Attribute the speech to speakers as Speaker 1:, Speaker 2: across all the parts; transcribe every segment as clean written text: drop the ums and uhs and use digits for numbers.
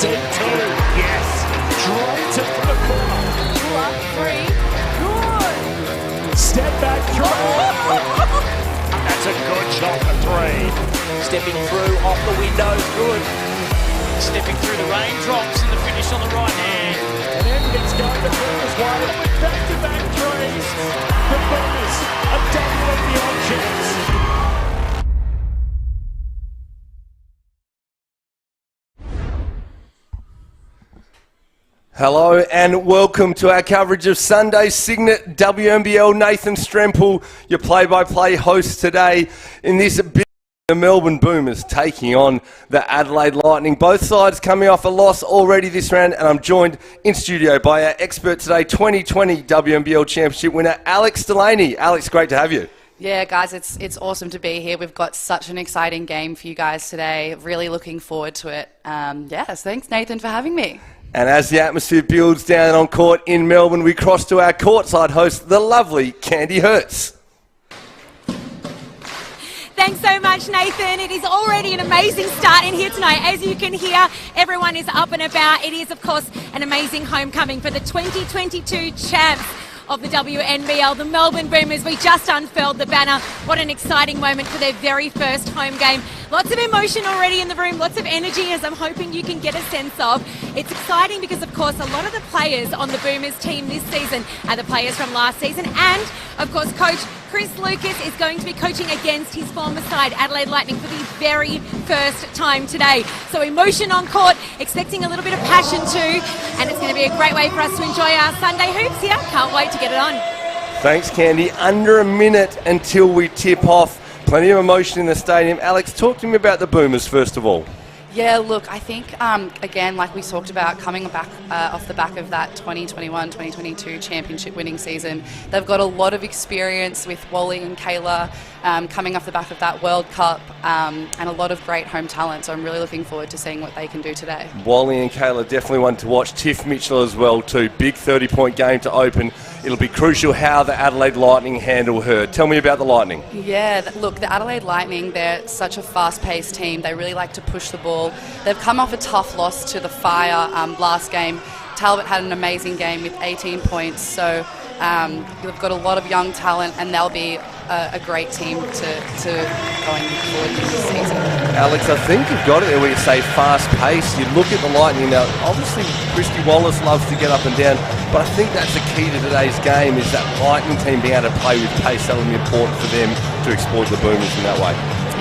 Speaker 1: Deep two, yes. Dropped it from the corner.
Speaker 2: Pull up, three. Good.
Speaker 1: Step back three. That's a good shot for three.
Speaker 3: Stepping through off the window, good. Stepping through the raindrops and the finish on the right hand.
Speaker 1: And then it's going the Boomers way with back-to-back threes. The Boomers are doubling the odd chance.
Speaker 4: Hello and welcome to our coverage of Sunday's Cygnett WNBL. Nathan Stremple, your play-by-play host today in this big. The Melbourne Boomers taking on the Adelaide Lightning. Both sides coming off a loss already this round, and I'm joined in studio by our expert today, 2020 WNBL Championship winner, Alex Delaney. Alex, great to have you.
Speaker 5: Yeah, guys, it's awesome to be here. We've got such an exciting game for you guys today. Really looking forward to it. Yes, thanks, Nathan, for having me.
Speaker 4: And as the atmosphere builds down on court in Melbourne, we cross to our courtside host, the lovely Candy Hertz.
Speaker 6: Thanks so much, Nathan. It is already an amazing start in here tonight. As you can hear, everyone is up and about. It is, of course, an amazing homecoming for the 2022 champs of the WNBL, the Melbourne Boomers. We just unfurled the banner. What an exciting moment for their very first home game. Lots of emotion already in the room, lots of energy, as I'm hoping you can get a sense of. It's exciting because, of course, a lot of the players on the Boomers team this season are the players from last season. And, of course, Coach Chris Lucas is going to be coaching against his former side, Adelaide Lightning, for the very first time today. So emotion on court, expecting a little bit of passion too, and it's going to be a great way for us to enjoy our Sunday hoops here. Can't wait to get it on.
Speaker 4: Thanks, Candy. Under a minute until we tip off. Plenty of emotion in the stadium. Alex, talk to me about the Boomers first of all.
Speaker 5: Yeah, look, I think, again, like we talked about, coming back off the back of that 2021-2022 championship winning season, they've got a lot of experience with Wally and Kayla coming off the back of that World Cup and a lot of great home talent. So I'm really looking forward to seeing what they can do today. Wally
Speaker 4: and Kayla, definitely one to watch. Tiff Mitchell as well too. Big 30-point game to open. It'll be crucial how the Adelaide Lightning handle her. Tell me about the Lightning.
Speaker 5: Yeah, look, the Adelaide Lightning, they're such a fast-paced team. They really like to push the ball. They've come off a tough loss to the Fire last game. Talbot had an amazing game with 18 points. So they've got a lot of young talent, and they'll be a great team to going forward this season.
Speaker 4: Alex, I think you've got it there where you say fast-paced. You look at the Lightning now. Obviously, Christy Wallace loves to get up and down, but I think that's the key to today's game is that Lightning team being able to play with pace. That will be important for them to exploit the Boomers in that way.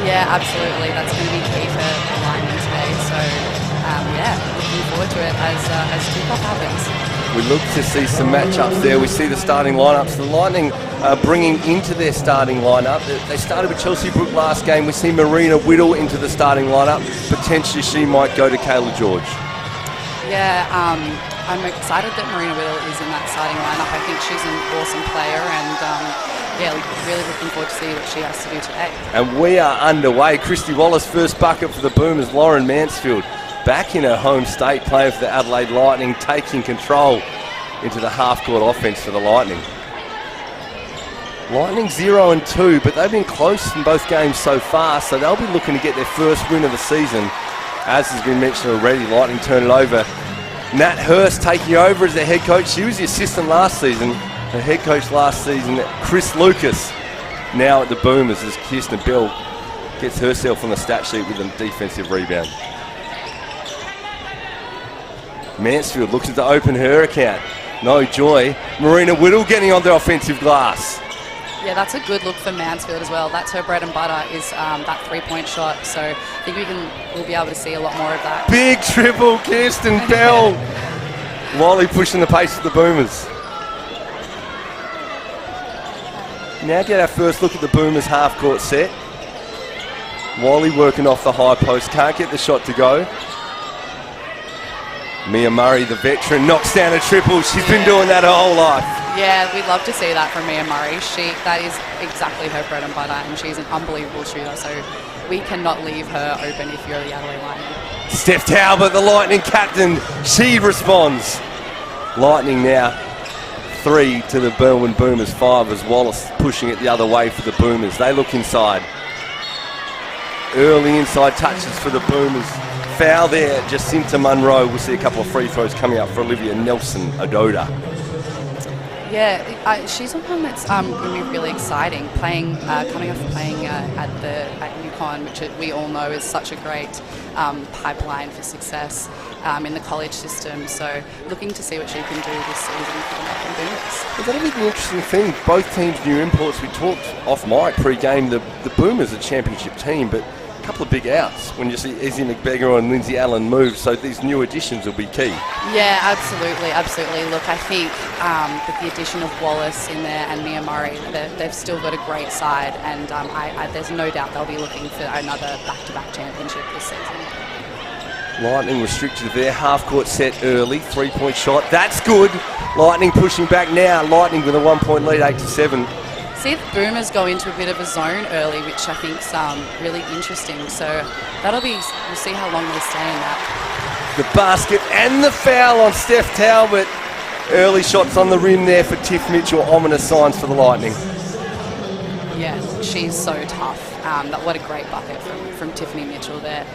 Speaker 5: Yeah, absolutely. That's going to be key for the Lightning today. So, yeah, looking forward to it as tip-off happens.
Speaker 4: We look to see some matchups there. We see the starting lineups. The Lightning bringing into their starting lineup. They started with Chelsea Brook last game. We see Marina Whittle into the starting lineup. Potentially she might go to Kayla George.
Speaker 5: Yeah, I'm excited that Marina Whittle is in that starting lineup. I think she's an awesome player, and yeah, really looking forward to see what she has to do today. And
Speaker 4: we are underway. Christy Wallace, first bucket for the Boomers. Lauren Mansfield back in her home state, playing for the Adelaide Lightning, taking control into the half-court offence for the Lightning. Lightning 0-2, but they've been close in both games so far, so they'll be looking to get their first win of the season. As has been mentioned already, Lightning turn it over. Nat Hurst taking over as their head coach. She was the assistant last season. Her head coach last season, Chris Lucas, now at the Boomers as Kirsten Bell gets herself on the stat sheet with a defensive rebound. Mansfield looks to open her account. No joy. Marina Whittle getting on the offensive glass.
Speaker 5: Yeah, that's a good look for Mansfield as well. That's her bread and butter, is that three-point shot. So I think we'll be able to see a lot more of that.
Speaker 4: Big triple, Kirsten Bell. Wally pushing the pace of the Boomers. Now get our first look at the Boomers half-court set. Wally working off the high post. Can't get the shot to go. Mia Murray, the veteran, knocks down a triple. She's been doing that her whole life.
Speaker 5: Yeah, we'd love to see that from Mia Murray. That is exactly her bread and butter, and she's an unbelievable shooter, so we cannot leave her open if you're the Adelaide Lightning.
Speaker 4: Steph Talbot, the Lightning captain, she responds. Lightning now 3 to the Melbourne Boomers 5 as Wallace pushing it the other way for the Boomers. They look inside. Early inside touches for the Boomers. foul there, Jacinta Munro. We'll see a couple of free throws coming up for Olivia Nelson-Ododa.
Speaker 5: Yeah, she's someone that's going to be really exciting. Coming off playing at UConn, which we all know is such a great pipeline for success in the college system. So looking to see what she can do this season for the Melbourne Boomers.
Speaker 4: Well, that'll be the interesting thing. Both teams' new imports. We talked off mic pre-game. The Boomers are a championship team, but a couple of big outs when you see Izzy McBeggar and Lindsay Allen move. So these new additions will be key.
Speaker 5: Yeah, absolutely. Look, I think with the addition of Wallace in there and Mia Murray, they've still got a great side, and there's no doubt they'll be looking for another back-to-back championship this season.
Speaker 4: Lightning restricted their half-court set early. 3-point shot. That's good. Lightning pushing back now. Lightning with a 1-point lead, 8-7.
Speaker 5: See if Boomers go into a bit of a zone early, which I think is really interesting. So we'll see how long they stay in that.
Speaker 4: The basket and the foul on Steph Talbot. Early shots on the rim there for Tiff Mitchell. Ominous signs for the Lightning.
Speaker 5: Yeah, she's so tough. What a great bucket from Tiffany Mitchell there.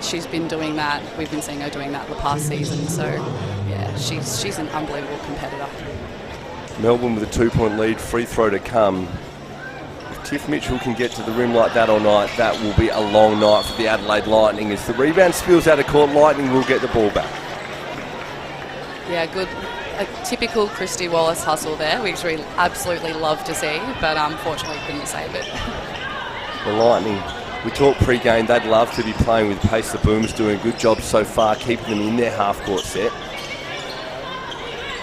Speaker 5: She's been doing that. We've been seeing her doing that the past season. So, yeah, she's an unbelievable competitor.
Speaker 4: Melbourne with a 2-point lead, free throw to come. If Tiff Mitchell can get to the rim like that all night, that will be a long night for the Adelaide Lightning. As the rebound spills out of court, Lightning will get the ball back.
Speaker 5: Yeah, good. A typical Christy Wallace hustle there, which we absolutely love to see, but unfortunately couldn't save it.
Speaker 4: The Lightning, we talked pre-game, they'd love to be playing with pace. The Boomers doing a good job so far, keeping them in their half-court set.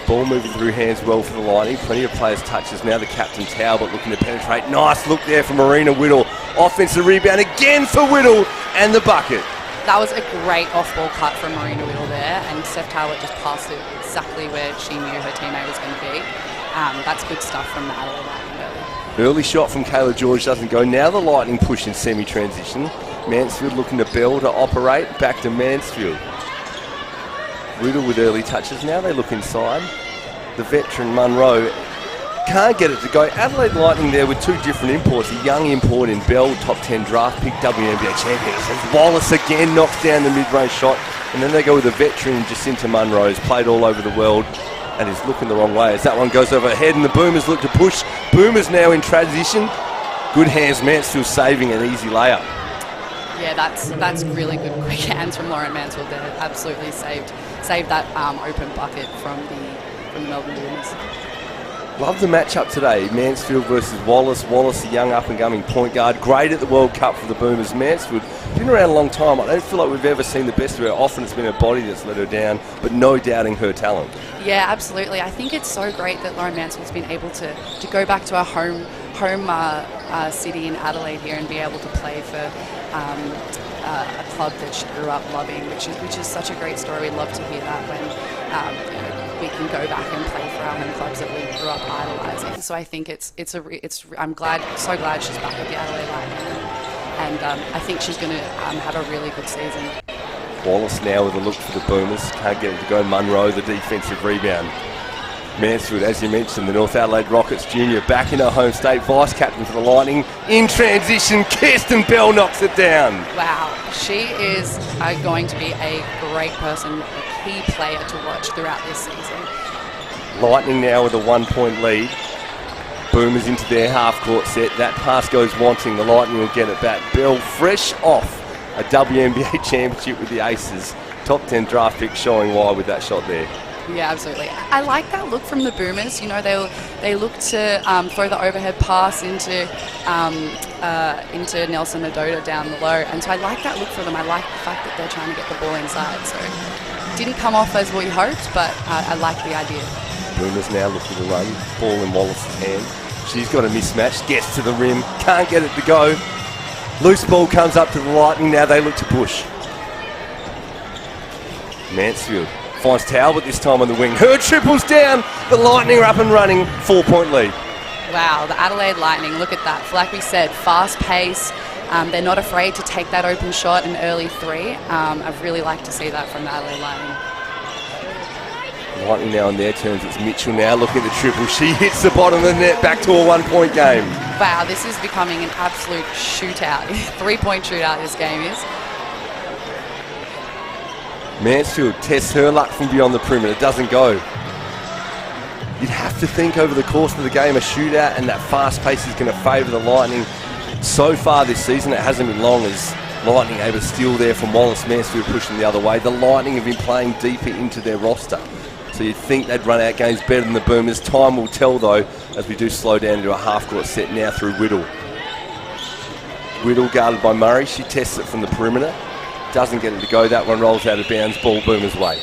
Speaker 4: Ball moving through hands well for the Lightning. Plenty of players' touches. Now the captain Talbot looking to penetrate. Nice look there for Marina Whittle. Offensive rebound again for Whittle and the bucket.
Speaker 5: That was a great off-ball cut from Marina Whittle there, and Steph Talbot just passed it exactly where she knew her teammate was going to be. That's good stuff from the Adelaide Lightning early.
Speaker 4: Early shot from Kayla George doesn't go. Now the Lightning push in semi-transition. Mansfield looking to Bell to operate. Back to Mansfield. Whittle with early touches. Now they look inside. The veteran Munro can't get it to go. Adelaide Lightning there with two different imports. A young import in Bell, top 10 draft pick, WNBA champion. As Wallace again knocks down the mid-range shot. And then they go with a veteran, Jacinta Munro, who's played all over the world and is looking the wrong way as that one goes overhead and the Boomers look to push. Boomers now in transition. Good hands, Mansfield saving an easy layup.
Speaker 5: Yeah, that's really good quick hands from Lauren Mansfield there. Absolutely saved that open bucket from the Melbourne Boomers.
Speaker 4: Love the matchup today. Mansfield versus Wallace. Wallace, a young up-and-coming point guard. Great at the World Cup for the Boomers. Mansfield, been around a long time. I don't feel like we've ever seen the best of her. Often it's been her body that's let her down, but no doubting her talent. Yeah,
Speaker 5: absolutely. I think it's so great that Lauren Mansfield's been able to go back to our home city in Adelaide here and be able to play for a club that she grew up loving, which is such a great story. We'd love to hear that when we can go back and play for our home clubs that we grew up idolising. So I think I'm so glad she's back with the Adelaide Lightning, and I think she's going to have a really good season.
Speaker 4: Wallace now with a look for the Boomers. Can't get it to go. Munro, the defensive rebound. Mansfield, as you mentioned, the North Adelaide Rockets junior back in her home state, vice captain for the Lightning. In transition, Kirsten Bell knocks it down.
Speaker 5: Wow, she is going to be a great person, a key player to watch throughout this season.
Speaker 4: Lightning now with a 1-point lead. Boomers into their half-court set. That pass goes wanting. The Lightning will get it back. Bell fresh off a WNBA championship with the Aces. Top 10 draft pick showing why with that shot there.
Speaker 5: Yeah, absolutely. I like that look from the Boomers. You know, they look to throw the overhead pass into Nelson Ododa down the low, and so I like that look for them. I like the fact that they're trying to get the ball inside. So didn't come off as we hoped, but I like the idea.
Speaker 4: Boomers now looking to run. Ball in Wallace's hand. She's got a mismatch. Gets to the rim. Can't get it to go. Loose ball comes up to the Lightning. Now they look to push. Mansfield finds Talbot this time on the wing. Her triples down. The Lightning are up and running. 4-point lead.
Speaker 5: Wow, the Adelaide Lightning, look at that. Like we said, fast pace. They're not afraid to take that open shot, an early three. I've really liked to see that from the Adelaide Lightning.
Speaker 4: Lightning now on their terms. It's Mitchell now looking at the triple. She hits the bottom of the net, back to a 1-point game.
Speaker 5: Wow, this is becoming an absolute shootout. 3-point shootout this game is.
Speaker 4: Mansfield tests her luck from beyond the perimeter. Doesn't go. You'd have to think over the course of the game, a shootout and that fast pace is going to favour the Lightning. So far this season, it hasn't been long as Lightning able to steal there from Wallace. Mansfield pushing the other way. The Lightning have been playing deeper into their roster. So you'd think they'd run out games better than the Boomers. Time will tell, though, as we do slow down into a half-court set now through Whittle. Whittle guarded by Murray. She tests it from the perimeter. Doesn't get it to go. That one rolls out of bounds. Ball Boomers' way.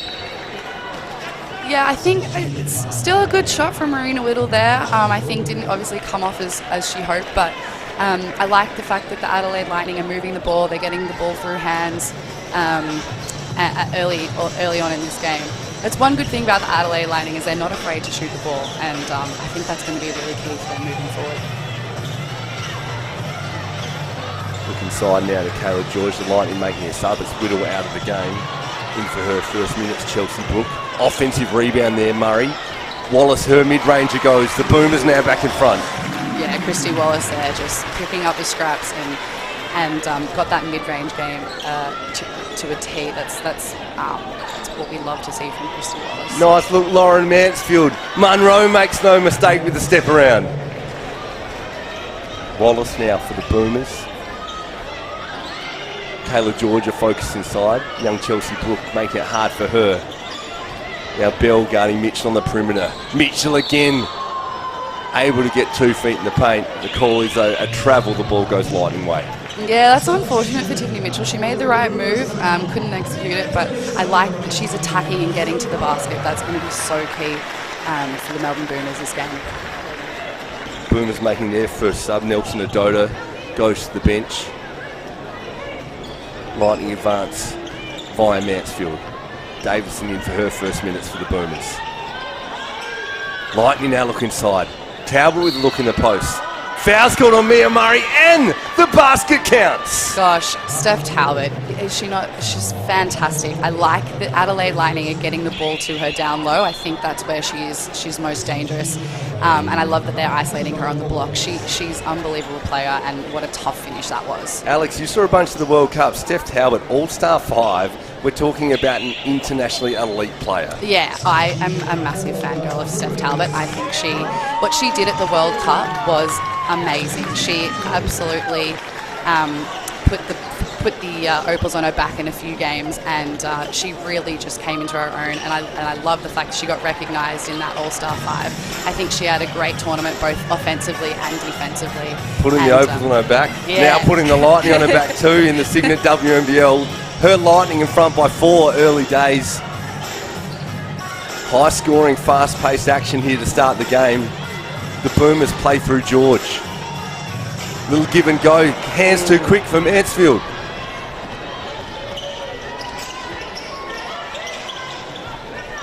Speaker 5: Yeah, I think it's still a good shot from Marina Whittle there. I think didn't obviously come off as she hoped, but I like the fact that the Adelaide Lightning are moving the ball. They're getting the ball through hands early on in this game. It's one good thing about the Adelaide Lightning is they're not afraid to shoot the ball, and I think that's going to be really key for them moving forward.
Speaker 4: Look inside now to Kayla George. The Lightning making a sub. It's Whittle out of the game. In for her first minutes, Chelsea Brook. Offensive rebound there, Murray. Wallace, her mid-ranger goes. The Boomers now back in front.
Speaker 5: Yeah, Christy Wallace there just picking up the scraps and got that mid-range game to a T. That's what we love to see from Christy Wallace.
Speaker 4: Nice look, Lauren Mansfield. Munro makes no mistake with the step around. Wallace now for the Boomers. Kayla Georgia focused inside. Young Chelsea Brook making it hard for her. Now Bell guarding Mitchell on the perimeter. Mitchell again able to get 2 feet in the paint. The call is a travel. The ball goes Lightning way.
Speaker 5: Yeah, that's unfortunate for Tiffany Mitchell. She made the right move, couldn't execute it, but I like that she's attacking and getting to the basket. That's going to be so key for the Melbourne Boomers this game.
Speaker 4: Boomers making their first sub. Nelson Adota goes to the bench. Lightning advance via Mansfield. Davison in for her first minutes for the Boomers. Lightning now look inside. Talbot with a look in the post. Foul's called on Mia Murray and the basket counts.
Speaker 5: Gosh, Steph Talbot, is she not? She's fantastic. I like that Adelaide Lightning are getting the ball to her down low. I think that's where she's most dangerous. And I love that they're isolating her on the block. She's an unbelievable player, and what a tough finish that was. Alex,
Speaker 4: you saw a bunch of the World Cup. Steph Talbot, All-Star 5. We're talking about an internationally elite player.
Speaker 5: Yeah, I am a massive fangirl of Steph Talbot. I think what she did at the World Cup was amazing. She absolutely put the opals on her back in a few games, and she really just came into her own. And I love the fact that she got recognised in that All-Star 5. I think she had a great tournament, both offensively and defensively.
Speaker 4: Putting the opals on her back.
Speaker 5: Yeah.
Speaker 4: Now putting the Lightning on her back too in the Cygnett WNBL. Her Lightning in front by 4 early days. High-scoring, fast-paced action here to start the game. The Boomers play through George. Little give and go. Hands too quick for Mansfield.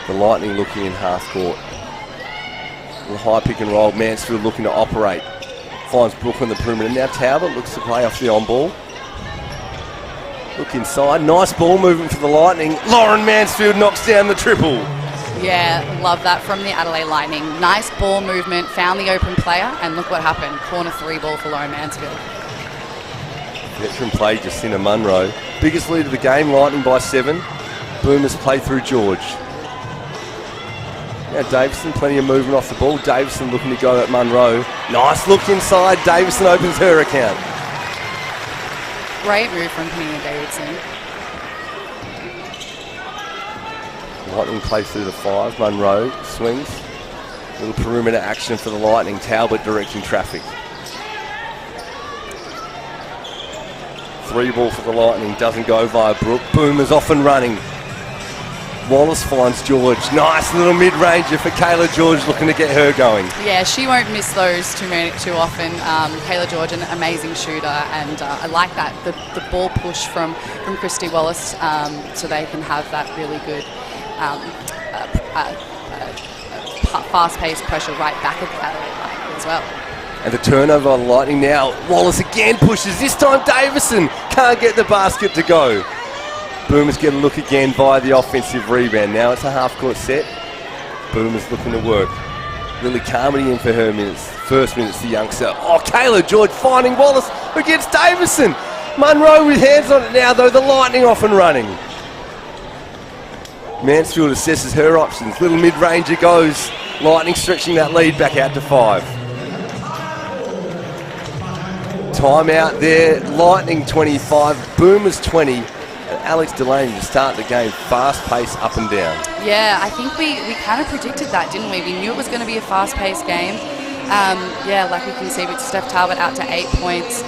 Speaker 4: The Lightning looking in half court. Little high pick and roll. Mansfield looking to operate. Finds Brook on the perimeter. Now Talbot looks to play off the on ball. Look inside. Nice ball movement for the Lightning. Lauren Mansfield knocks down the triple.
Speaker 5: Yeah, love that from the Adelaide Lightning. Nice ball movement, found the open player, and look what happened. Corner 3 ball for Lauren Mansfield.
Speaker 4: Veteran play, Jacinta Munro. Biggest lead of the game, Lightning by 7. Boomers play through George. Now Davison, plenty of movement off the ball. Davison looking to go at Munro. Nice look inside. Davison opens her account.
Speaker 5: Great move from Panina Davidson.
Speaker 4: Lightning play through the 5. Munro swings. Little perimeter action for the Lightning. Talbot directing traffic. 3 ball for the Lightning. Doesn't go via Brook. Boomers off and running. Wallace finds George. Nice little mid-ranger for Kayla George, looking to get her going.
Speaker 5: Yeah, she won't miss those too often. Kayla George, an amazing shooter, and I like that. The ball push from Christy Wallace, so they can have that really good fast-paced pressure right back at the Adelaide Lightning as well.
Speaker 4: And the turnover on Lightning now. Wallace again pushes. This time Davison can't get the basket to go. Boomers get a look again via the offensive rebound. Now it's a half-court set. Boomers looking to work. Lily Carmody in for her minutes. First minutes, the youngster. Oh, Kayla George finding Wallace against Davison. Munro with hands on it now, though. The Lightning off and running. Mansfield assesses her options. Little mid-ranger goes. Lightning stretching that lead back out to 5. Timeout there. Lightning 25, Boomers 20. And Alex Delaney to start the game. Fast pace up and down.
Speaker 5: Yeah, I think we kind of predicted that, didn't we? We knew it was going to be a fast-paced game. Like we can see with Steph Talbot out to 8 points.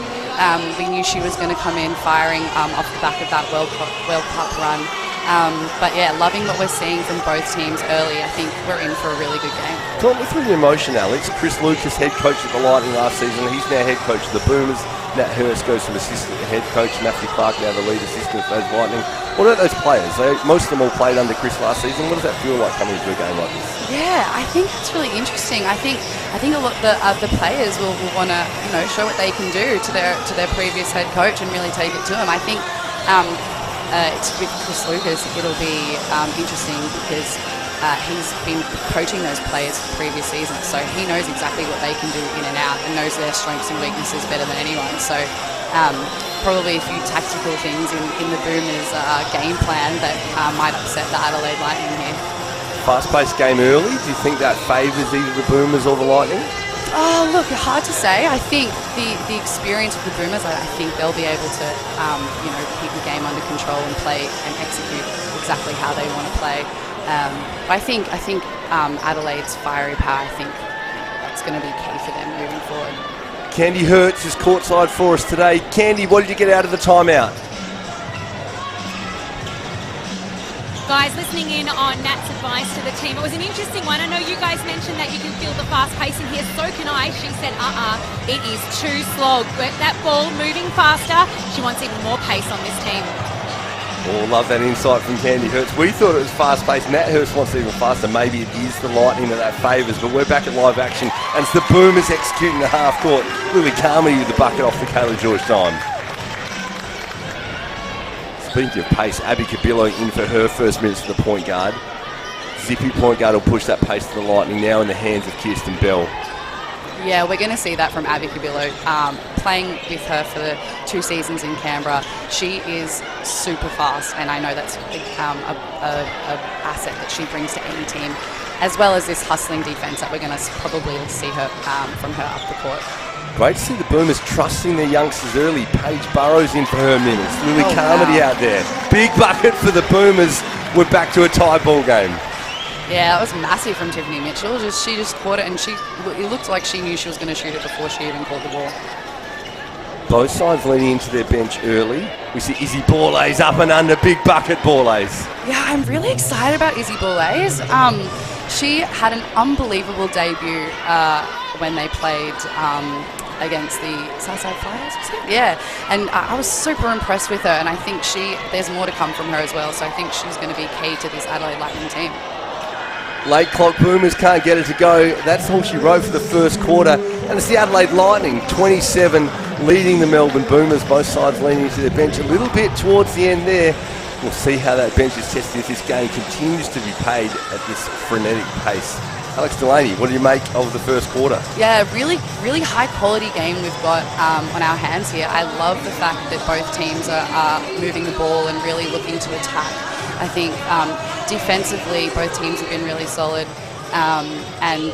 Speaker 5: We knew she was going to come in firing off the back of that World Cup run. Loving what we're seeing from both teams early. I think we're in for a really good game.
Speaker 4: Talk me through the emotion, Alex. Chris Lucas, head coach of the Lightning last season. He's now head coach of the Boomers. Nat Hurst goes from assistant to head coach. Matthew Clark now the lead assistant for those Lightning. What about those players? Most of them all played under Chris last season. What does that feel like coming into a game like this?
Speaker 5: Yeah, I think it's really interesting. I think a lot of the players will want to show what they can do to their previous head coach and really take it to him. I think it's with Chris Lucas. It'll be interesting because he's been coaching those players for previous seasons, so he knows exactly what they can do in and out and knows their strengths and weaknesses better than anyone. So probably a few tactical things in the Boomers' game plan that might upset the Adelaide Lightning here.
Speaker 4: Fast-paced game early. Do you think that favours either the Boomers or the Lightning?
Speaker 5: Oh, look, hard to say. I think the experience of the Boomers, I think they'll be able to, keep the game under control and play and execute exactly how they want to play. I think Adelaide's fiery power, I think that's going to be key for them moving forward.
Speaker 4: Candy Hertz is courtside for us today. Candy, what did you get out of the timeout?
Speaker 6: Guys, listening in on Nat's advice to the team, it was an interesting one. I know you guys mentioned that you can feel the fast pace in here. So can I. She said, it is too slow. But that ball moving faster. She wants even more pace on this team.
Speaker 4: Oh, love that insight from Candy Hertz. We thought it was fast-paced. Nat Hurst wants it even faster. Maybe it is the Lightning that favours, but we're back at live action, and it's the Boomers executing the half-court. Lily Carmody with the bucket off the Kayla George time. Speaking of pace, Abby Cabillo in for her first minutes for the point guard. Zippy point guard will push that pace to the Lightning now in the hands of Kirsten Bell.
Speaker 5: Yeah, we're going to see that from Abby Cabillo. Playing with her for the 2 seasons in Canberra, she is super fast, and I know that's an asset that she brings to any team, as well as this hustling defence that we're going to probably see her from her up the court.
Speaker 4: Great to see the Boomers trusting their youngsters early. Paige Burrows in for her minutes. Lily Carmody out there. Big bucket for the Boomers. We're back to a tie ball game.
Speaker 5: Yeah, that was massive from Tiffany Mitchell. She just caught it, and it looked like she knew she was going to shoot it before she even caught the ball.
Speaker 4: Both sides leaning into their bench early. We see Izzy Borlase up and under. Big bucket Borlase.
Speaker 5: Yeah, I'm really excited about Izzy Borlase. She had an unbelievable debut when they played against the Southside Flyers, was it? Yeah, and I was super impressed with her, and I think there's more to come from her as well, so I think she's going to be key to this Adelaide Lightning team.
Speaker 4: Late clock Boomers can't get it to go. That's all she wrote for the first quarter. And it's the Adelaide Lightning, 27, leading the Melbourne Boomers. Both sides leaning into their bench a little bit towards the end there. We'll see how that bench is tested if this game continues to be played at this frenetic pace. Alex Delaney, what do you make of the first quarter? Yeah,
Speaker 5: really high quality game we've got on our hands here. I love the fact that both teams are moving the ball and really looking to attack. I think defensively both teams have been really solid and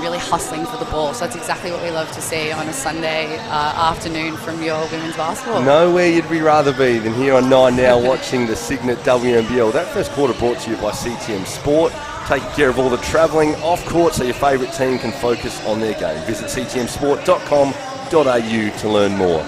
Speaker 5: really hustling for the ball. So that's exactly what we love to see on a Sunday afternoon from your women's basketball.
Speaker 4: Nowhere you'd be rather be than here on 9 Now watching the Cygnett WNBL. That first quarter brought to you by CTM Sport, taking care of all the travelling off court so your favourite team can focus on their game. Visit ctmsport.com.au to learn more.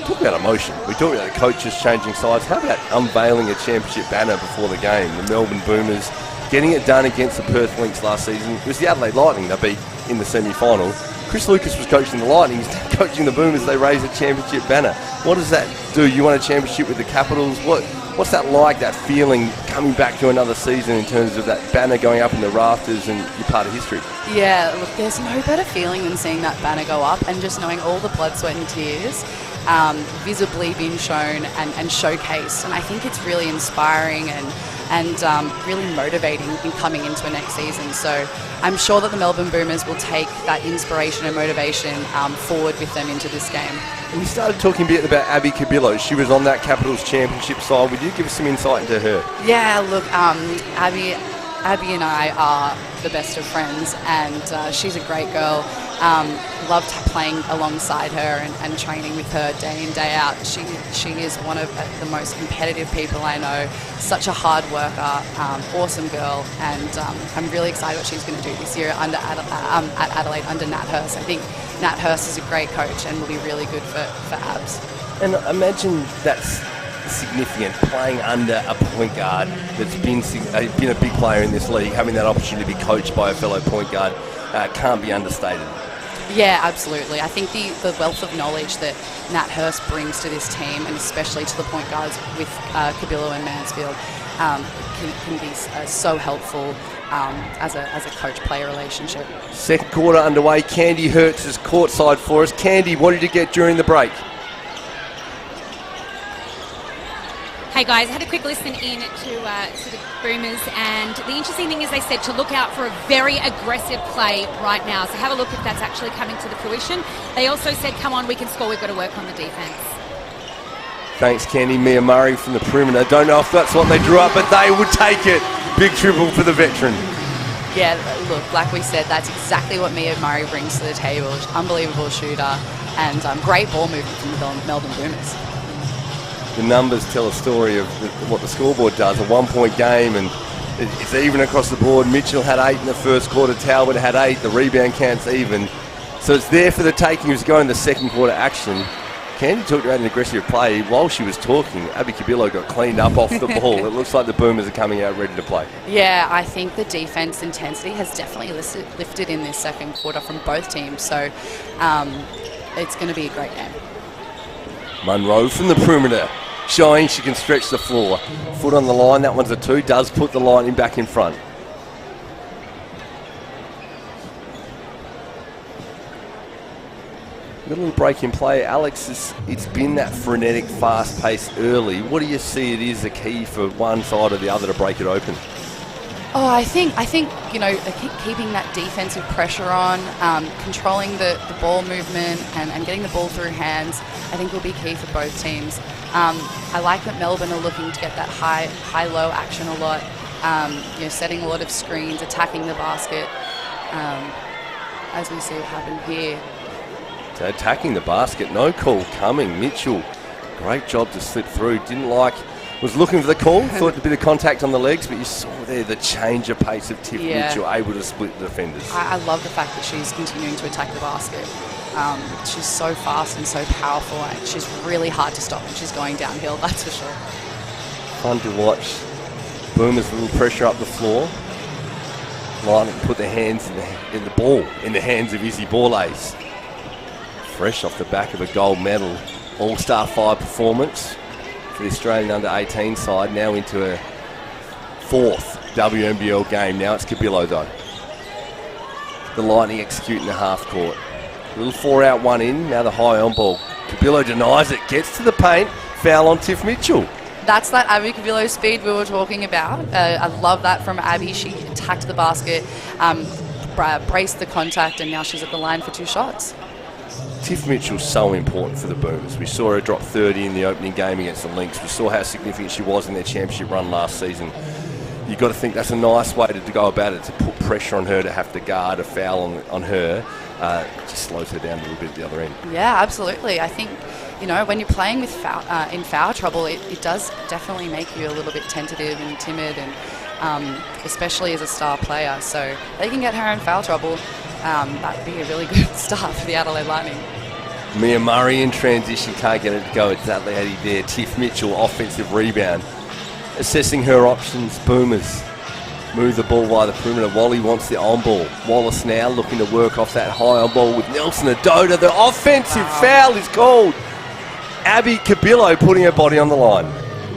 Speaker 4: Talk about emotion. We talk about the coaches changing sides. How about unveiling a championship banner before the game? The Melbourne Boomers getting it done against the Perth Lynx last season. It was the Adelaide Lightning they beat in the semi-final. Chris Lucas was coaching the Lightning. He's coaching the Boomers. They raise a championship banner. What does that do? You want a championship with the Capitals? What's that like, that feeling coming back to another season in terms of that banner going up in the rafters and you're part of history?
Speaker 5: Yeah, look, there's no better feeling than seeing that banner go up and just knowing all the blood, sweat and tears visibly being shown and showcased. And I think it's really inspiring and and really motivating in coming into the next season. So I'm sure that the Melbourne Boomers will take that inspiration and motivation forward with them into this game.
Speaker 4: We started talking a bit about Abby Cabillo. She was on that Capitals Championship side. Would you give us some insight into her?
Speaker 5: Yeah, look, Abby and I are the best of friends, and she's a great girl. Loved playing alongside her and training with her day in, day out. She is one of the most competitive people I know. Such a hard worker, awesome girl, and I'm really excited what she's going to do this year at Adelaide under Nat Hurst. I think Nat Hurst is a great coach and will be really good for Abs.
Speaker 4: And imagine that's significant, playing under a point guard that's been a big player in this league. Having that opportunity to be coached by a fellow point guard can't be understated.
Speaker 5: Yeah, absolutely. I think the wealth of knowledge that Nat Hurst brings to this team, and especially to the point guards with Cabillo and Mansfield, can be so helpful as a coach-player relationship.
Speaker 4: Second quarter underway. Candy Hertz is courtside for us. Candy, what did you get during the break?
Speaker 6: Hey guys, I had a quick listen in to the Boomers, and the interesting thing is they said to look out for a very aggressive play right now. So have a look if that's actually coming to the fruition. They also said, come on, we can score, we've got to work on the defence.
Speaker 4: Thanks, Candy. Mia Murray from the perimeter. Don't know if that's what they drew up, but they would take it. Big triple for the veteran.
Speaker 5: Yeah, look, like we said, that's exactly what Mia Murray brings to the table. Unbelievable shooter and great ball movement from the Melbourne Boomers.
Speaker 4: The numbers tell a story of what the scoreboard does. A 1-point game, and it's even across the board. Mitchell had 8 in the first quarter. Talbot had 8. The rebound count's even. So it's there for the taking. It was going to the second quarter action. Candy talked about an aggressive play. While she was talking, Abby Cabillo got cleaned up off the ball. It looks like the Boomers are coming out ready to play.
Speaker 5: Yeah, I think the defense intensity has definitely lifted in this second quarter from both teams. So it's going to be a great game.
Speaker 4: Munro from the perimeter, showing she can stretch the floor. Foot on the line, that one's a 2, does put the Lightning back in front. Little break in play. Alex, it's been that frenetic, fast pace early. What do you see it is the key for one side or the other to break it open?
Speaker 5: Oh, I think keeping that defensive pressure on, controlling the ball movement and getting the ball through hands, I think will be key for both teams. I like that Melbourne are looking to get that high-low action a lot, setting a lot of screens, attacking the basket, as we see it happen here.
Speaker 4: So attacking the basket, no call coming. Mitchell, great job to slip through. Was looking for the call, thought a bit of contact on the legs, but you saw there the change of pace of Tiff Mitchell, able to split the defenders.
Speaker 5: I love the fact that she's continuing to attack the basket. She's so fast and so powerful, and she's really hard to stop when she's going downhill, that's for sure.
Speaker 4: Fun to watch. Boomers a little pressure up the floor. Lightning put their hands in the ball in the hands of Izzy Borlase. Fresh off the back of a gold medal, All-Star 5 performance for the Australian under-18 side, now into a 4th WNBL game. Now it's Cabillo though. The Lightning executing the half court. A little 4-out, 1 in, now the high on ball. Cabillo denies it, gets to the paint, foul on Tiff Mitchell.
Speaker 5: That's that Abby Cabillo speed we were talking about. I love that from Abby. She attacked the basket, braced the contact, and now she's at the line for 2 shots.
Speaker 4: Tiff Mitchell's so important for the Boomers. We saw her drop 30 in the opening game against the Lynx. We saw how significant she was in their championship run last season. You've got to think that's a nice way to go about it, to put pressure on her, to have to guard a foul on her. Just slows her down a little bit at the other end. Yeah,
Speaker 5: absolutely. I think, when you're playing with in foul trouble, it does definitely make you a little bit tentative and timid, and especially as a star player. So they can get her in foul trouble. That'd be a really good start for the Adelaide Lightning.
Speaker 4: Mia Murray in transition, can't get it to go exactly there. Tiff Mitchell, offensive rebound. Assessing her options, Boomers move the ball by the perimeter. Wally wants the on ball. Wallace now looking to work off that high on ball with Nelson Adoda. The offensive foul is called. Abby Cabillo putting her body on the line.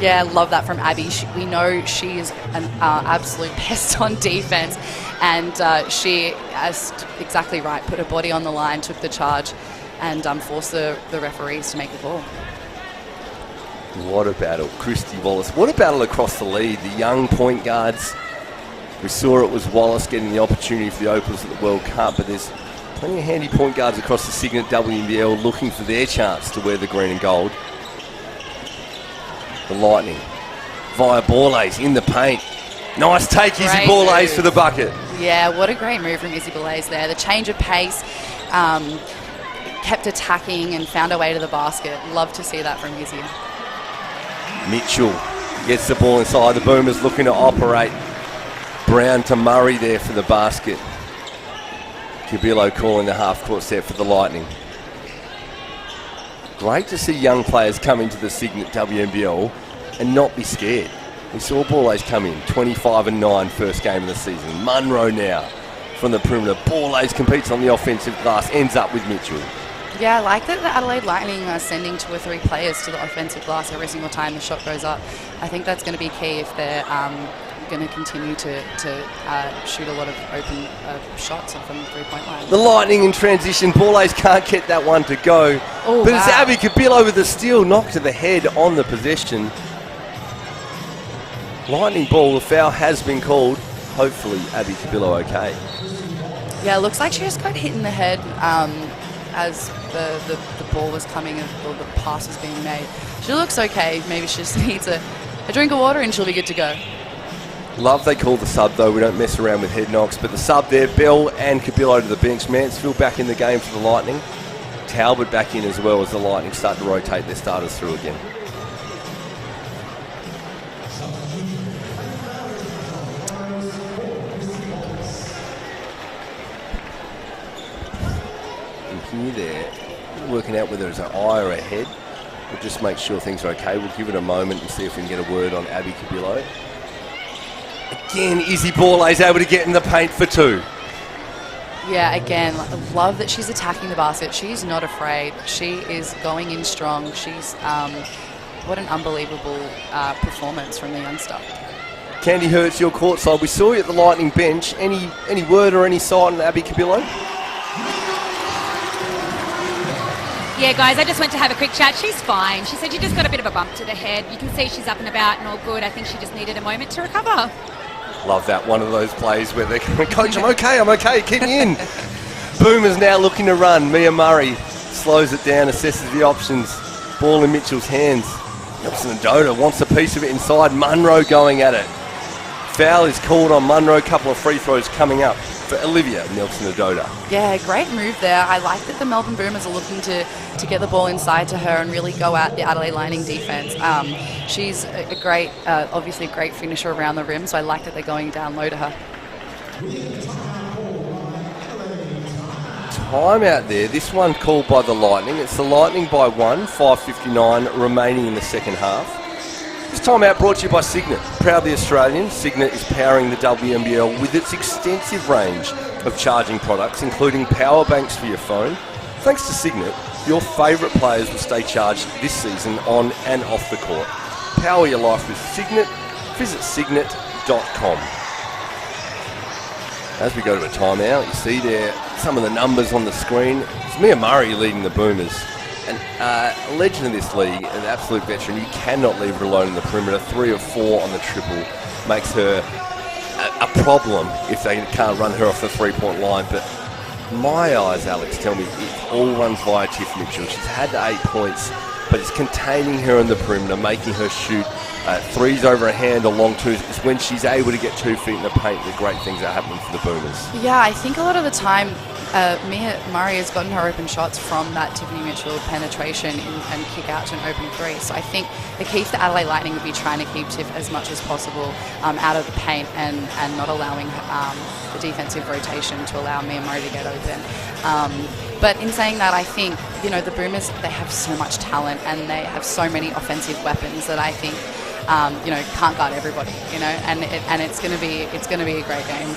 Speaker 5: Yeah, love that from Abby. We know she is an absolute pest on defense, and she, as exactly right, put her body on the line, took the charge, and forced the referees to make the call.
Speaker 4: What a battle. Christy Wallace. What a battle across the lead. The young point guards. We saw it was Wallace getting the opportunity for the Opals at the World Cup, but there's plenty of handy point guards across the Cygnett WNBL looking for their chance to wear the green and gold. The Lightning via Borlase in the paint. Nice take, Izzy Borlase for the bucket.
Speaker 5: Yeah, what a great move from Izzy Borlase there. The change of pace, kept attacking and found her way to the basket. Love to see that from Izzy.
Speaker 4: Mitchell gets the ball inside. The Boomers looking to operate. Brown to Murray there for the basket. Cabillo calling the half-court set for the Lightning. Great to see young players come into the Cygnett WNBL and not be scared. We saw Borlase come in, 25-9 first game of the season. Munro now from the perimeter. Borlase competes on the offensive glass, ends up with Mitchell.
Speaker 5: Yeah, I like that the Adelaide Lightning are sending 2 or 3 players to the offensive glass every single time the shot goes up. I think that's going to be key if they're going to continue to shoot a lot of open shots from the three-point line.
Speaker 4: The Lightning in transition. Borlase can't get that one to go.
Speaker 5: Oh,
Speaker 4: but
Speaker 5: wow.
Speaker 4: It's Abby Cabillo with the steal, knocked to the head on the possession. Lightning ball, the foul has been called. Hopefully Abby Cabillo okay.
Speaker 5: Yeah, it looks like she just got hit in the head as the ball was coming or the pass was being made. She looks okay. Maybe she just needs a drink of water and she'll be good to go.
Speaker 4: Love they call the sub though. We don't mess around with head knocks. But the sub there, Bell and Cabillo to the bench. Mansfield back in the game for the Lightning. Talbot back in as well as the Lightning start to rotate their starters through again. And here they're working out whether it's an eye or a head. We'll just make sure things are okay. We'll give it a moment and see if we can get a word on Abby Cabillo. Again, Izzy Borlase able to get in the paint for 2.
Speaker 5: Yeah, again, love that she's attacking the basket. She's not afraid. She is going in strong. She's what an unbelievable performance from the youngster.
Speaker 4: Candy Hurts, your courtside. We saw you at the Lightning bench. Any word or any sight on Abby Cabillo?
Speaker 6: Yeah, guys, I just went to have a quick chat. She's fine. She said she just got a bit of a bump to the head. You can see she's up and about and all good. I think she just needed a moment to recover.
Speaker 4: Love that. One of those plays where they're going, Coach, I'm okay, keep me in. Boomers now looking to run. Mia Murray slows it down, assesses the options. Ball in Mitchell's hands. Nelson Adoda wants a piece of it inside. Munro going at it. Foul is called on Munro. A couple of free throws coming up for Olivia Nelson Adoda.
Speaker 5: Yeah, great move there. I like that the Melbourne Boomers are looking to get the ball inside to her and really go at the Adelaide Lightning defense. She's a great, obviously a great finisher around the rim, so I like that they're going down low to her.
Speaker 4: Time out there. This one called by the Lightning. It's the Lightning by 1, 5:59 remaining in the second half. This timeout brought to you by Cygnett. Proudly Australian, Cygnett is powering the WNBL with its extensive range of charging products, including power banks for your phone. Thanks to Cygnett, your favourite players will stay charged this season on and off the court. Power your life with Cygnett. Visit cygnett.com. As we go to a timeout, you see there some of the numbers on the screen. It's Mia Murray leading the Boomers. And a legend of this league, an absolute veteran. You cannot leave her alone in the perimeter. 3 of 4 on the triple makes her a problem if they can't run her off the three-point line. But my eyes, Alex, tell me it all runs via Tiff Mitchell. She's had 8 points, but it's containing her in the perimeter, making her shoot threes over a hand or long twos. It's when she's able to get 2 feet in the paint the great things are happening for the Boomers.
Speaker 5: Yeah, I think a lot of the time Mia Murray has gotten her open shots from that Tiffany Mitchell penetration and kick out to an open 3. So I think the key for the Adelaide Lightning would be trying to keep Tiff as much as possible out of the paint and not allowing the defensive rotation to allow Mia Murray to get open. But in saying that, I think, the Boomers, they have so much talent and they have so many offensive weapons that I think, can't guard everybody, and it's going to be a great game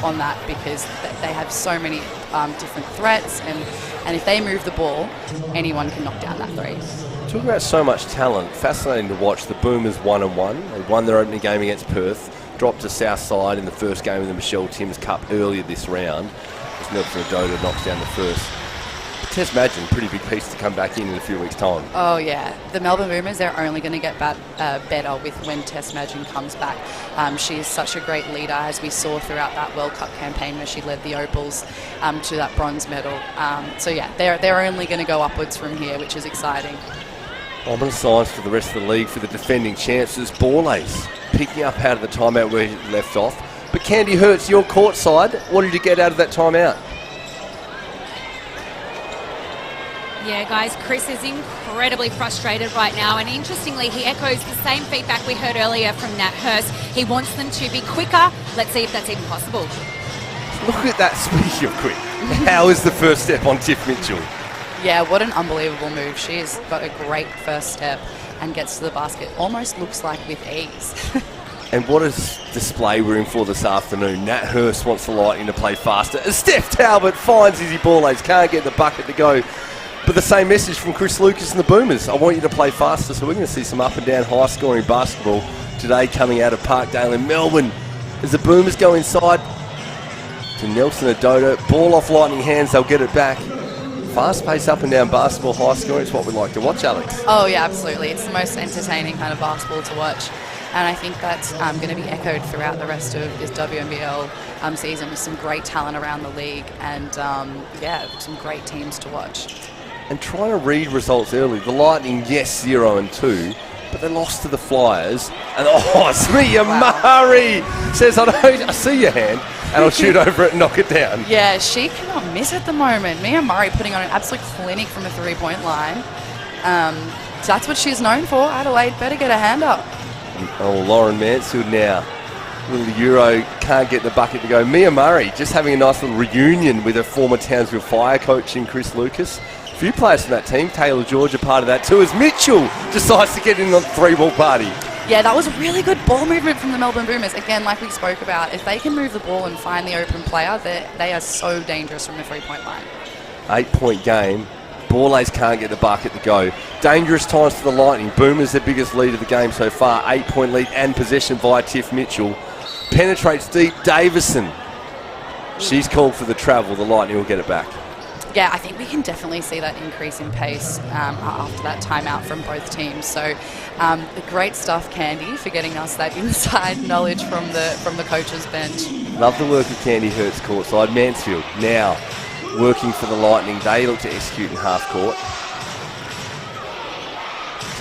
Speaker 5: on that because they have so many different threats and if they move the ball, anyone can knock down that 3.
Speaker 4: Talking about so much talent, fascinating to watch. The Boomers 1-1. They won their opening game against Perth, dropped to Southside in the first game of the Michelle Timms Cup earlier this round. As Nelson Adoda knocks down the first. Tess Madgen, pretty big piece to come back in a few weeks' time.
Speaker 5: Oh, yeah. The Melbourne Boomers, they're only going to get better with when Tess Madgen comes back. She is such a great leader, as we saw throughout that World Cup campaign where she led the Opals to that bronze medal. So, yeah, they're only going to go upwards from here, which is exciting.
Speaker 4: Ominous signs for the rest of the league for the defending chances. Borlays picking up out of the timeout where he left off. But Candy Hertz, your court side, what did you get out of that timeout?
Speaker 6: Yeah, guys, Chris is incredibly frustrated right now, and interestingly, he echoes the same feedback we heard earlier from Nat Hurst. He wants them to be quicker. Let's see if that's even possible.
Speaker 4: Look at that, speaking of quick. How is the first step on Tiff Mitchell?
Speaker 5: Yeah, what an unbelievable move. She's got a great first step and gets to the basket. Almost looks like with ease.
Speaker 4: And what a display we're in for this afternoon. Nat Hurst wants the Lightning to play faster. As Steph Talbot finds Izzy Borlays, can't get the bucket to go. But the same message from Chris Lucas and the Boomers. I want you to play faster. So we're going to see some up and down high scoring basketball today coming out of Parkdale in Melbourne. As the Boomers go inside to Nelson Adoda. Ball off Lightning hands, they'll get it back. Fast pace up and down basketball, high scoring is what we like to watch, Alex.
Speaker 5: Oh, yeah, absolutely. It's the most entertaining kind of basketball to watch. And I think that's going to be echoed throughout the rest of this WNBL season with some great talent around the league and, some great teams to watch.
Speaker 4: And trying to read results early. The Lightning, yes, 0-2, but they lost to the Flyers. And, Smia Murray says, I see your hand, and I'll shoot over it and knock it down.
Speaker 5: Yeah, she cannot miss at the moment. Mia Murray putting on an absolute clinic from the three-point line. That's what she's known for. Adelaide better get a hand up.
Speaker 4: Oh, Lauren Mansfield now. Little Euro, can't get the bucket to go. Mia Murray just having a nice little reunion with her former Townsville Fire coach in Chris Lucas. A few players from that team. Taylor George a part of that too, as Mitchell decides to get in on the three-ball party. Yeah,
Speaker 5: that was a really good ball movement from the Melbourne Boomers. Again, like we spoke about, if they can move the ball and find the open player, they are so dangerous from the three-point line.
Speaker 4: 8-point game. Borlays can't get the bucket to go. Dangerous times for the Lightning. Boomers their biggest lead of the game so far. 8-point lead and possession via Tiff Mitchell. Penetrates deep. Davison. She's called for the travel. The Lightning will get it back.
Speaker 5: Yeah, I think we can definitely see that increase in pace after that timeout from both teams. So great stuff, Candy, for getting us that inside knowledge from the coach's bench.
Speaker 4: Love the work of Candy Hertz courtside. Mansfield now working for the Lightning. They look to execute in half court.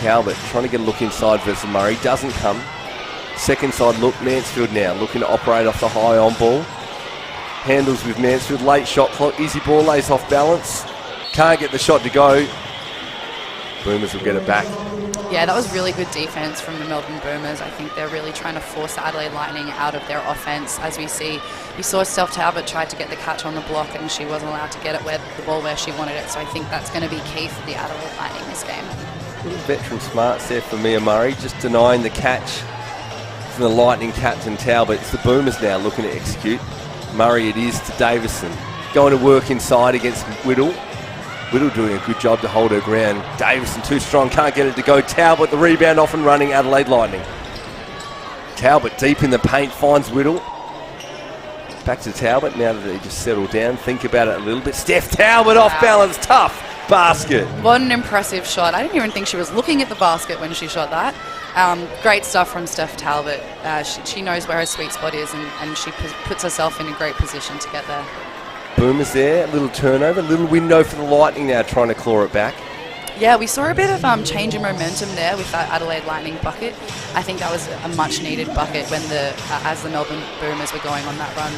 Speaker 4: Talbot trying to get a look inside versus Murray. Doesn't come. Second side look. Mansfield now looking to operate off the high on ball. Handles with Mansfield. Late shot clock. Izzy Borlays off balance. Can't get the shot to go. Boomers will get it back.
Speaker 5: Yeah, that was really good defense from the Melbourne Boomers. I think they're really trying to force the Adelaide Lightning out of their offense. As we saw Steph Talbot tried to get the catch on the block and she wasn't allowed to get it the ball where she wanted it. So I think that's going to be key for the Adelaide Lightning this game.
Speaker 4: Little veteran smarts there for Mia Murray, just denying the catch from the Lightning captain Talbot. It's the Boomers now looking to execute. Murray it is to Davison. Going to work inside against Whittle. Whittle doing a good job to hold her ground. Davison too strong, can't get it to go. Talbot the rebound off and running, Adelaide Lightning. Talbot deep in the paint, finds Whittle. Back to Talbot now that they just settled down. Think about it a little bit. Steph Talbot off balance, tough basket.
Speaker 5: What an impressive shot. I didn't even think she was looking at the basket when she shot that. Great stuff from Steph Talbot. She knows where her sweet spot is and she puts herself in a great position to get there.
Speaker 4: Boomers there, a little turnover, a little window for the Lightning now trying to claw it back.
Speaker 5: Yeah, we saw a bit of change in momentum there with that Adelaide Lightning bucket. I think that was a much needed bucket when as the Melbourne Boomers were going on that run.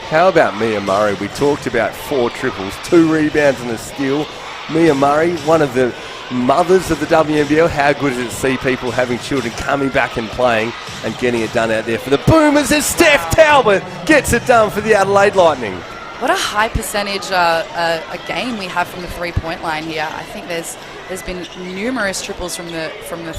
Speaker 4: How about Mia Murray? We talked about 4 triples, 2 rebounds and a steal. Mia Murray, one of the mothers of the WNBL. How good is it to see people having children coming back and playing and getting it done out there for the Boomers as Steph Talbot gets it done for the Adelaide Lightning.
Speaker 5: What a high percentage a game we have from the three-point line here. I think there's been numerous triples from the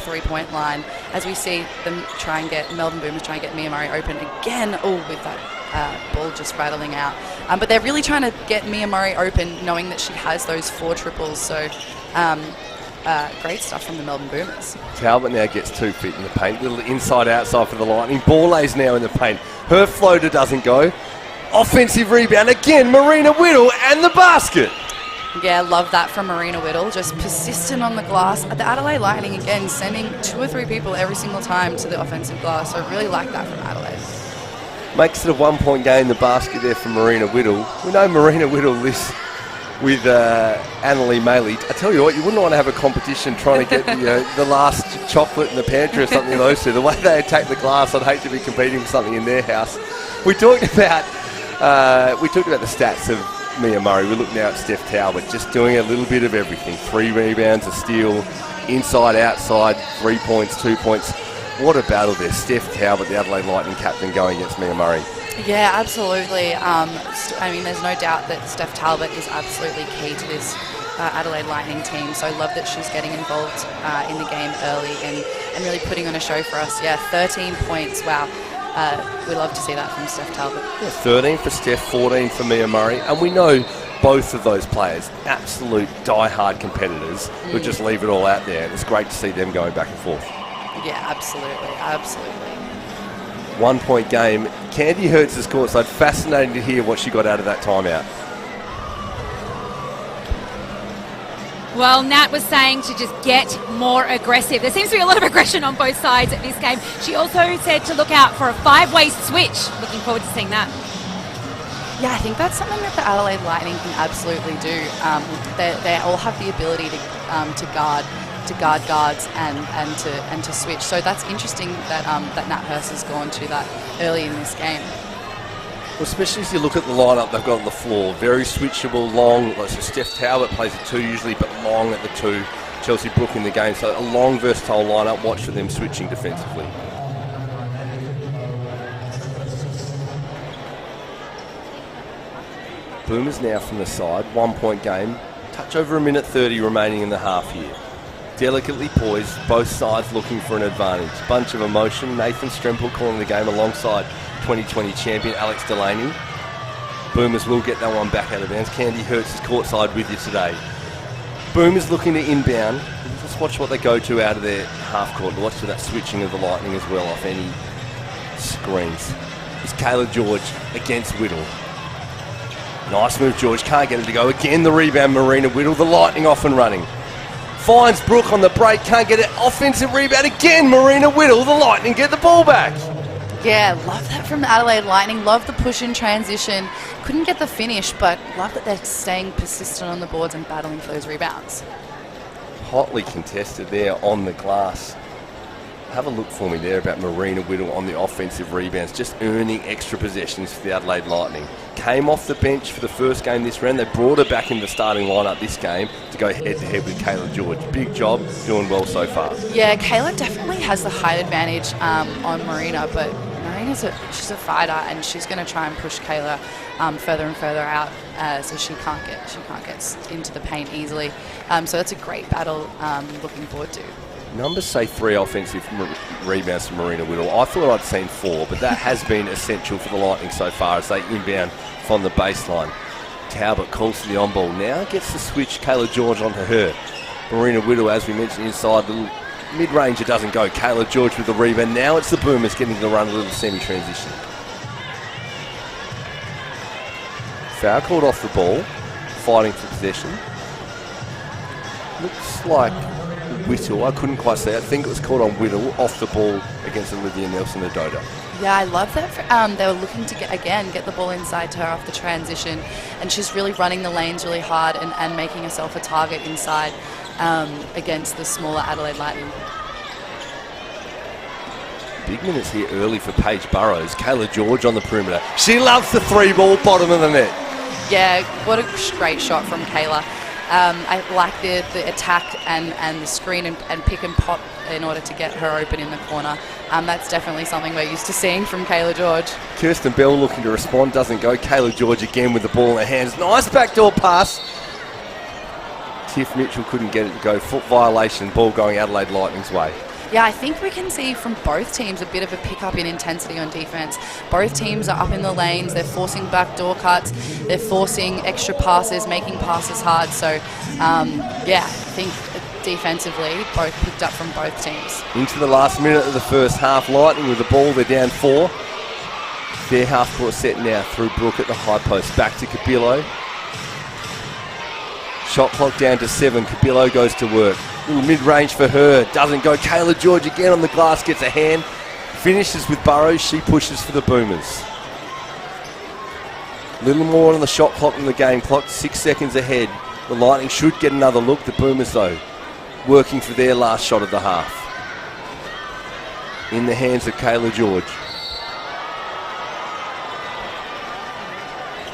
Speaker 5: three-point line as we see them try and get Melbourne Boomers try and get Mia Murray open again. Oh, with that ball just rattling out. But they're really trying to get Mia Murray open, knowing that she has those 4 triples. So great stuff from the Melbourne Boomers.
Speaker 4: Talbot now gets 2 feet in the paint. Little inside-outside for the Lightning. Borlays now in the paint. Her floater doesn't go. Offensive rebound again, Marina Whittle and the basket.
Speaker 5: Yeah, love that from Marina Whittle. Just persistent on the glass. The Adelaide Lightning, again, sending 2 or 3 people every single time to the offensive glass. So I really like that from Adelaide.
Speaker 4: Makes it a 1-point game, the basket there from Marina Whittle. We know Marina Whittle lives with Annalie Maley. I tell you what, you wouldn't want to have a competition trying to get the last chocolate in the pantry or something of those two. The way they attack the glass, I'd hate to be competing with something in their house. We talked about the stats of Mia Murray. We look now at Steph Talbot, just doing a little bit of everything. 3 rebounds, a steal, inside, outside, 3 points, 2 points. What a battle there. Steph Talbot, the Adelaide Lightning captain, going against Mia Murray.
Speaker 5: Yeah, absolutely. I mean, there's no doubt that Steph Talbot is absolutely key to this Adelaide Lightning team. So I love that she's getting involved in the game early and really putting on a show for us. Yeah, 13 points. Wow. We love to see that from Steph Talbot. Yeah,
Speaker 4: 13 for Steph, 14 for Mia Murray. And we know both of those players, absolute die-hard competitors who just leave it all out there. And it's great to see them going back and forth.
Speaker 5: Yeah, absolutely. Absolutely.
Speaker 4: 1-point game. Candy Hertz is courtside. Fascinating to hear what she got out of that timeout.
Speaker 6: Well, Nat was saying to just get more aggressive. There seems to be a lot of aggression on both sides at this game. She also said to look out for a 5-way switch. Looking forward to seeing that.
Speaker 5: Yeah, I think that's something that the Adelaide Lightning can absolutely do. They all have the ability to guard guards and to switch. So that's interesting that that Nat Hurst has gone to that early in this game.
Speaker 4: Well, especially as you look at the lineup they've got on the floor, very switchable, long. So Steph Talbot plays at 2 usually, but long at the 2. Chelsea Brook in the game, so a long, versatile lineup. Watch for them switching defensively. Boomers now from the side, 1-point game. Touch over a minute 30 remaining in the half here. Delicately poised, both sides looking for an advantage. Bunch of emotion. Nathan Strempel calling the game alongside 2020 champion Alex Delaney. Boomers will get that one back out of bounds. Candy Hertz is courtside with you today. Boomers looking to inbound. Let's watch what they go to out of their half court. Watch for that switching of the Lightning as well off any screens. It's Kayla George against Whittle. Nice move, George. Can't get it to go. Again, the rebound, Marina Whittle. The Lightning off and running. Finds Brooke on the break. Can't get it. Offensive rebound again, Marina Whittle. The Lightning get the ball back.
Speaker 5: Yeah, love that from the Adelaide Lightning. Love the push in transition. Couldn't get the finish, but love that they're staying persistent on the boards and battling for those rebounds.
Speaker 4: Hotly contested there on the glass. Have a look for me there about Marina Whittle on the offensive rebounds, just earning extra possessions for the Adelaide Lightning. Came off the bench for the first game this round. They brought her back in the starting lineup this game to go head-to-head with Kayla George. Big job, doing well so far. Yeah,
Speaker 5: Kayla definitely has the height advantage on Marina, but Marina's she's a fighter and she's going to try and push Kayla further and further out so she can't get into the paint easily. So that's a great battle. Looking forward to.
Speaker 4: Numbers say 3 offensive rebounds from Marina Whittle. I thought I'd seen 4, but that has been essential for the Lightning so far as they inbound from the baseline. Talbot calls to the on-ball. Now gets to switch Kayla George onto her. Marina Whittle, as we mentioned, inside the mid-range, it doesn't go. Kayla George with the rebound. Now it's the Boomers getting to run a little semi-transition. Foul called off the ball. Fighting for possession. Looks like Whittle, I couldn't quite say. I think it was called on Whittle off the ball against Olivia Nelson-Ododa.
Speaker 5: Yeah, I love that. They were looking to get the ball inside to her off the transition, and she's really running the lanes really hard and making herself a target inside against the smaller Adelaide Lightning.
Speaker 4: Big minutes here early for Paige Burrows. Kayla George on the perimeter. She loves the 3-ball bottom of the net.
Speaker 5: Yeah, what a great shot from Kayla. I like the attack and the screen and pick and pop in order to get her open in the corner. That's definitely something we're used to seeing from Kayla George. Kirsten
Speaker 4: Bell looking to respond, doesn't go. Kayla George again with the ball in her hands. Nice backdoor pass. Tiff Mitchell couldn't get it to go. Foot violation, ball going Adelaide Lightning's way.
Speaker 5: Yeah, I think we can see from both teams a bit of a pickup in intensity on defense. Both teams are up in the lanes. They're forcing backdoor cuts. They're forcing extra passes, making passes hard. So, yeah, I think defensively, both picked up from both teams.
Speaker 4: Into the last minute of the first half. Lightning with the ball. They're down 4. Their half-court set now through Brooke at the high post. Back to Capillo. Shot clock down to 7. Cabillo goes to work. Ooh, mid-range for her. Doesn't go. Kayla George again on the glass. Gets a hand. Finishes with Burrows. She pushes for the Boomers. A little more on the shot clock than the game clock. 6 seconds ahead. The Lightning should get another look. The Boomers, though, working for their last shot of the half. In the hands of Kayla George.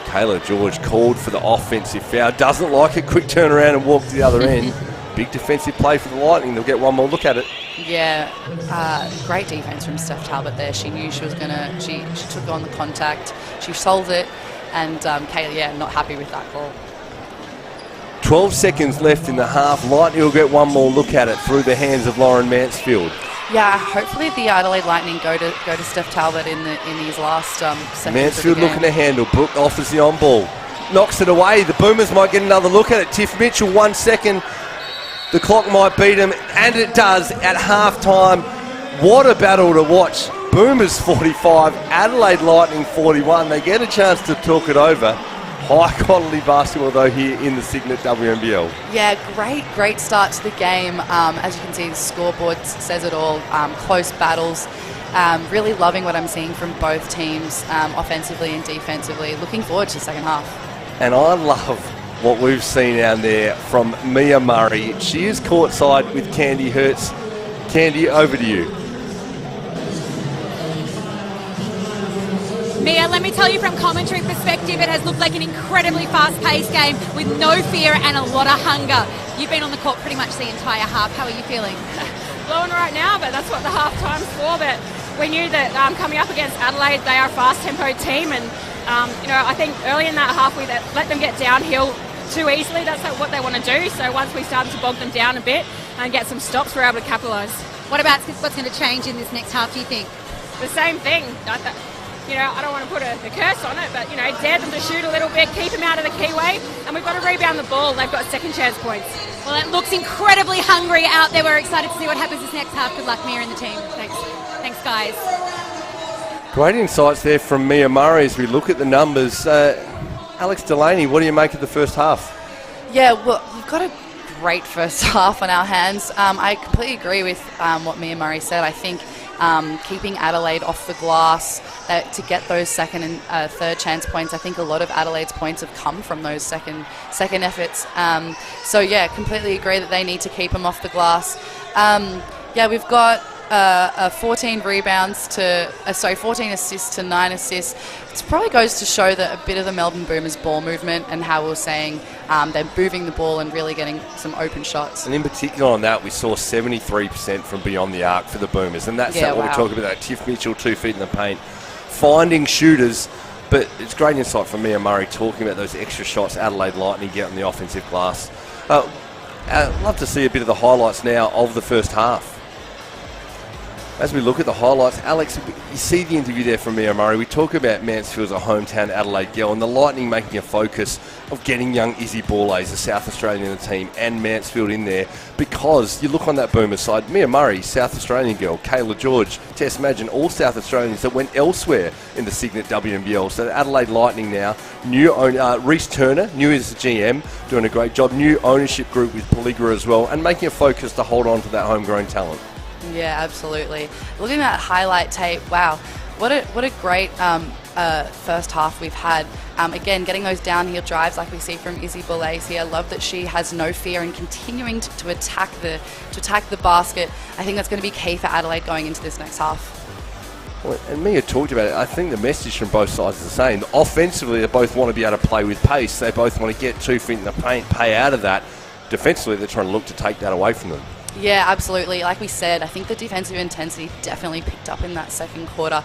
Speaker 4: Kayla George called for the offensive foul. Doesn't like it. Quick turnaround and walk to the other end. Big defensive play for the Lightning. They'll get one more look at it.
Speaker 5: Yeah, great defense from Steph Talbot there. She knew she was going to, she took on the contact. She sold it. And Kayla, yeah, not happy with that call.
Speaker 4: 12 seconds left in the half. Lightning will get one more look at it through the hands of Lauren Mansfield.
Speaker 5: Yeah, hopefully the Adelaide Lightning go to Steph Talbot in these last seconds.
Speaker 4: Mansfield
Speaker 5: of the game.
Speaker 4: looking to handle. Brooke offers the on ball. Knocks it away. The Boomers might get another look at it. Tiff Mitchell, 1 second. The clock might beat them, and it does at halftime. What a battle to watch. Boomers 45, Adelaide Lightning 41. They get a chance to talk it over. High quality basketball though here in the Cygnett WNBL.
Speaker 5: Yeah, great start to the game. As you can see, the scoreboard says it all. Close battles. Really loving what I'm seeing from both teams, offensively and defensively. Looking forward to the second half.
Speaker 4: And I love what we've seen down there from Mia Murray. She is courtside with Candy Hertz. Candy, over to you.
Speaker 6: Mia, let me tell you from commentary perspective, it has looked like an incredibly fast-paced game with no fear and a lot of hunger. You've been on the court pretty much the entire half. How are you feeling?
Speaker 2: Blowing right now, but that's what the half-time's for. But we knew that coming up against Adelaide, they are a fast-tempo team. And, I think early in that half, we let them get downhill too easily. That's what they want to do. So once we started to bog them down a bit and get some stops, we're able to capitalise.
Speaker 6: What about what's going to change in this next half, do you think?
Speaker 2: The same thing. I don't want to put a curse on it, but, dare them to shoot a little bit, keep them out of the keyway, and we've got to rebound the ball. They've got second chance points.
Speaker 6: Well, it looks incredibly hungry out there. We're excited to see what happens this next half. Good luck, Mia and the team. Thanks, guys.
Speaker 4: Great insights there from Mia Murray as we look at the numbers. Alex Delaney, what do you make of the first half?
Speaker 5: Yeah, well, we've got a great first half on our hands. I completely agree with what Mia Murray said. I think keeping Adelaide off the glass to get those second and third chance points. I think a lot of Adelaide's points have come from those second efforts. So yeah, completely agree that they need to keep them off the glass. We've got 14 rebounds 14 assists to 9 assists. It probably goes to show that a bit of the Melbourne Boomers ball movement and how we were saying they're moving the ball and really getting some open shots.
Speaker 4: And in particular on that, we saw 73% from beyond the arc for the Boomers. And that's what we're talking about, that Tiff Mitchell, 2 feet in the paint, finding shooters. But it's great insight from Mia Murray talking about those extra shots Adelaide Lightning get on the offensive glass. I'd love to see a bit of the highlights now of the first half. As we look at the highlights, Alex, you see the interview there from Mia Murray. We talk about Mansfield as a hometown Adelaide girl and the Lightning making a focus of getting young Izzy Borlase, the South Australian in the team, and Mansfield in there because you look on that Boomer side, Mia Murray, South Australian girl, Kayla George, Tess Madgen, all South Australians that went elsewhere in the Cygnett WNBL. So the Adelaide Lightning now, new owner, Reece Turner, new as the GM, doing a great job, new ownership group with Peligra as well, and making a focus to hold on to that homegrown talent.
Speaker 5: Yeah, absolutely. Looking at that highlight tape, wow, what a great first half we've had. Again, getting those downhill drives like we see from Izzy Borlase here. I love that she has no fear in continuing to attack the basket. I think that's going to be key for Adelaide going into this next half.
Speaker 4: Well, and Mia talked about it. I think the message from both sides is the same. Offensively, they both want to be able to play with pace. They both want to get 2 feet in the paint, pay out of that. Defensively, they're trying to look to take that away from them.
Speaker 5: Yeah, absolutely. Like we said, I think the defensive intensity definitely picked up in that second quarter.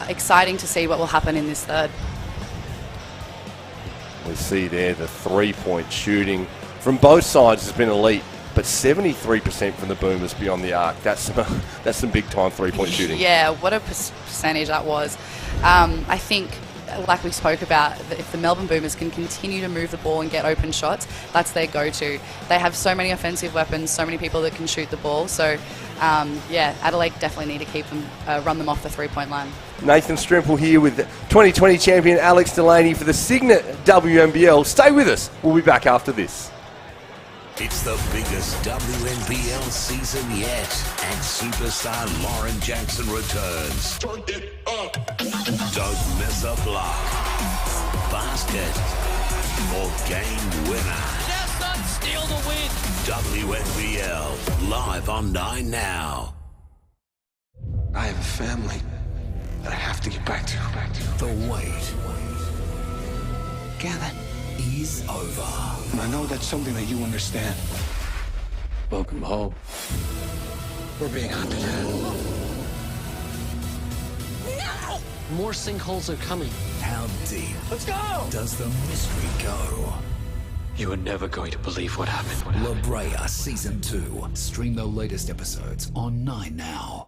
Speaker 5: Exciting to see what will happen in this third.
Speaker 4: We see there the three-point shooting from both sides has been elite, but 73% from the Boomers beyond the arc. That's some big-time three-point shooting.
Speaker 5: Yeah, what a percentage that was. I think, like we spoke about, if the Melbourne Boomers can continue to move the ball and get open shots, that's their go-to. They have so many offensive weapons, so many people that can shoot the ball. So Adelaide definitely need to keep them, run them off the three-point line.
Speaker 4: Nathan Stremple here with 2020 champion Alex Delaney for the Cygnett WNBL. Stay with us. We'll be back after this.
Speaker 7: It's the biggest WNBL season yet, and superstar Lauren Jackson returns. Turn it up. Don't miss a block, basket, or game winner.
Speaker 3: Now son, steal the win.
Speaker 7: WNBL, live on 9 now.
Speaker 8: I have a family that I have to get back to.
Speaker 7: The wait
Speaker 8: Gavin.
Speaker 7: is over.
Speaker 8: And I know that's something that you understand. Welcome home. We're being hunted.
Speaker 3: No! More sinkholes are coming.
Speaker 7: How deep
Speaker 3: Let's go!
Speaker 7: does the mystery go?
Speaker 8: You are never going to believe what happened.
Speaker 7: La Brea Season 2. Stream the latest episodes on 9 now.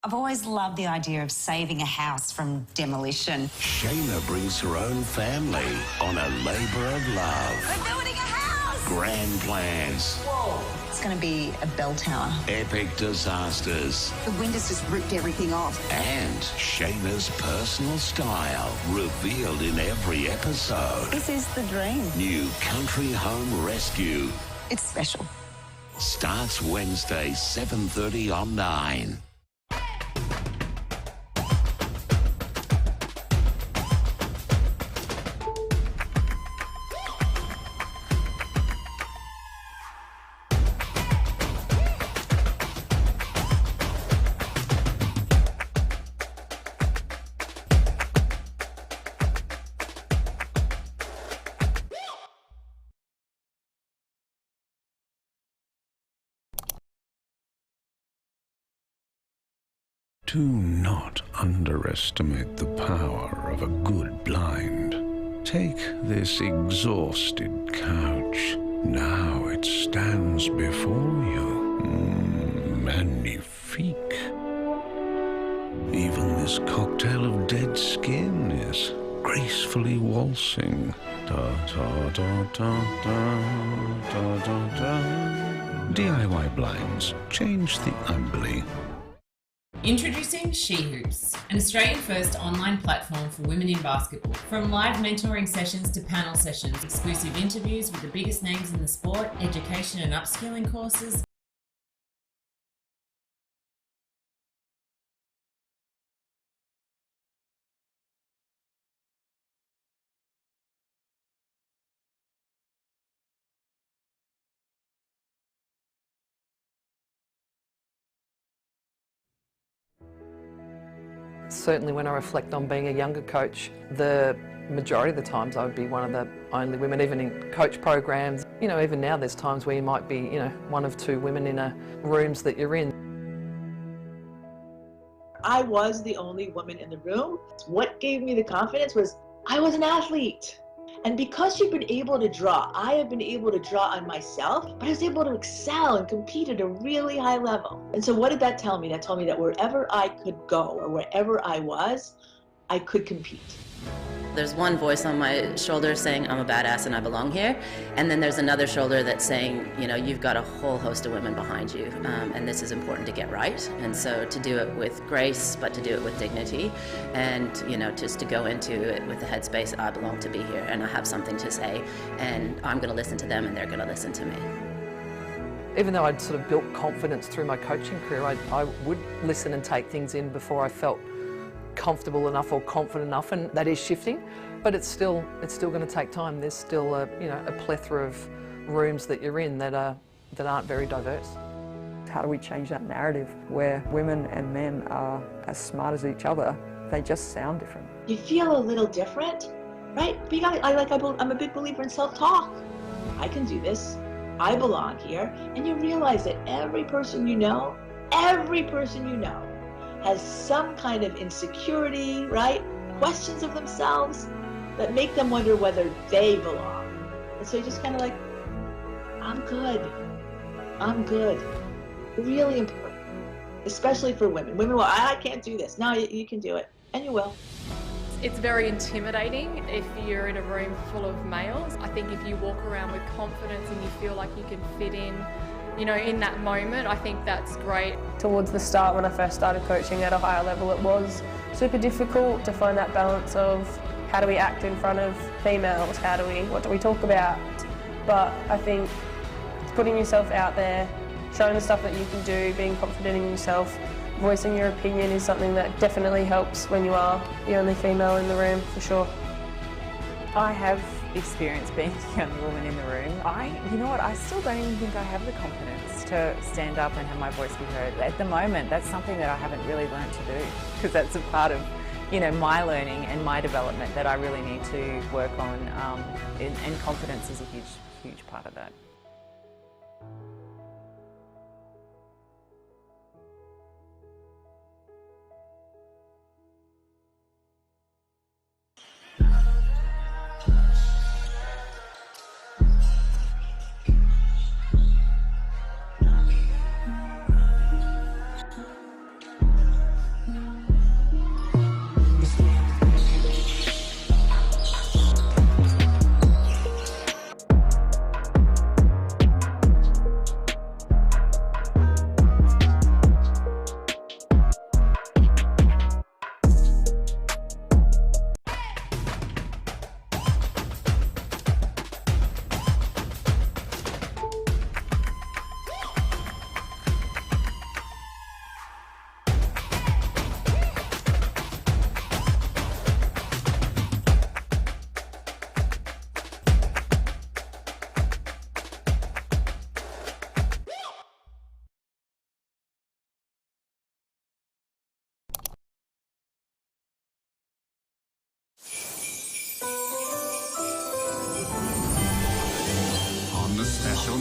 Speaker 9: I've always loved the idea of saving a house from demolition.
Speaker 7: Shayna brings her own family on a labour of love.
Speaker 9: We're building a house!
Speaker 7: Grand plans,
Speaker 9: It's going to be a bell tower.
Speaker 7: epic disasters,
Speaker 9: The wind has just ripped everything off.
Speaker 7: and Shayna's personal style revealed in every episode.
Speaker 9: This is the dream.
Speaker 7: New Country Home Rescue
Speaker 9: It's special.
Speaker 7: starts Wednesday, 7:30 on 9.
Speaker 10: Do not underestimate the power of a good blind. Take this exhausted couch. Now it stands before you. Magnifique. Even this cocktail of dead skin is gracefully waltzing. Da da da da da da da da. DIY blinds. Change the ugly.
Speaker 11: Introducing She Hoops, an Australian-first online platform for women in basketball. From live mentoring sessions to panel sessions, exclusive interviews with the biggest names in the sport, education and upskilling courses.
Speaker 12: Certainly when I reflect on being a younger coach, the majority of the times I would be one of the only women, even in coach programs. You know, even now there's times where you might be, you know, one of two women in a rooms that you're in.
Speaker 13: I was the only woman in the room. What gave me the confidence was I was an athlete. And because you've been able to draw, I have been able to draw on myself, but I was able to excel and compete at a really high level. And so what did that tell me? That told me that wherever I could go or wherever I was, I could compete.
Speaker 14: There's one voice on my shoulder saying I'm a badass and I belong here, and then there's another shoulder that's saying, you know, you've got a whole host of women behind you, and this is important to get right. And so to do it with grace, but to do it with dignity, and you know, just to go into it with the headspace, I belong to be here, and I have something to say, and I'm going to listen to them, and they're going to listen to me.
Speaker 12: Even though I'd sort of built confidence through my coaching career, I would listen and take things in before I felt comfortable enough or confident enough, and that is shifting, but it's still going to take time. There's still a plethora of rooms that you're in that aren't very diverse.
Speaker 15: How do we change that narrative where women and men are as smart as each other? They just sound different.
Speaker 13: You feel a little different, right? I'm a big believer in self-talk. I can do this. I belong here. And you realize that every person you know has some kind of insecurity, right? Questions of themselves that make them wonder whether they belong. And so you're just kind of like, I'm good. Really important, especially for women. Women, well, I can't do this. No, you can do it, and you will.
Speaker 16: It's very intimidating if you're in a room full of males. I think if you walk around with confidence and you feel like you can fit in you know, in that moment, I think that's great.
Speaker 17: Towards the start, when I first started coaching at a higher level, it was super difficult to find that balance of how do we act in front of females, what do we talk about? But I think putting yourself out there, showing the stuff that you can do, being confident in yourself, voicing your opinion is something that definitely helps when you are the only female in the room, for sure.
Speaker 18: I have experience being the only woman in the room. You know what, I still don't even think I have the confidence to stand up and have my voice be heard. At the moment, that's something that I haven't really learned to do, because that's a part of, you know, my learning and my development that I really need to work on, and confidence is a huge part of that.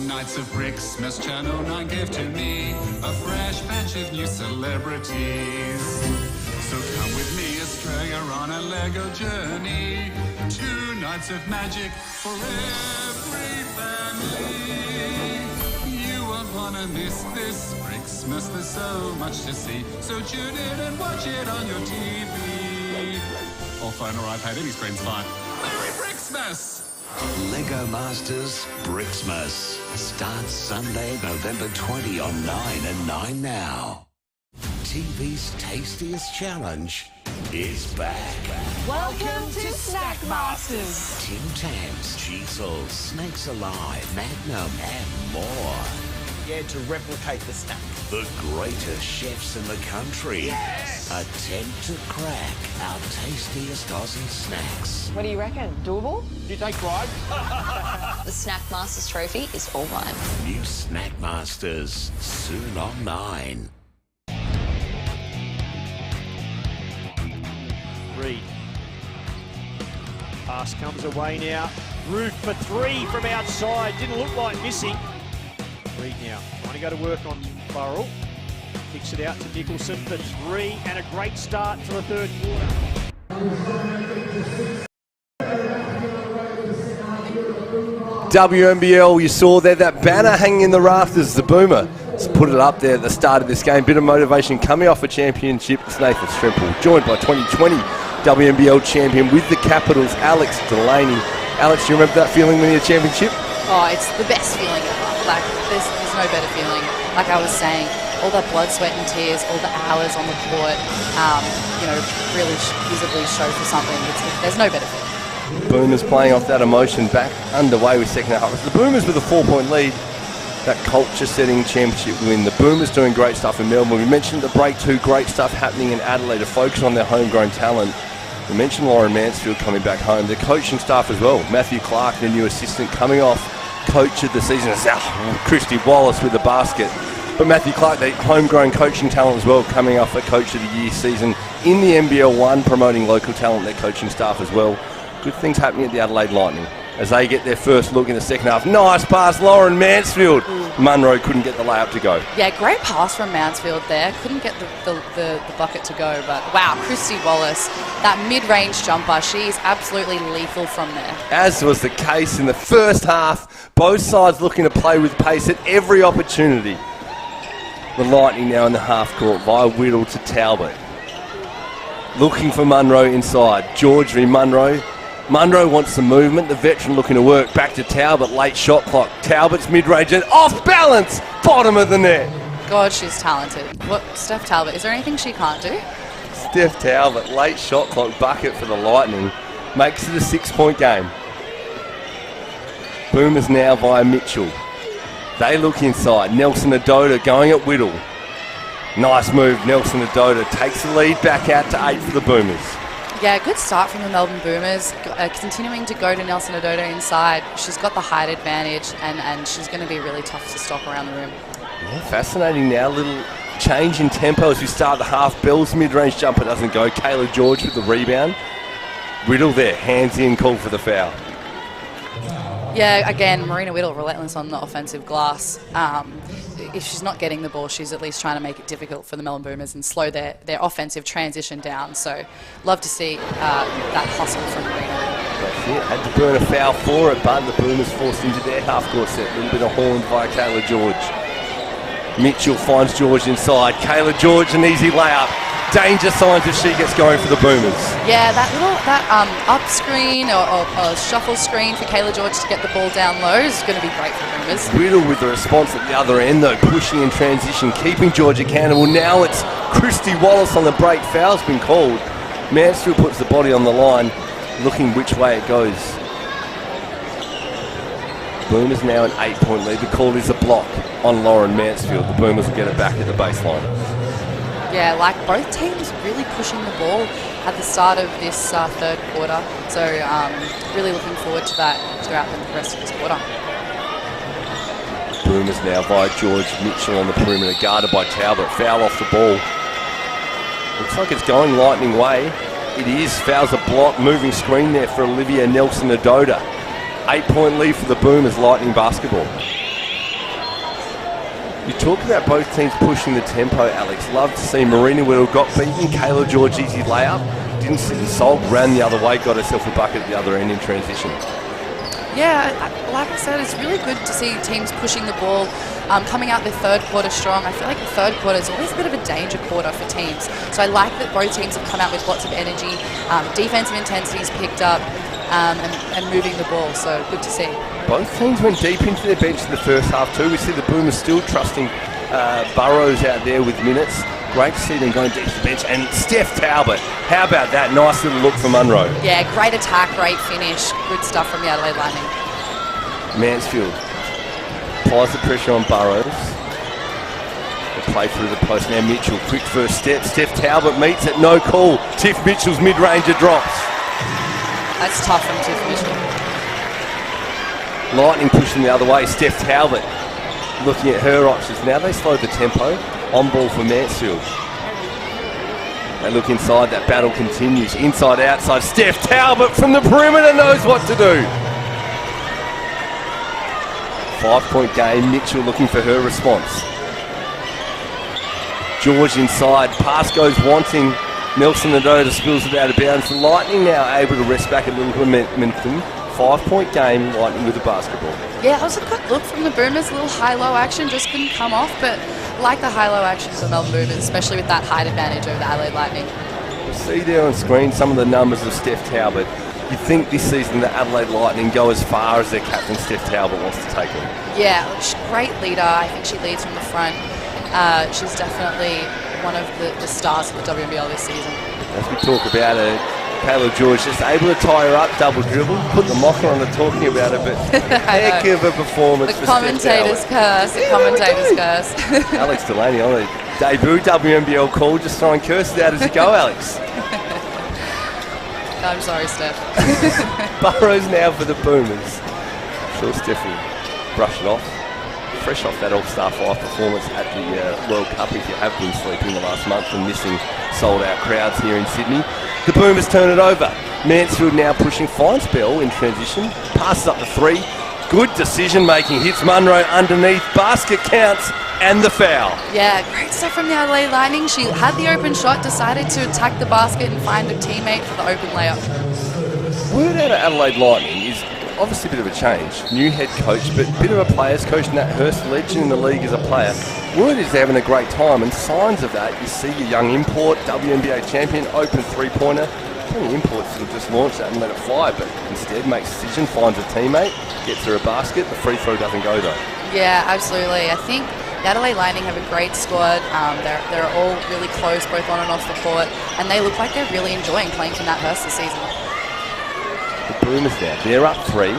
Speaker 19: Nights of Brixmas, Channel 9 gave to me a fresh batch of new celebrities. So come with me, Australia, on a Lego journey. 2 nights of magic for every family. You won't wanna miss this Brixmas, there's so much to see. So tune in and watch it on your TV. Or phone or iPad, any screen's fine. Merry Brixmas!
Speaker 7: Lego Masters Brixmas starts Sunday, November 20 on 9 and 9 Now. TV's tastiest challenge is back.
Speaker 1: Welcome to Snack Masters.
Speaker 7: Tim Tams, Cheezels, Snakes Alive, Magnum, and more.
Speaker 3: Yeah, to replicate the snack.
Speaker 7: The greatest chefs in the country attempt to crack our tastiest Aussie snacks.
Speaker 20: What do you reckon? Doable?
Speaker 3: Do you take pride?
Speaker 20: The Snack Masters trophy is all mine.
Speaker 7: New Snack Masters, soon on 9.
Speaker 1: Reed. Pass comes away now. Ruth for 3 from outside. Didn't look like missing. Reed now trying to go to work on Burrell. Kicks it out to Nicholson for 3 and a great start for the third quarter.
Speaker 4: WNBL, you saw there that banner hanging in the rafters, the Boomer. Let's put it up there at the start of this game. Bit of motivation coming off a championship. It's Nathan Stremple, joined by 2020 WNBL champion with the Capitals, Alex Delaney. Alex, do you remember that feeling winning a championship?
Speaker 5: Oh, it's the best feeling ever. Like, there's no better feeling. Like I was saying, all that blood, sweat and tears, all the hours on the court, you know, really visibly show for something. There's no better feeling.
Speaker 4: Boomers playing off that emotion, back underway with second half. The Boomers with a 4-point lead. That culture-setting championship win. The Boomers doing great stuff in Melbourne. We mentioned the break 2, great stuff happening in Adelaide to focus on their homegrown talent. We mentioned Lauren Mansfield coming back home. The coaching staff as well. Matthew Clark, the new assistant, coming off coach of the season. Christy Wallace with the basket. But Matthew Clark, the homegrown coaching talent as well, coming off a coach of the year season in the NBL 1, promoting local talent, their coaching staff as well. Good things happening at the Adelaide Lightning as they get their first look in the second half. Nice pass, Lauren Mansfield. Munro couldn't get the layup to go.
Speaker 5: Yeah, great pass from Mansfield there. Couldn't get the bucket to go, but wow, Christy Wallace, that mid-range jumper, she's absolutely lethal from there.
Speaker 4: As was the case in the first half, both sides looking to play with pace at every opportunity. The Lightning now in the half court via Whittle to Talbot. Looking for Munro inside. George v Munro. Munro wants some movement. The veteran looking to work. Back to Talbot. Late shot clock. Talbot's mid-range and off balance. Bottom of the net.
Speaker 5: God, she's talented. What, Steph Talbot, is there anything she can't do?
Speaker 4: Steph Talbot, late shot clock bucket for the Lightning. Makes it a 6-point game. Boomers now via Mitchell. They look inside. Nelson Adota going at Whittle. Nice move. Nelson Adota takes the lead back out to 8 for the Boomers.
Speaker 5: Yeah, good start from the Melbourne Boomers. Continuing to go to Nelson Adota inside. She's got the height advantage and she's going to be really tough to stop around the rim.
Speaker 4: Yeah, fascinating now. Little change in tempo as we start the half. Bell's mid-range jumper doesn't go. Kayla George with the rebound. Whittle there, hands in, call for the foul.
Speaker 5: Yeah, again, Marina Whittle relentless on the offensive glass. If she's not getting the ball, she's at least trying to make it difficult for the Melbourne Boomers and slow their offensive transition down. So, love to see that hustle from Marina.
Speaker 4: That's it. Had to burn a foul for it, but the Boomers forced into their half-court set. A little bit of horn by Kayla George. Mitchell finds George inside. Kayla George, an easy layup. Danger signs if she gets going for the Boomers.
Speaker 5: Yeah, that up screen or shuffle screen for Kayla George to get the ball down low is going to be great for the Boomers.
Speaker 4: Whittle with the response at the other end though, pushing in transition, keeping George accountable. Now it's Christy Wallace on the break. Foul's been called. Mansfield puts the body on the line, looking which way it goes. Boomers now an 8-point lead. The call is a block on Lauren Mansfield. The Boomers will get it back at the baseline.
Speaker 5: Yeah, like both teams really pushing the ball at the start of this third quarter. So really looking forward to that throughout the rest of this quarter.
Speaker 4: Boomers now via George Mitchell on the perimeter, guarded by Talbot. Foul off the ball. Looks like it's going Lightning way. It is. Foul's a block. Moving screen there for Olivia Nelson Adota. 8-point lead for the Boomers. Lightning basketball. You talk about both teams pushing the tempo, Alex. Love to see Marina Whittle got beaten. Kayla George easy layup. Didn't sit and sulk. Ran the other way. Got herself a bucket at the other end in transition.
Speaker 5: Yeah, like I said, it's really good to see teams pushing the ball, coming out the third quarter strong. I feel like the third quarter is always a bit of a danger quarter for teams. So I like that both teams have come out with lots of energy. Defensive intensity is picked up and moving the ball. So good to see.
Speaker 4: Both teams went deep into their bench in the first half too. We see the Boomers still trusting Burrows out there with minutes. Great to see them going deep to the bench. And Steph Talbot, how about that? Nice little look for Munro.
Speaker 5: Yeah, great attack, great finish. Good stuff from the Adelaide Lightning.
Speaker 4: Mansfield applies the pressure on Burrows. They play through the post. Now Mitchell, quick first step. Steph Talbot meets it, no call. Tiff Mitchell's mid-ranger drops.
Speaker 5: That's tough from Tiff Mitchell.
Speaker 4: Lightning pushing the other way. Steph Talbot looking at her options. Now they slow the tempo. On ball for Mansfield. They look inside. That battle continues. Inside, outside. Steph Talbot from the perimeter knows what to do. 5-point game. Mitchell looking for her response. George inside. Pass goes wanting. Nelson Adota spills it out of bounds. The Lightning now able to rest back a little momentum. 5-point game, Lightning with the basketball.
Speaker 5: Yeah, that was a good look from the Boomers. A little high-low action, just couldn't come off, but like the high-low action for the Melbourne Boomers, especially with that height advantage over the Adelaide Lightning.
Speaker 4: You see there on screen some of the numbers of Steph Talbot. You think this season the Adelaide Lightning go as far as their captain Steph Talbot wants to take them?
Speaker 5: Yeah, she's a great leader. I think she leads from the front. She's definitely one of the stars of the WNBL this season.
Speaker 4: As we talk about her, Kayla George just able to tie her up, double dribble, put the mocker on her talking about it, but heck of a performance for
Speaker 5: commentator's curse, the commentator's curse.
Speaker 4: Alex Delaney on a debut WNBL call, just throwing curses out as you go, Alex.
Speaker 5: I'm sorry, Steph.
Speaker 4: Burrows now for the Boomers. I'm sure Steph will brush it off. Fresh off that All-Star 5 performance at the World Cup, if you have been sleeping the last month and missing sold-out crowds here in Sydney. The Boomers turn it over. Mansfield now pushing, finds Bell in transition, passes up the 3. Good decision-making, hits Munro underneath, basket counts, and the foul.
Speaker 5: Yeah, great stuff from the Adelaide Lightning. She had the open shot, decided to attack the basket and find a teammate for the open layup.
Speaker 4: Word out of Adelaide Lightning is obviously a bit of a change. New head coach, but a bit of a players coach. Nat Hurst, legend in the league as a player. Word is they're having a great time, and signs of that, you see your young import, WNBA champion, open three-pointer, plenty of imports that'll just launch that and let it fly, but instead makes a decision, finds a teammate, gets her a basket. The free throw doesn't go though.
Speaker 5: Yeah, absolutely. I think the Adelaide Lightning have a great squad. They're all really close, both on and off the court, and they look like they're really enjoying playing for Nat Hurst this season.
Speaker 4: The Boomers now, they're up 3.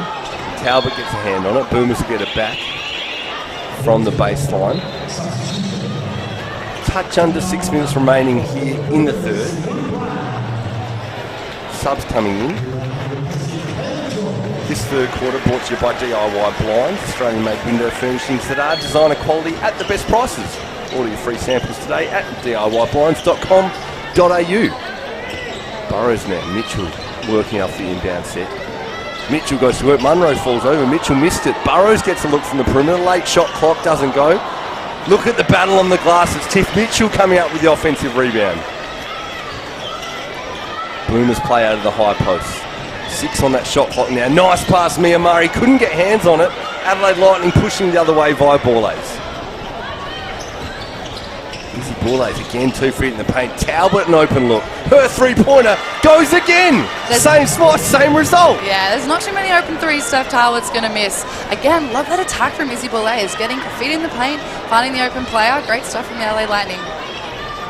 Speaker 4: Talbot gets a hand on it. Boomers get it back from the baseline. Touch under 6 minutes remaining here in the third. Subs coming in. This third quarter brought to you by DIY Blinds, Australian-made window furnishings that are designer quality at the best prices. Order your free samples today at DIYblinds.com.au. Burrows now, Mitchell working up the inbound set. Mitchell goes to work, Munro falls over, Mitchell missed it. Burrows gets a look from the perimeter, late shot clock doesn't go. Look at the battle on the glass, it's Tiff Mitchell coming up with the offensive rebound. Boomers play out of the high post. 6 on that shot clock now. Nice pass, Mia Murray. Couldn't get hands on it. Adelaide Lightning pushing the other way via Borlase. Easy Borlase again, 2 feet in the paint. Talbot an open look. Her three-pointer goes again. Same spot, same result.
Speaker 5: Yeah, there's not too many open threes Steph Talbot's going to miss. Again, love that attack from Izzy Borlase. Getting her feet in the paint, finding the open player. Great stuff from the Adelaide Lightning.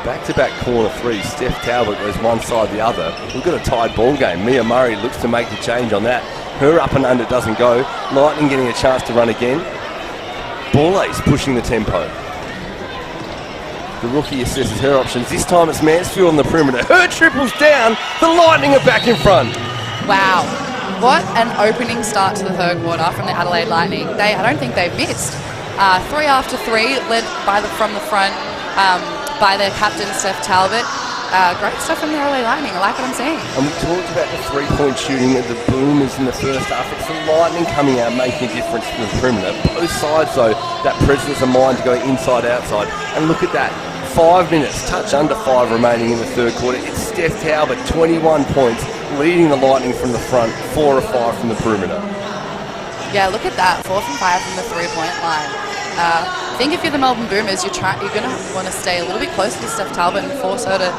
Speaker 4: Back-to-back corner 3. Steph Talbot goes one side the other. We've got a tied ball game. Mia Murray looks to make the change on that. Her up and under doesn't go. Lightning getting a chance to run again. Borlase pushing the tempo. The rookie assesses her options. This time it's Mansfield on the perimeter. Her triples down. The Lightning are back in front.
Speaker 5: Wow. What an opening start to the third quarter from the Adelaide Lightning. I don't think they've missed. 3 after 3, led from the front. By their captain, Steph Talbot. Great stuff from the Adelaide Lightning. I like what I'm seeing.
Speaker 4: And we talked about the three-point shooting of the Boomers in the first half. It's the Lightning coming out, making a difference to the perimeter. Both sides, though, that presence of mind to go inside, outside. And look at that. 5 minutes, touch under 5 remaining in the third quarter. It's Steph Talbot, 21 points, leading the Lightning from the front, 4 of 5 from the perimeter.
Speaker 5: Yeah, look at that. 4 from 5 from the three-point line. I think if you're the Melbourne Boomers, you're going to want to stay a little bit closer to Steph Talbot and force her to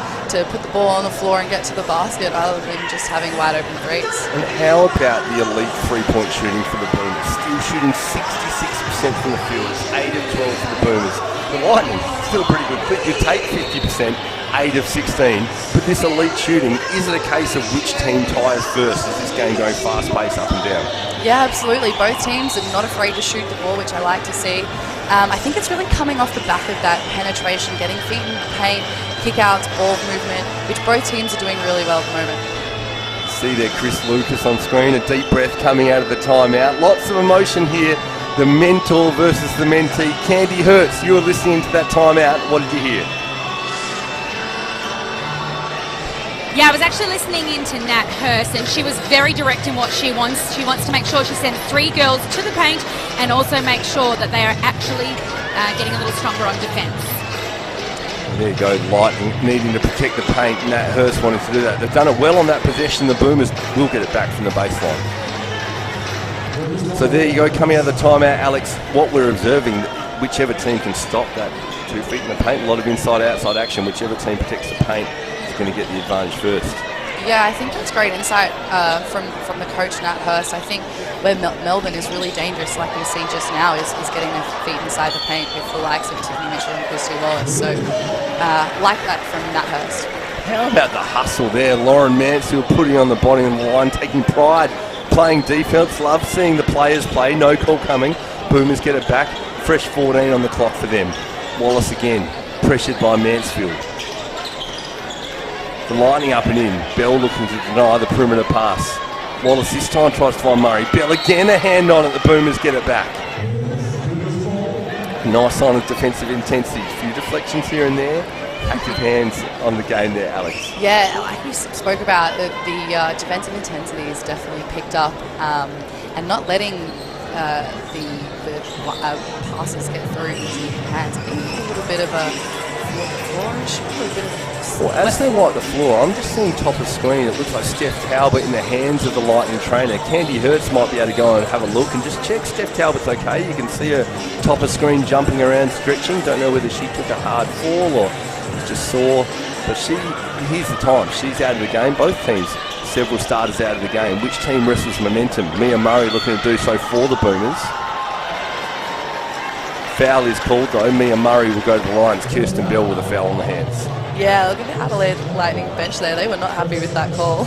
Speaker 5: put the ball on the floor and get to the basket rather than just having wide open threes.
Speaker 4: And how about the elite three-point shooting for the Boomers? Still shooting 66% from the field. It's 8 of 12 for the Boomers. The Lightning, still a pretty good clip. You take 50%, 8 of 16. But this elite shooting, is it a case of which team tires first? Is this game going fast-paced up and down?
Speaker 5: Yeah, absolutely. Both teams are not afraid to shoot the ball, which I like to see. I think it's really coming off the back of that penetration, getting feet in the paint, kick-outs, ball movement, which both teams are doing really well at the moment.
Speaker 4: See there Chris Lucas on screen, a deep breath coming out of the timeout. Lots of emotion here. The mentor versus the mentee. Candy Hurts, you were listening to that timeout. What did you hear?
Speaker 6: Yeah, I was actually listening into Nat Hurst, and she was very direct in what she wants. She wants to make sure she sends 3 girls to the paint and also make sure that they are actually getting a little stronger on defence.
Speaker 4: There you go, Lightning needing to protect the paint. Nat Hurst wanting to do that. They've done it well on that possession. The Boomers will get it back from the baseline. So there you go, coming out of the timeout, Alex, what we're observing, whichever team can stop that 2 feet in the paint, a lot of inside-outside action, whichever team protects the paint is going to get the advantage first.
Speaker 5: Yeah, I think that's great insight from the coach, Nat Hurst. I think where Melbourne is really dangerous, like we see just now, is getting their feet inside the paint with the likes of Tiffany Mitchell and Christy Wallace. So, like that from Nat Hurst.
Speaker 4: How about the hustle there? Lauren Mansfield putting on the body of the line, taking pride, playing defence. Love seeing the players play. No call coming. Boomers get it back. Fresh 14 on the clock for them. Wallace again, pressured by Mansfield. The Lightning up and in. Bell looking to deny the perimeter pass. Wallace this time tries to find Murray. Bell again a hand on it. The Boomers get it back. Nice sign of defensive intensity. A few deflections here and there. Active hands on the game there, Alex.
Speaker 5: Yeah, like we spoke about, the defensive intensity is definitely picked up, and not letting the passes get through easy hands. I think a little bit of a flourish, a little bit of a...
Speaker 4: Well, as they wipe the floor, I'm just seeing top of screen. It looks like Steph Talbot in the hands of the Lightning trainer. Candy Hurts might be able to go and have a look and just check Steph Talbot's okay. You can see her top of screen jumping around, stretching. Don't know whether she took a hard fall or just sore. But here's the time. She's out of the game. Both teams several starters out of the game. Which team wrestles momentum? Mia Murray looking to do so for the Boomers. Foul is called though. Mia Murray will go to the lines. Kirsten Bell with a foul on the hands.
Speaker 5: Yeah, look at the Adelaide Lightning bench there. They were not happy with that call.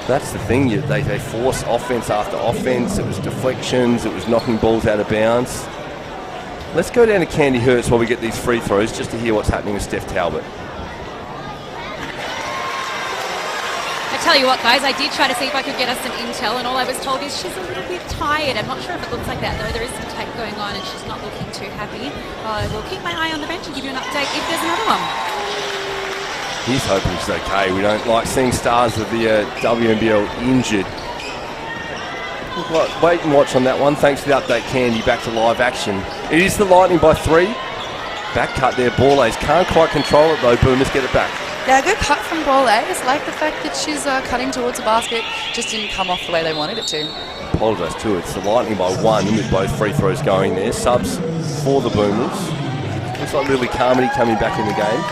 Speaker 4: That's the thing. They force offense after offense. It was deflections. It was knocking balls out of bounds. Let's go down to Candy Hurts while we get these free throws just to hear what's happening with Steph Talbot.
Speaker 6: I tell you what, guys, I did try to see if I could get us some intel, and all I was told is she's a little bit tired. I'm not sure if it looks like that, though. There is some tape going on, and she's not looking too happy. I will keep my eye on the bench and give you an update if there's another one.
Speaker 4: He's hoping she's okay. We don't like seeing stars of the WNBL injured. Wait and watch on that one. Thanks for the update, Candy. Back to live action. It is the Lightning by 3. Back cut there, Borlase. Can't quite control it, though. Boomers get it back.
Speaker 5: Yeah, good cut from Borlase. Like the fact that she's cutting towards the basket. Just didn't come off the way they wanted it to.
Speaker 4: Apologise too. It's the Lightning by 1 with both free throws going there. Subs for the Boomers. Looks like Lily Carmody coming back in the game.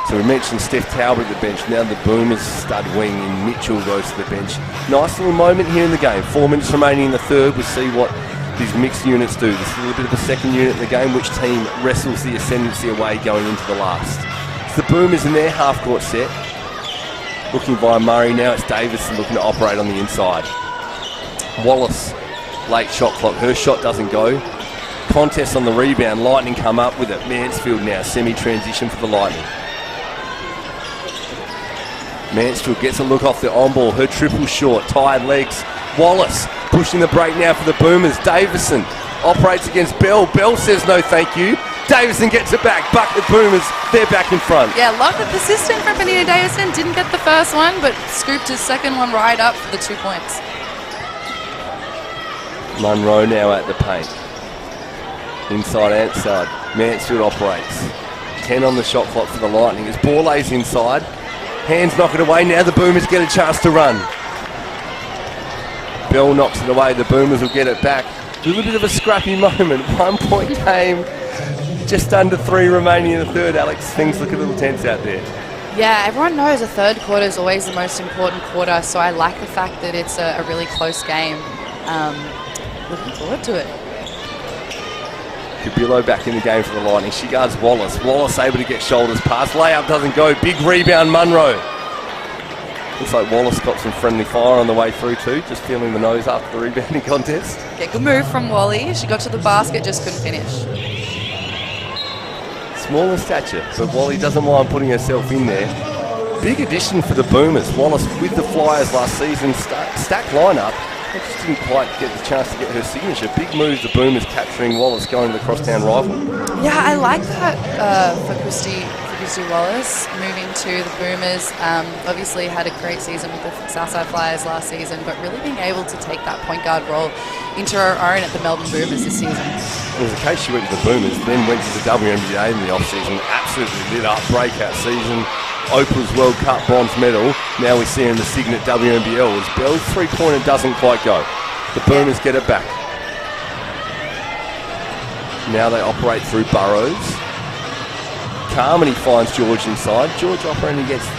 Speaker 4: So we mentioned Steph Talbot at the bench. Now the Boomers stud wing in Mitchell goes to the bench. Nice little moment here in the game. 4 minutes remaining in the third. We'll see what these mixed units do. This is a little bit of a second unit in the game. Which team wrestles the ascendancy away going into the last? It's the Boomers in their half-court set. Looking by Murray. Now it's Davison looking to operate on the inside. Wallace, late shot clock. Her shot doesn't go. Contest on the rebound. Lightning come up with it. Mansfield now semi-transition for the Lightning. Mansfield gets a look off the on-ball. Her triple short. Tired legs. Wallace pushing the break now for the Boomers. Davison operates against Bell. Bell says no thank you. Davison gets it back. Bucket Boomers. They're back in front.
Speaker 5: Yeah, love the persistence from Benita Davison. Didn't get the first one, but scooped his second one right up for the 2 points.
Speaker 4: Munro now at the paint. Inside outside. Mansfield operates. 10 on the shot clock for the Lightning. As Borlase inside. Hands knock it away. Now the Boomers get a chance to run. Bell knocks it away. The Boomers will get it back. A little bit of a scrappy moment. 1 point game. Just under 3 remaining in the third, Alex. Things look a little tense out there.
Speaker 5: Yeah, everyone knows the third quarter is always the most important quarter, so I like the fact that it's a really close game. Looking forward to it.
Speaker 4: Cabrillo back in the game for the Lightning. She guards Wallace. Wallace able to get shoulders past. Layup doesn't go. Big rebound, Munro. Looks like Wallace got some friendly fire on the way through too. Just feeling the nose after the rebounding contest.
Speaker 5: Yeah, good move from Wally. She got to the basket, just couldn't finish.
Speaker 4: Small in stature, but Wally doesn't mind putting herself in there. Big addition for the Boomers. Wallace with the Flyers last season. Stacked lineup. They just didn't quite get the chance to get her signature. Big move, the Boomers capturing Wallace, going to the crosstown rival.
Speaker 5: Yeah, I like that for Christy Wallace moving to the Boomers. Obviously had a great season with the Southside Flyers last season, but really being able to take that point guard role into her own at the Melbourne Boomers this season.
Speaker 4: It was the case she went to the Boomers, then went to the WNBA in the off-season. Absolutely lit up, breakout season. Oprah's World Cup bronze medal. Now we see her in the Cygnett WNBL as Bell's three-pointer doesn't quite go. The Boomers get it back. Now they operate through Burrows. Carmody finds George inside. George operating against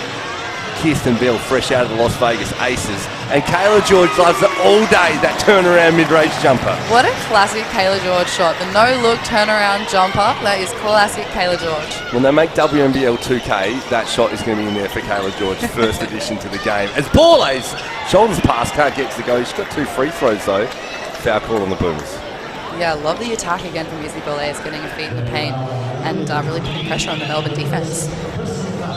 Speaker 4: Kirsten Bell, fresh out of the Las Vegas Aces. And Kayla George loves it all day, that turnaround mid-range jumper.
Speaker 5: What a classic Kayla George shot. The no-look turnaround jumper, that is classic Kayla George.
Speaker 4: When they make WNBL 2K, that shot is going to be in there for Kayla George, first addition to the game. As Borlase, shoulders pass, can't get to the go. She's got 2 free throws though. Foul call on the Boomers.
Speaker 5: Yeah, love the attack again from Izzy Borlase, getting her feet in the paint and really putting pressure on the Melbourne defence.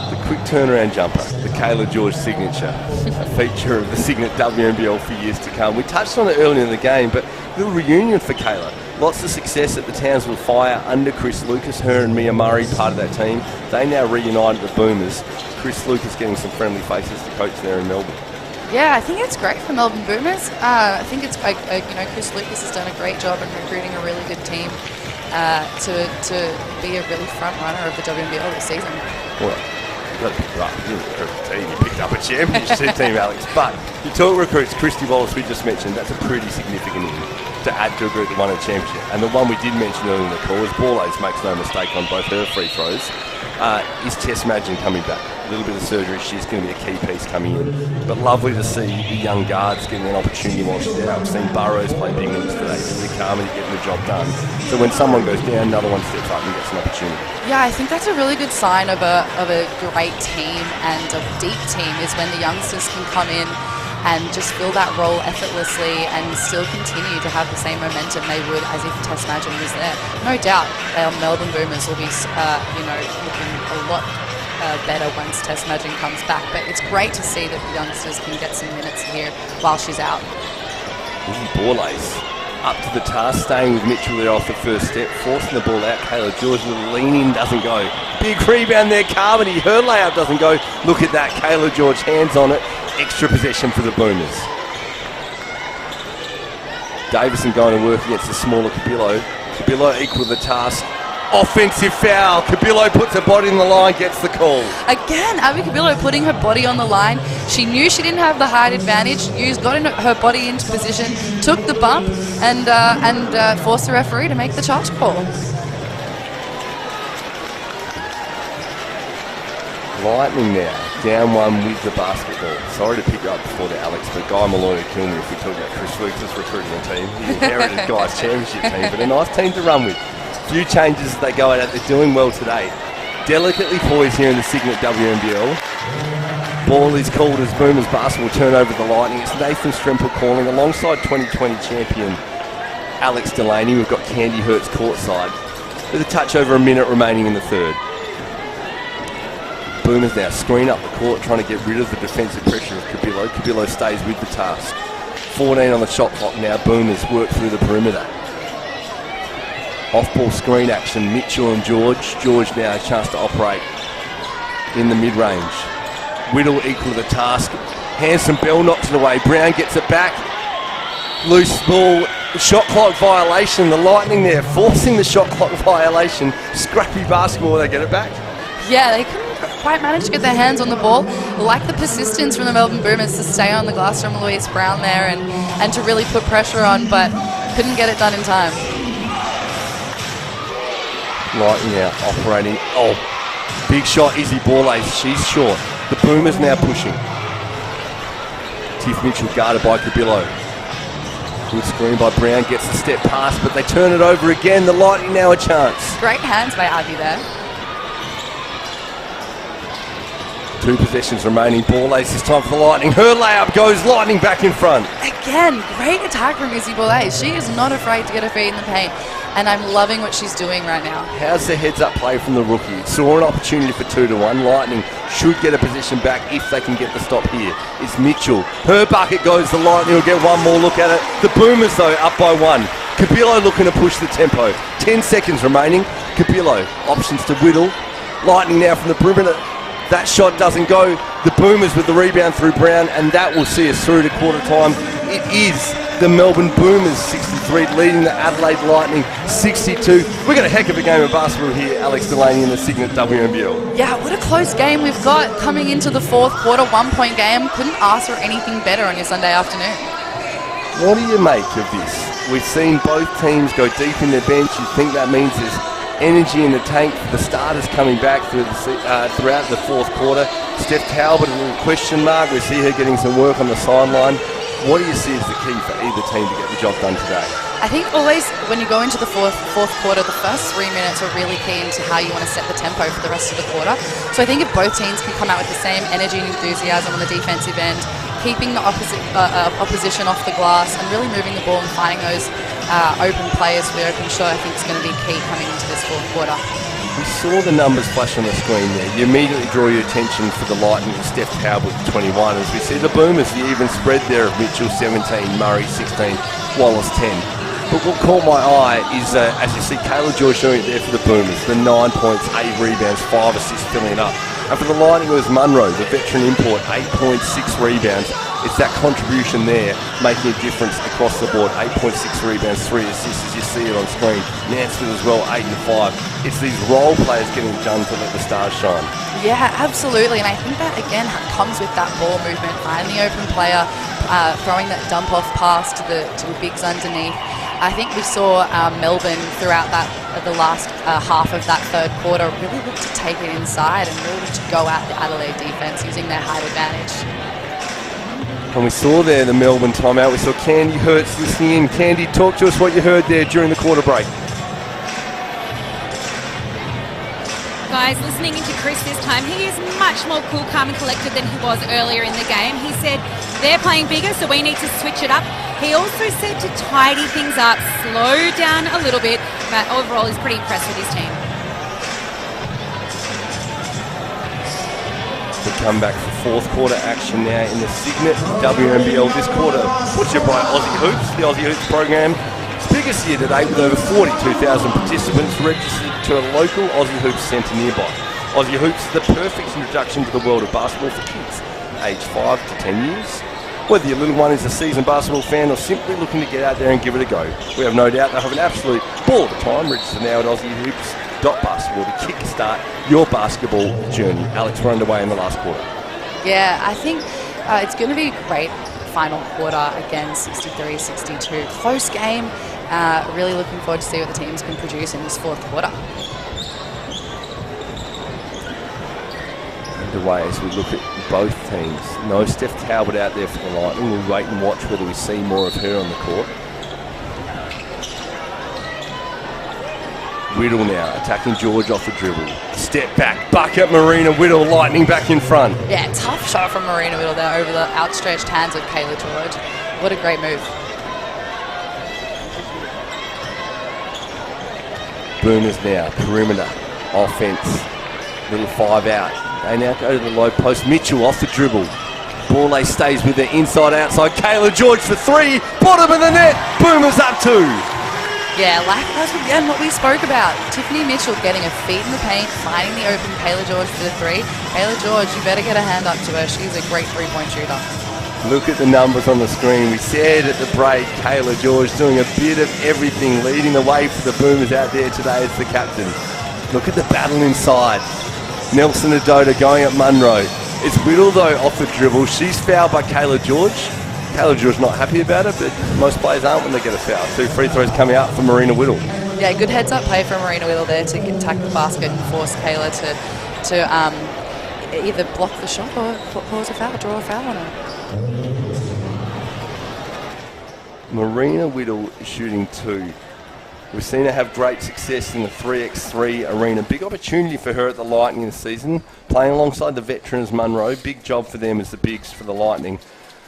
Speaker 4: The quick turnaround jumper, the Kayla George signature, a feature of the Cygnett WNBL for years to come. We touched on it earlier in the game, but a little reunion for Kayla. Lots of success at the Townsville Fire under Chris Lucas, her and Mia Murray, part of that team. They now reunited the Boomers. Chris Lucas getting some friendly faces to coach there in Melbourne.
Speaker 5: Yeah, I think it's great for Melbourne Boomers. I think it's Chris Lucas has done a great job in recruiting a really good team to be a really front runner of the WNBL this season.
Speaker 4: Well, you've got to pick her up. You didn't recruit a team, you picked up a championship team, Alex. But you talk recruits, Christy Wallace we just mentioned, that's a pretty significant in to add to a group that won a championship. And the one we did mention earlier in the call is Borlase makes no mistake on both her free throws. is Tess Madgen coming back. A little bit of surgery, she's going to be a key piece coming in. But lovely to see the young guards getting an opportunity while she's out. We've seen Burrows play big minutes today, really calmly getting the job done. So when someone goes down, another one steps up and gets an opportunity.
Speaker 5: Yeah, I think that's a really good sign of a great team and a deep team is when the youngsters can come in and just fill that role effortlessly and still continue to have the same momentum they would as if Tess Madgen was there. No doubt Melbourne Boomers will be looking a lot better once Tess Madgen comes back, but it's great to see that the youngsters can get some minutes here while she's out.
Speaker 4: Borlace up to the task, staying with Mitchell there off the first step, forcing the ball out. Kayla George with a lean in, doesn't go. Big rebound there, Carmody. Her layup doesn't go. Look at that, Kayla George, hands on it. Extra possession for the Boomers. Davison going to work against the smaller Cabillo. Cabillo equal the task. Offensive foul. Cabillo puts her body in the line, gets the call.
Speaker 5: Again, Abby Cabillo putting her body on the line. She knew she didn't have the height advantage. Got her body into position, took the bump, and forced the referee to make the charge call.
Speaker 4: Lightning now, down one with the basketball. Sorry to pick you up before the Alex, but Guy Malloy would kill me if we talk about Chris Weeks' recruiting team. He inherited Guy's championship team, but a nice team to run with. Few changes as they go out. They're doing well today. Delicately poised here in the Cygnett WNBL. Ball is called as Boomers basketball turn over the Lightning. It's Nathan Strempel calling alongside 2020 champion Alex Delaney. We've got Candy Hertz courtside with a touch over a minute remaining in the third. Boomers now screen up the court, trying to get rid of the defensive pressure of Cabillo. Cabillo stays with the task. 14 on the shot clock now. Boomers work through the perimeter. Off-ball screen action, Mitchell and George. George now a chance to operate in the mid-range. Whittle equal to the task. Hanson Bell knocks it away. Brown gets it back. Loose ball, shot clock violation. The Lightning there forcing the shot clock violation. Scrappy basketball, they get it back.
Speaker 5: Yeah, they couldn't quite manage to get their hands on the ball. Like the persistence from the Melbourne Boomers to stay on the glass from Louise Brown there and to really put pressure on, but couldn't get it done in time.
Speaker 4: Lightning now operating. Oh, big shot, Izzy Borlace. She's short. The Boomers now pushing. Tiff Mitchell guarded by Cabillo. Good screen by Brown, gets the step pass, but they turn it over again. The Lightning now a chance.
Speaker 5: Great hands by Abby there.
Speaker 4: 2 possessions remaining. Borlace this time for the Lightning. Her layup goes, Lightning back in front.
Speaker 5: Again, great attack from Izzy Borlace. She is not afraid to get her feet in the paint, and I'm loving what she's doing right now.
Speaker 4: How's the heads-up play from the rookie? Saw an opportunity for 2-1. Lightning should get a position back if they can get the stop here. It's Mitchell. Her bucket goes. The Lightning will get one more look at it. The Boomers, though, up by 1. Cabillo looking to push the tempo. 10 seconds remaining. Cabillo options to Whittle. Lightning now from the perimeter. That shot doesn't go. The Boomers with the rebound through Brown, and that will see us through to quarter time. It is the Melbourne Boomers 63 leading the Adelaide Lightning 62. We've got a heck of a game of basketball here, Alex Delaney in the Cygnett WNBL.
Speaker 5: Yeah, what a close game we've got coming into the fourth quarter, 1-point game. Couldn't ask for anything better on your Sunday afternoon.
Speaker 4: What do you make of this? We've seen both teams go deep in their bench. You think that means there's energy in the tank for the starters coming back throughout the fourth quarter. Steph Talbot, a little question mark. We see her getting some work on the sideline. What do you see as the key for either team to get the job done today?
Speaker 5: I think always when you go into the fourth quarter, the first 3 minutes are really key into how you want to set the tempo for the rest of the quarter. So I think if both teams can come out with the same energy and enthusiasm on the defensive end, keeping the opposition off the glass and really moving the ball and finding those open players for the open shot, I think is going to be key coming into this fourth quarter.
Speaker 4: We saw the numbers flash on the screen there. You immediately draw your attention for the Lightning and Steph Talbot 21 as we see the Boomers, the even spread there of Mitchell 17, Murray 16, Wallace 10. But what caught my eye is, as you see, Kayla George doing it there for the Boomers, the 9 points, 8 rebounds, 5 assists filling it up. And for the Lightning, it was Munro, the veteran import, 8.6 rebounds. It's that contribution there making a difference across the board. 8.6 rebounds, 3 assists as you see it on screen. Mansfield as well, 8 and 5. It's these role players getting it done to let the stars shine.
Speaker 5: Yeah, absolutely. And I think that, again, comes with that ball movement, finding the open player, throwing that dump-off pass to the bigs underneath. I think we saw Melbourne throughout the last half of that third quarter really look to take it inside and really look to go at the Adelaide defence using their height advantage.
Speaker 4: And we saw there the Melbourne timeout. We saw Candy Hertz listening in. Candy, talk to us what you heard there during the quarter break.
Speaker 6: Guys, listening into Chris this time, he is much more cool, calm and collected than he was earlier in the game. He said, they're playing bigger, so we need to switch it up. He also said to tidy things up, slow down a little bit, but overall he's pretty impressed with his team.
Speaker 4: We come back for fourth quarter action now in the Cygnett WNBL this quarter. Brought to you by Aussie Hoops, the Aussie Hoops program. It's biggest year to date with over 42,000 participants registered to a local Aussie Hoops centre nearby. Aussie Hoops is the perfect introduction to the world of basketball for kids aged 5 to 10 years. Whether your little one is a seasoned basketball fan or simply looking to get out there and give it a go, we have no doubt they'll have an absolute ball of the time. Register now at aussiehoops.basketball to kickstart your basketball journey. Alex, we're underway in the last quarter.
Speaker 5: Yeah, I think it's going to be a great final quarter. Again, 63-62. Close game. Really looking forward to see what the teams can produce in this fourth quarter.
Speaker 4: Underway as we look at both teams. No Steph Talbot out there for the Lightning. We'll wait and watch whether we see more of her on the court. Whittle now attacking George off the dribble. Step back, bucket Marina Whittle, Lightning back in front.
Speaker 5: Yeah, tough shot from Marina Whittle there over the outstretched hands of Kayla George. What a great move.
Speaker 4: Boomers now, perimeter, offense, little 5 out. They now go to the low post. Mitchell off the dribble. Bola stays with it inside outside. Kayla George for 3, bottom of the net. Boomers up 2.
Speaker 5: Yeah, that's again what we spoke about. Tiffany Mitchell getting a feet in the paint, finding the open Kayla George for the 3. Kayla George, you better get a hand up to her. She's a great three-point shooter.
Speaker 4: Look at the numbers on the screen. We said at the break, Kayla George doing a bit of everything, leading the way for the Boomers out there today as the captain. Look at the battle inside. Nelson Adota going at Munro. It's Whittle though off the dribble. She's fouled by Kayla George. Kayla George not happy about it, but most players aren't when they get a foul. 2 free throws coming out for Marina Whittle.
Speaker 5: Yeah, good heads up play from Marina Whittle there to attack the basket and force Kayla to either block the shot or cause a foul, draw a foul on her.
Speaker 4: Marina Whittle shooting 2. We've seen her have great success in the 3x3 arena. Big opportunity for her at the Lightning this season, playing alongside the veterans Munro. Big job for them as the bigs for the Lightning.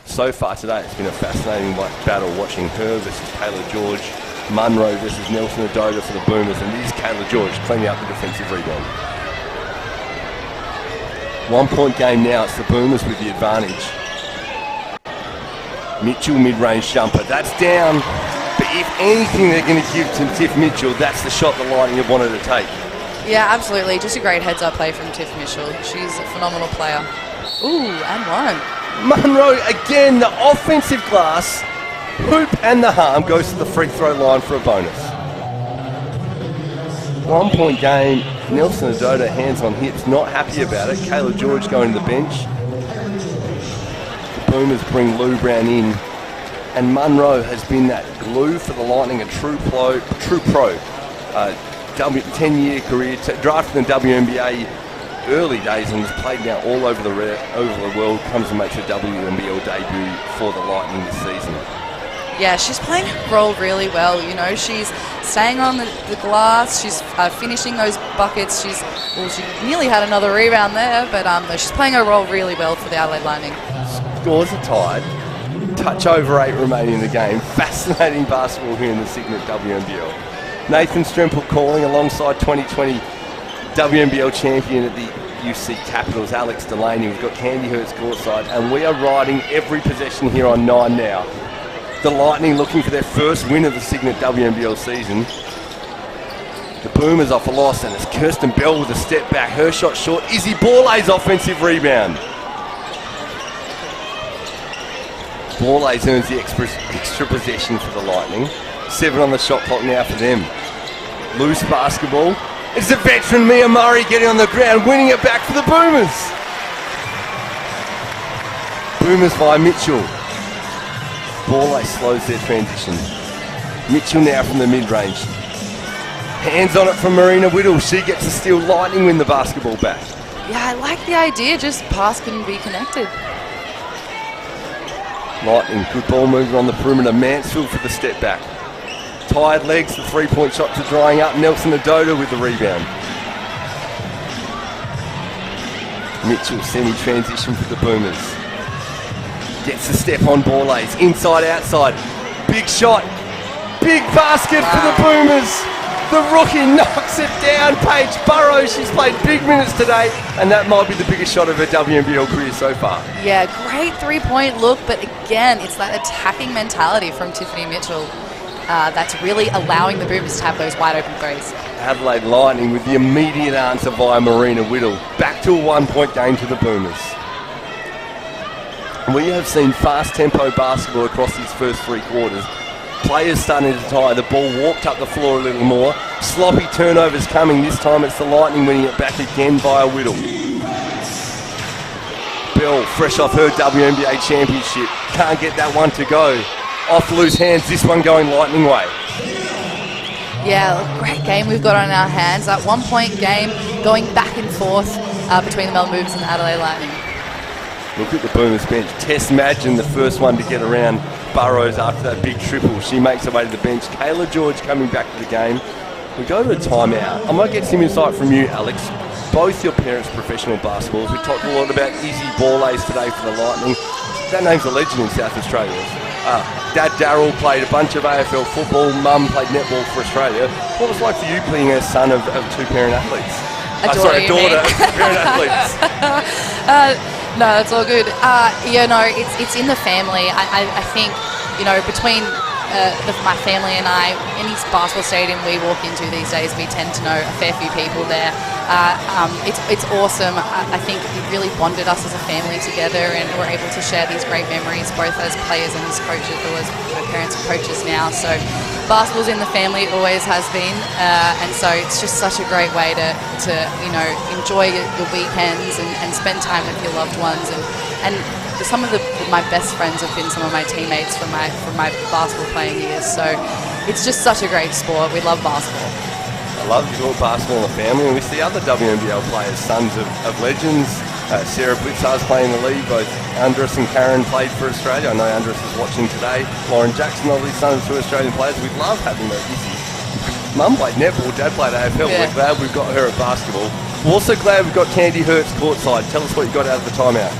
Speaker 4: So far today, it's been a fascinating battle watching her versus Kayla George, Munro versus Nelson Adota for the Boomers, and it is Kayla George cleaning up the defensive rebound. 1 point game now, it's the Boomers with the advantage. Mitchell mid-range jumper, that's down. But if anything they're going to give to Tiff Mitchell, that's the shot the Lightning have wanted to take.
Speaker 5: Yeah, absolutely. Just a great heads-up play from Tiff Mitchell. She's a phenomenal player. Ooh, and one.
Speaker 4: Munro again, the offensive glass, hoop and the harm goes to the free throw line for a bonus. 1 point game. Nelson Adota hands on hips, not happy about it. Kayla George going to the bench. The Boomers bring Lou Brown in. And Munro has been that glue for the Lightning, a true pro, 10-year career, drafted in the WNBA early days and has played now all over the world, comes and makes a WNBL debut for the Lightning this season.
Speaker 5: Yeah, she's playing her role really well. You know, she's staying on the glass, she's finishing those buckets. She nearly had another rebound there, but she's playing her role really well for the Adelaide Lightning.
Speaker 4: Scores are tied. Touch over 8 remaining in the game. Fascinating basketball here in the Cygnett WNBL. Nathan Strempel calling alongside 2020 WNBL champion at the UC Capitals, Alex Delaney. We've got Candy Hertz courtside, and we are riding every possession here on 9 now. The Lightning looking for their first win of the Cygnett WNBL season. The Boomers off a loss, and it's Kirsten Bell with a step back. Her shot short. Izzy Borley's offensive rebound. Borley earns the extra possession for the Lightning. 7 on the shot clock now for them. Loose basketball. It's the veteran Mia Murray getting on the ground, winning it back for the Boomers. Boomers via Mitchell. Borley slows their transition. Mitchell now from the mid-range. Hands on it from Marina Whittle. She gets a steal. Lightning win the basketball back.
Speaker 5: Yeah, I like the idea, just pass couldn't be connected.
Speaker 4: Lightning, good ball movement on the perimeter. Mansfield for the step back. Tired legs, the three-point shots are drying up. Nelson Adoda with the rebound. Mitchell semi-transition for the Boomers. Gets the step on Borlays. Inside, outside. Big shot. Big basket for the Boomers. The rookie knocks it down. Paige Burrows, she's played big minutes today, and that might be the biggest shot of her WNBL career so far.
Speaker 5: Yeah, great three-point look, but again, it's that attacking mentality from Tiffany Mitchell that's really allowing the Boomers to have those wide-open threes.
Speaker 4: Adelaide Lightning with the immediate answer via Marina Whittle. Back to a one-point game to the Boomers. We have seen fast-tempo basketball across these first three quarters. Players starting to tire. The ball walked up the floor a little more. Sloppy turnovers coming. This time it's the Lightning winning it back again via Whittle. Bell, fresh off her WNBA championship. Can't get that one to go. Off loose hands. This one going Lightning way.
Speaker 5: Yeah, great game we've got on our hands. That one-point game going back and forth between the Melbourne Boomers and the Adelaide Lightning.
Speaker 4: Look at the Boomers bench. Tess Madgen, the first one to get around Burrows after that big triple. She makes her way to the bench. Kayla George coming back to the game. We go to a timeout. I might get some insight from you, Alex. Both your parents professional basketballs. We talked a lot about Izzy Borlays today for the Lightning. That name's a legend in South Australia. Dad Darryl played a bunch of AFL football. Mum played netball for Australia. What was it like for you being a son of two parent athletes?
Speaker 5: A daughter
Speaker 4: of parent athletes.
Speaker 5: No, it's all good. It's in the family. I think, between my family and I, any basketball stadium we walk into these days, we tend to know a fair few people there. It's awesome. I think it really bonded us as a family together, and we're able to share these great memories, both as players and as coaches, or as my parents and coaches now. So basketball's in the family, it always has been, and so it's just such a great way to enjoy your weekends and spend time with your loved ones. And some of my best friends have been some of my teammates from my basketball playing years. So it's just such a great sport. We love basketball.
Speaker 4: I love your basketball in the family, and we see other WNBL players, sons of legends. Sarah Blitzar's playing the league. Both Andres and Karen played for Australia. I know Andres is watching today. Lauren Jackson, obviously sons of two Australian players. We love having those. Mum played netball, Dad played AFL. Yeah. We're glad we've got her at basketball. We're also glad we've got Candy Hertz courtside. Tell us what you got out of the timeout.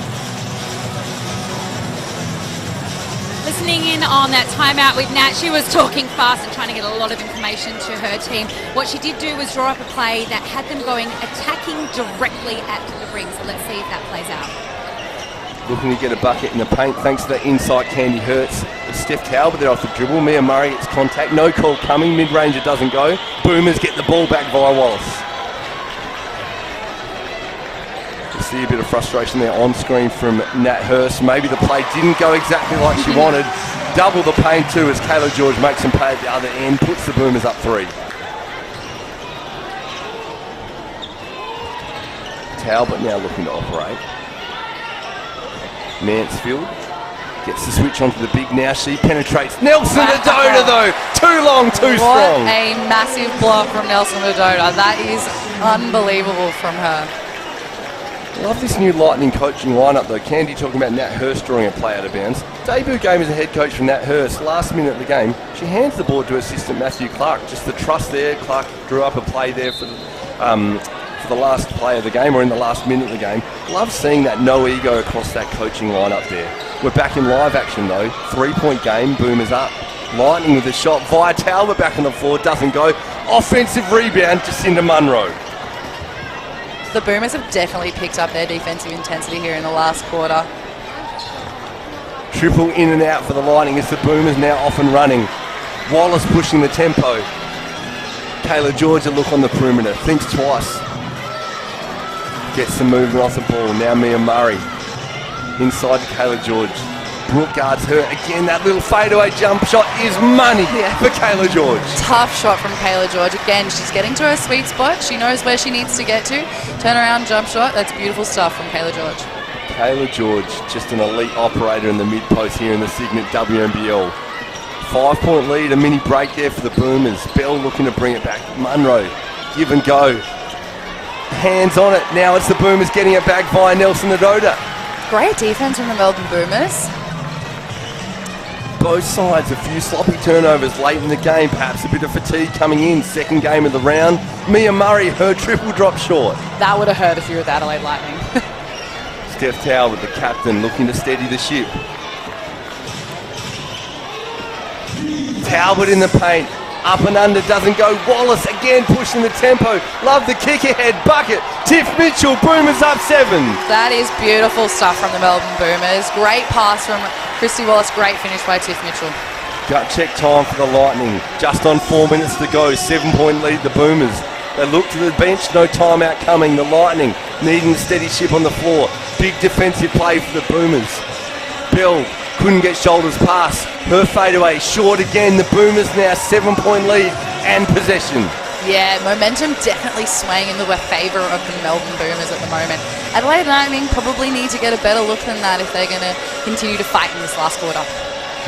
Speaker 6: Listening in on that timeout with Nat, she was talking fast and trying to get a lot of information to her team. What she did do was draw up a play that had them going attacking directly at the ring. So let's see if that plays out.
Speaker 4: Looking to get a bucket in the paint thanks to that insight Candy Hertz. Steph Talbot there off the dribble. Mia Murray gets contact. No call coming. Mid-range it doesn't go. Boomers get the ball back via Wallace. You see a bit of frustration there on screen from Nat Hurst. Maybe the play didn't go exactly like she wanted. Double the pain too as Kayla George makes some pay at the other end. Puts the Boomers up 3. Talbot now looking to operate. Mansfield gets the switch onto the big now. She penetrates. Nelson Adoda though. Too long, too strong.
Speaker 5: What a massive block from Nelson Adoda. That is unbelievable from her.
Speaker 4: Love this new Lightning coaching lineup though. Candy talking about Nat Hurst drawing a play out of bounds. Debut game as a head coach for Nat Hurst. Last minute of the game, she hands the board to assistant Matthew Clark. Just the trust there. Clark drew up a play there for the last play of the game, or in the last minute of the game. Love seeing that no ego across that coaching lineup there. We're back in live action though. 3-point game. Boomers up. Lightning with a shot via Talbot back on the floor. Doesn't go. Offensive rebound. Jacinda Munro.
Speaker 5: The Boomers have definitely picked up their defensive intensity here in the last quarter.
Speaker 4: Triple in and out for the Lightning as the Boomers now off and running. Wallace pushing the tempo. Kayla George a look on the perimeter. Thinks twice. Gets some movement off the ball. Now Mia Murray. Inside to Kayla George. Brooke guards her. Again, that little fadeaway jump shot is money for Kayla George.
Speaker 5: Tough shot from Kayla George. Again, she's getting to her sweet spot. She knows where she needs to get to. Turnaround jump shot. That's beautiful stuff from Kayla George.
Speaker 4: Kayla George, just an elite operator in the mid-post here in the Cygnett WNBL. 5-point lead, a mini break there for the Boomers. Bell looking to bring it back. Munro, give and go. Hands on it. Now it's the Boomers getting it back via Nelson Adoda.
Speaker 5: Great defense from the Melbourne Boomers.
Speaker 4: Both sides, a few sloppy turnovers late in the game. Perhaps a bit of fatigue coming in. Second game of the round. Mia Murray, her triple drop short.
Speaker 5: That would have hurt if you were the Adelaide Lightning.
Speaker 4: Steph Talbot, the captain, looking to steady the ship. Talbot in the paint. Up and under, doesn't go. Wallace again pushing the tempo. Love the kick ahead. Bucket. Tiff Mitchell. Boomers up 7.
Speaker 5: That is beautiful stuff from the Melbourne Boomers. Great pass from Christy Wallace. Great finish by Tiff Mitchell.
Speaker 4: Gut check time for the Lightning. Just on 4 minutes to go. 7-point lead the Boomers. They look to the bench. No timeout coming. The Lightning needing a steady ship on the floor. Big defensive play for the Boomers. Bell couldn't get shoulders past. Her fadeaway short again. The Boomers now 7-point lead and possession.
Speaker 5: Yeah, momentum definitely swaying in the favour of the Melbourne Boomers at the moment. Adelaide Lightning probably need to get a better look than that if they're going to continue to fight in this last quarter.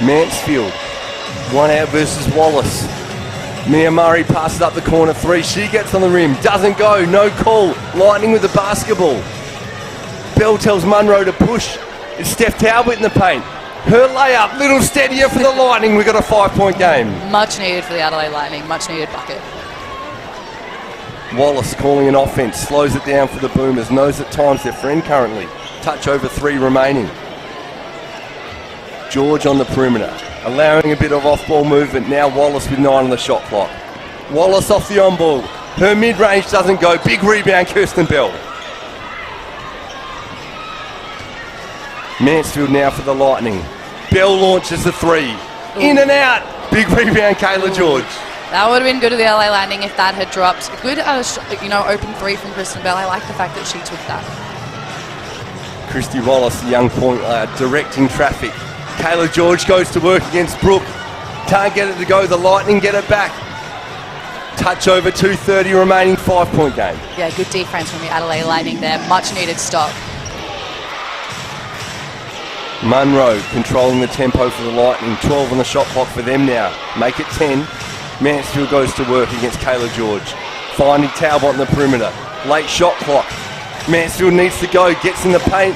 Speaker 4: Mansfield, 1 out versus Wallace. Mia Murray passes up the corner 3. She gets on the rim. Doesn't go. No call. Lightning with the basketball. Bell tells Munro to push. It's Steph Talbot in the paint. Her layup, little steadier for the Lightning. We've got a 5-point game.
Speaker 5: Much needed for the Adelaide Lightning. Much needed bucket.
Speaker 4: Wallace calling an offense. Slows it down for the Boomers. Knows that time's their friend currently. Touch over 3 remaining. George on the perimeter. Allowing a bit of off-ball movement. Now Wallace with 9 on the shot clock. Wallace off the on-ball. Her mid-range doesn't go. Big rebound, Kirsten Bell. Mansfield now for the Lightning. Bell launches the 3. In and out. Big rebound, Kayla George.
Speaker 5: That would have been good to the LA Lightning if that had dropped. Good, open 3 from Kristen Bell. I like the fact that she took that.
Speaker 4: Christy Wallace, the young point directing traffic. Kayla George goes to work against Brooke. Can't get it to go. The Lightning get it back. Touch over 2:30 remaining. 5-point game.
Speaker 5: Yeah, good defense from the Adelaide Lightning there. Much needed stop.
Speaker 4: Munro controlling the tempo for the Lightning. 12 on the shot clock for them now. Make it 10. Mansfield goes to work against Kayla George. Finding Talbot on the perimeter. Late shot clock. Mansfield needs to go. Gets in the paint.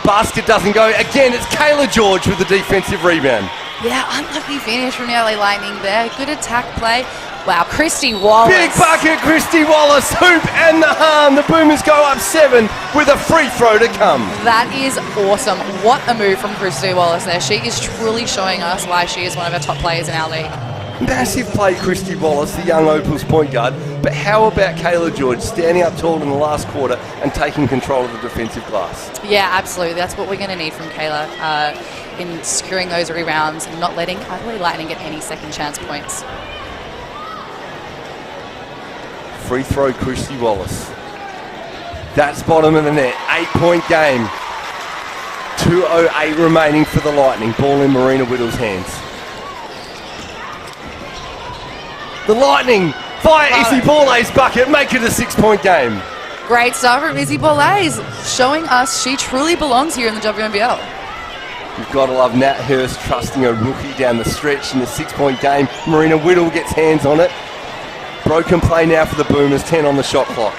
Speaker 4: Basket doesn't go. Again, it's Kayla George with the defensive rebound.
Speaker 5: Yeah, unlucky finish from the LA Lightning there. Good attack play. Wow, Christy Wallace.
Speaker 4: Big bucket, Christy Wallace. Hoop and the harm. The Boomers go up 7 with a free throw to come.
Speaker 5: That is awesome. What a move from Christy Wallace there. She is truly showing us why she is one of our top players in our league.
Speaker 4: Massive play, Christy Wallace, the young Opals point guard. But how about Kayla George standing up tall in the last quarter and taking control of the defensive glass?
Speaker 5: Yeah, absolutely. That's what we're going to need from Kayla in securing those rebounds and not letting Adelaide Lightning get any second chance points.
Speaker 4: Free throw, Christy Wallace. That's bottom of the net. 8-point game. 2:08 remaining for the Lightning. Ball in Marina Whittle's hands. The Lightning via Izzy Borlay's bucket make it a 6-point game.
Speaker 5: Great start from Izzy Borlay's, showing us she truly belongs here in the WNBL.
Speaker 4: You've got to love Nat Hurst trusting a rookie down the stretch in the 6-point game. Marina Whittle gets hands on it. Broken play now for the Boomers, 10 on the shot clock.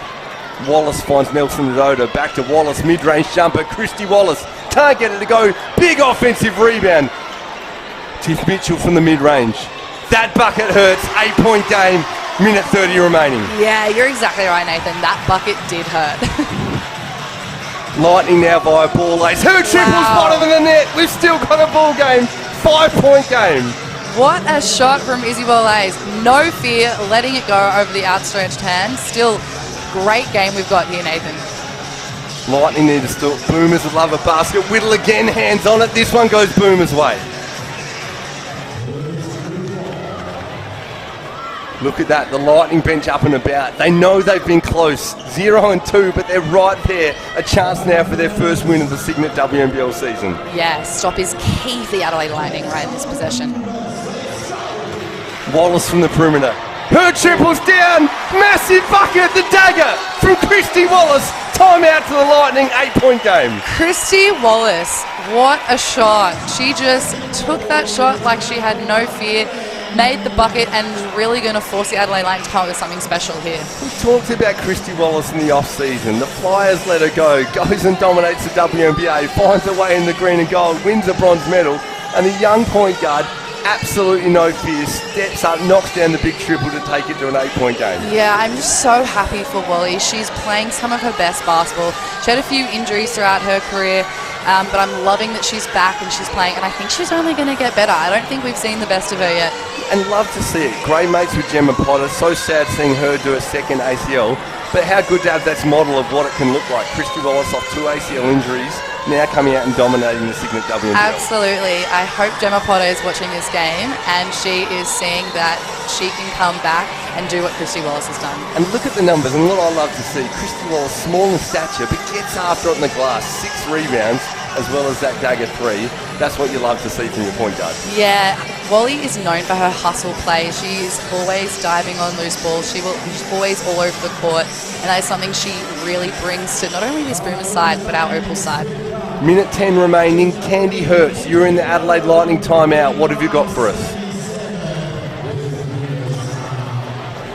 Speaker 4: Wallace finds Nelson Adoda, back to Wallace, mid-range jumper, Christy Wallace, can't get it to go, big offensive rebound. Tiff Mitchell from the mid-range. That bucket hurts, 8-point game, minute 30 remaining.
Speaker 5: Yeah, you're exactly right, Nathan, that bucket did hurt.
Speaker 4: Lightning now via ball lace, her triples bottom of the net, we've still got a ball game, 5-point game.
Speaker 5: What a shot from Izzy Borlay's. No fear, letting it go over the outstretched hand. Still, great game we've got here, Nathan.
Speaker 4: Lightning need to still. Boomers would love a basket. Whittle again, hands on it. This one goes Boomers' way. Look at that, the Lightning bench up and about. They know they've been close, 0-2, but they're right there. A chance now for their first win of the Cygnett WNBL season.
Speaker 5: Yeah, stop is key for the Adelaide Lightning right in this possession.
Speaker 4: Wallace from the perimeter. Her triples down. Massive bucket. The dagger from Christy Wallace Timeout to the Lightning, 8-point game.
Speaker 5: Christy Wallace, what a shot. She just took that shot like she had no fear, made the bucket, and is really going to force the Adelaide Lightning to come up with something special here.
Speaker 4: We talked about Christy Wallace in the off-season. The Flyers let her go, goes and dominates the WNBA, finds her way in the green and gold, wins a bronze medal, and the young point guard, absolutely no fear, steps up, knocks down the big triple to take it to an 8-point game.
Speaker 5: Yeah, I'm just so happy for Wally. She's playing some of her best basketball. She had a few injuries throughout her career, but I'm loving that she's back and she's playing, and I think she's only going to get better. I don't think we've seen the best of her yet.
Speaker 4: And love to see it. Great mates with Gemma Potter. So sad seeing her do a second ACL, but how good to have that model of what it can look like. Christy Wallace off 2 ACL injuries, now coming out and dominating the Cygnett WNBL.
Speaker 5: Absolutely. I hope Gemma Potter is watching this game and she is seeing that she can come back and do what Christy Wallace has done.
Speaker 4: And look at the numbers, and what I love to see, Christy Wallace, small in stature, but gets after it in the glass. 6 rebounds, as well as that dagger 3. That's what you love to see from your point guard.
Speaker 5: Yeah, Wally is known for her hustle play. She's always diving on loose balls. She's always all over the court, and that is something she really brings to not only this Boomers side, but our Opal side.
Speaker 4: Minute 10 remaining. Candy Hurts, you're in the Adelaide Lightning timeout. What have you got for us?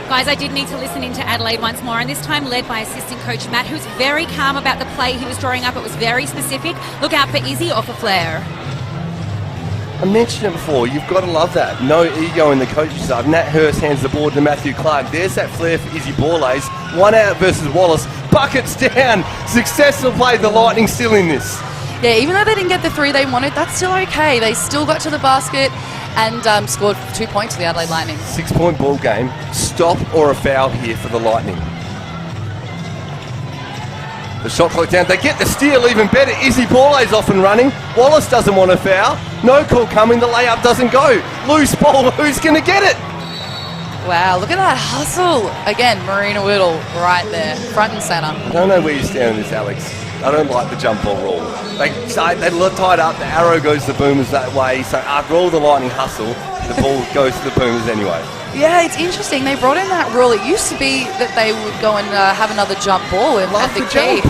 Speaker 6: Guys, I did need to listen into Adelaide once more, and this time led by assistant coach Matt, who's very calm about the play he was drawing up. It was very specific. Look out for Izzy or for Flair.
Speaker 4: I mentioned it before, you've got to love that. No ego in the coaching side. Nat Hurst hands the board to Matthew Clark. There's that flair for Izzy Borlays. 1 out versus Wallace. Buckets down. Successful play. The Lightning still in this.
Speaker 5: Yeah, even though they didn't get the 3 they wanted, that's still okay. They still got to the basket and scored 2 points for the Adelaide Lightning.
Speaker 4: 6-point ball game. Stop or a foul here for the Lightning. The shot clock down. They get the steal even better. Izzy Borlays off and running. Wallace doesn't want a foul. No call coming. The layup doesn't go. Loose ball. Who's going to get it?
Speaker 5: Wow, look at that hustle. Again, Marina Whittle right there, front and centre.
Speaker 4: I don't know where you stand on this, Alex. I don't like the jump ball rule. They tied up. The arrow goes to the Boomers that way. So after all the Lightning hustle, the ball goes to the Boomers anyway.
Speaker 5: Yeah, it's interesting. They brought in that rule. It used to be that they would go and have another jump ball and at the key.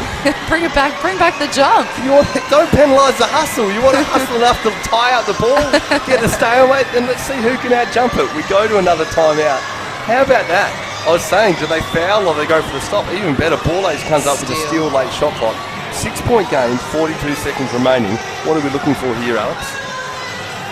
Speaker 5: Bring back the jump.
Speaker 4: Don't penalise the hustle. You want to hustle enough to tie up the ball, get a stalemate, and let's see who can out-jump it. We go to another timeout. How about that? I was saying, do they foul or they go for the stop? Even better, Borlays comes up with a steal late shot clock. 6-point game, 42 seconds remaining. What are we looking for here, Alex?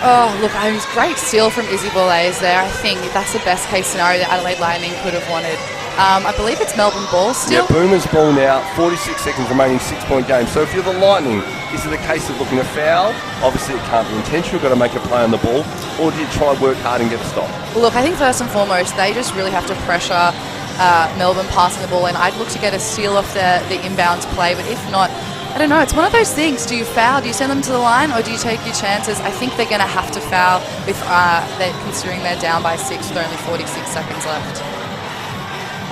Speaker 5: Oh, look, it was great steal from Izzy Borlays there. I think that's the best case scenario that Adelaide Lightning could have wanted. I believe it's Melbourne ball still.
Speaker 4: Yeah, Boomers ball now, 46 seconds remaining, 6-point game. So if you're the Lightning, is it a case of looking to foul? Obviously it can't be intentional, you've got to make a play on the ball. Or do you try work hard and get a stop?
Speaker 5: Look, I think first and foremost, they just really have to pressure Melbourne passing the ball, and I'd look to get a steal off the inbounds play, but if not, I don't know, it's one of those things. Do you foul? Do you send them to the line, or do you take your chances? I think they're going to have to foul if they're considering they're down by 6 with only 46 seconds left.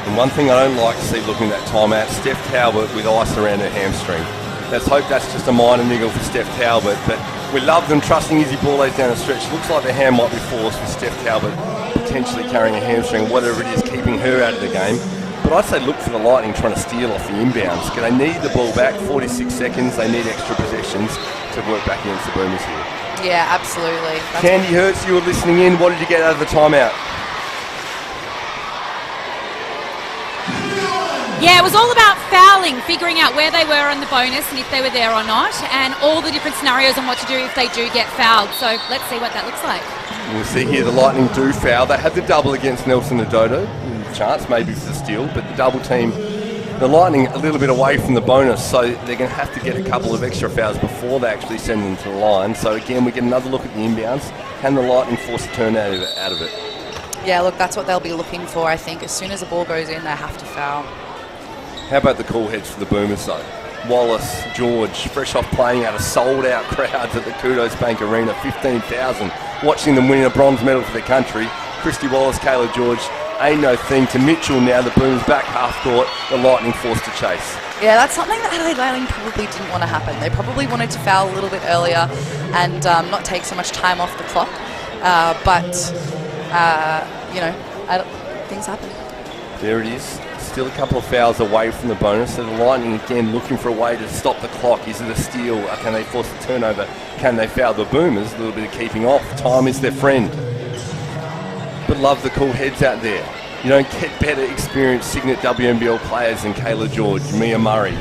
Speaker 4: And one thing I don't like to see looking at that timeout, Steph Talbot with ice around her hamstring. Let's hope that's just a minor niggle for Steph Talbot, but we love them trusting Izzy Borlays down the stretch. Looks like the hand might be forced with Steph Talbot potentially carrying a hamstring, whatever it is, keeping her out of the game. But I'd say look for the Lightning trying to steal off the inbounds, because they need the ball back, 46 seconds, they need extra possessions to work back against the Boomers here.
Speaker 5: Yeah, absolutely.
Speaker 4: Candy Hurts, you were listening in. What did you get out of the timeout?
Speaker 6: Yeah, it was all about fouling, figuring out where they were on the bonus and if they were there or not, and all the different scenarios on what to do if they do get fouled. So let's see what that looks like.
Speaker 4: We'll see here the Lightning do foul. They had the double against Nelson Adodo. Chance maybe for the steal, but the double team, the Lightning a little bit away from the bonus, so they're going to have to get a couple of extra fouls before they actually send them to the line. So again, we get another look at the inbounds. Can the Lightning force a turn out of it?
Speaker 5: Yeah, look, that's what they'll be looking for, I think. As soon as the ball goes in, they have to foul.
Speaker 4: How about the call heads for the Boomers though? Wallace, George, fresh off playing out of sold-out crowds at the Kudos Bank Arena, 15,000, watching them winning a bronze medal for their country. Christy Wallace, Kayla George, ain't no thing to Mitchell now. The Boomers back half court, the Lightning forced to chase.
Speaker 5: Yeah, that's something that Adelaide Lightning probably didn't want to happen. They probably wanted to foul a little bit earlier and not take so much time off the clock. But things happen.
Speaker 4: There it is. Still a couple of fouls away from the bonus. So the Lightning again looking for a way to stop the clock. Is it a steal? Or can they force a turnover? Can they foul the Boomers? A little bit of keeping off. Time is their friend. But love the cool heads out there. You don't get better experienced Cygnett WNBL players than Kayla George, Mia Murray.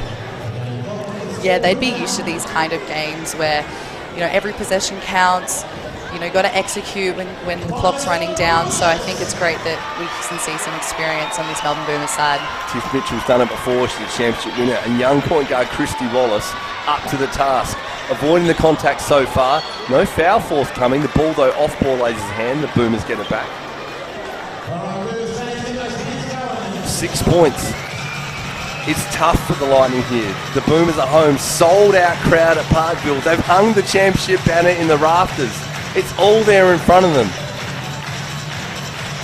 Speaker 5: Yeah, they'd be used to these kind of games where, you know, every possession counts. You know, got to execute when the clock's running down. So I think it's great that we can see some experience on this Melbourne Boomers side.
Speaker 4: Tiff Mitchell's done it before. She's a championship winner. And young point guard Christy Wallace up to the task. Avoiding the contact so far. No foul forthcoming. The ball, though, off ball lays his hand. The Boomers get it back. 6 points. It's tough for the Lightning here. The Boomers are home. Sold out crowd at Parkville. They've hung the championship banner in the rafters. It's all there in front of them.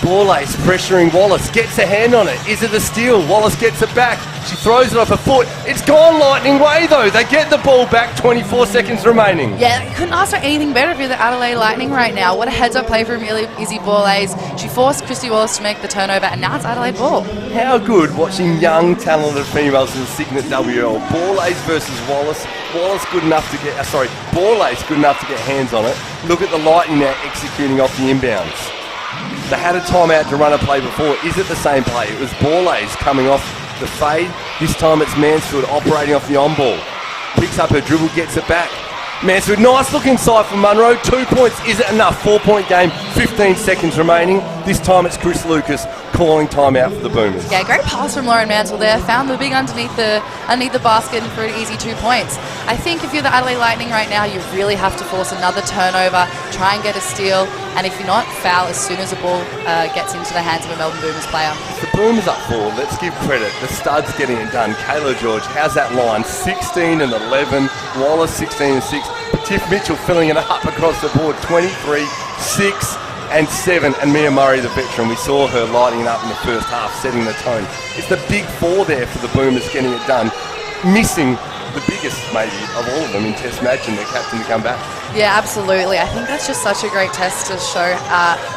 Speaker 4: Borlace pressuring Wallace. Gets a hand on it. Is it a steal? Wallace gets it back. She throws it off her foot. It's gone Lightning way though. They get the ball back. 24 seconds remaining.
Speaker 5: Yeah, you couldn't ask for anything better if you're the Adelaide Lightning right now. What a heads-up play from Izzy Borlace. She forced Christy Wallace to make the turnover, and now it's Adelaide ball.
Speaker 4: How good watching young, talented females in the Cygnett WL. Borlace versus Wallace. Wallace good enough to get, Borlace good enough to get hands on it. Look at the Lightning now executing off the inbounds. They had a timeout to run a play before. Is it the same play? It was Borlace coming off the fade. This time it's Mansfield operating off the on-ball. Picks up her dribble, gets it back. Mansfield, nice look inside for Munro. 2 points, is it enough? 4-point game, 15 seconds remaining. This time it's Chris Lucas calling timeout for the Boomers.
Speaker 5: Yeah, great pass from Lauren Mansell there. Found the big underneath the basket and for an easy 2 points. I think if you're the Adelaide Lightning right now, you really have to force another turnover, try and get a steal, and if you're not, foul as soon as the ball gets into the hands of a Melbourne Boomers player.
Speaker 4: The Boomers up 4, let's give credit. The stud's getting it done. Kayla George, how's that line? 16 and 11, Wallace 16 and 6. Tiff Mitchell filling it up across the board, 23, 6 and 7. And Mia Murray, the veteran, we saw her lighting up in the first half, setting the tone. It's the big 4 there for the Boomers getting it done. Missing the biggest, maybe, of all of them in Tess Madgen, their captain, to come back.
Speaker 5: Yeah, absolutely. I think that's just such a great test to show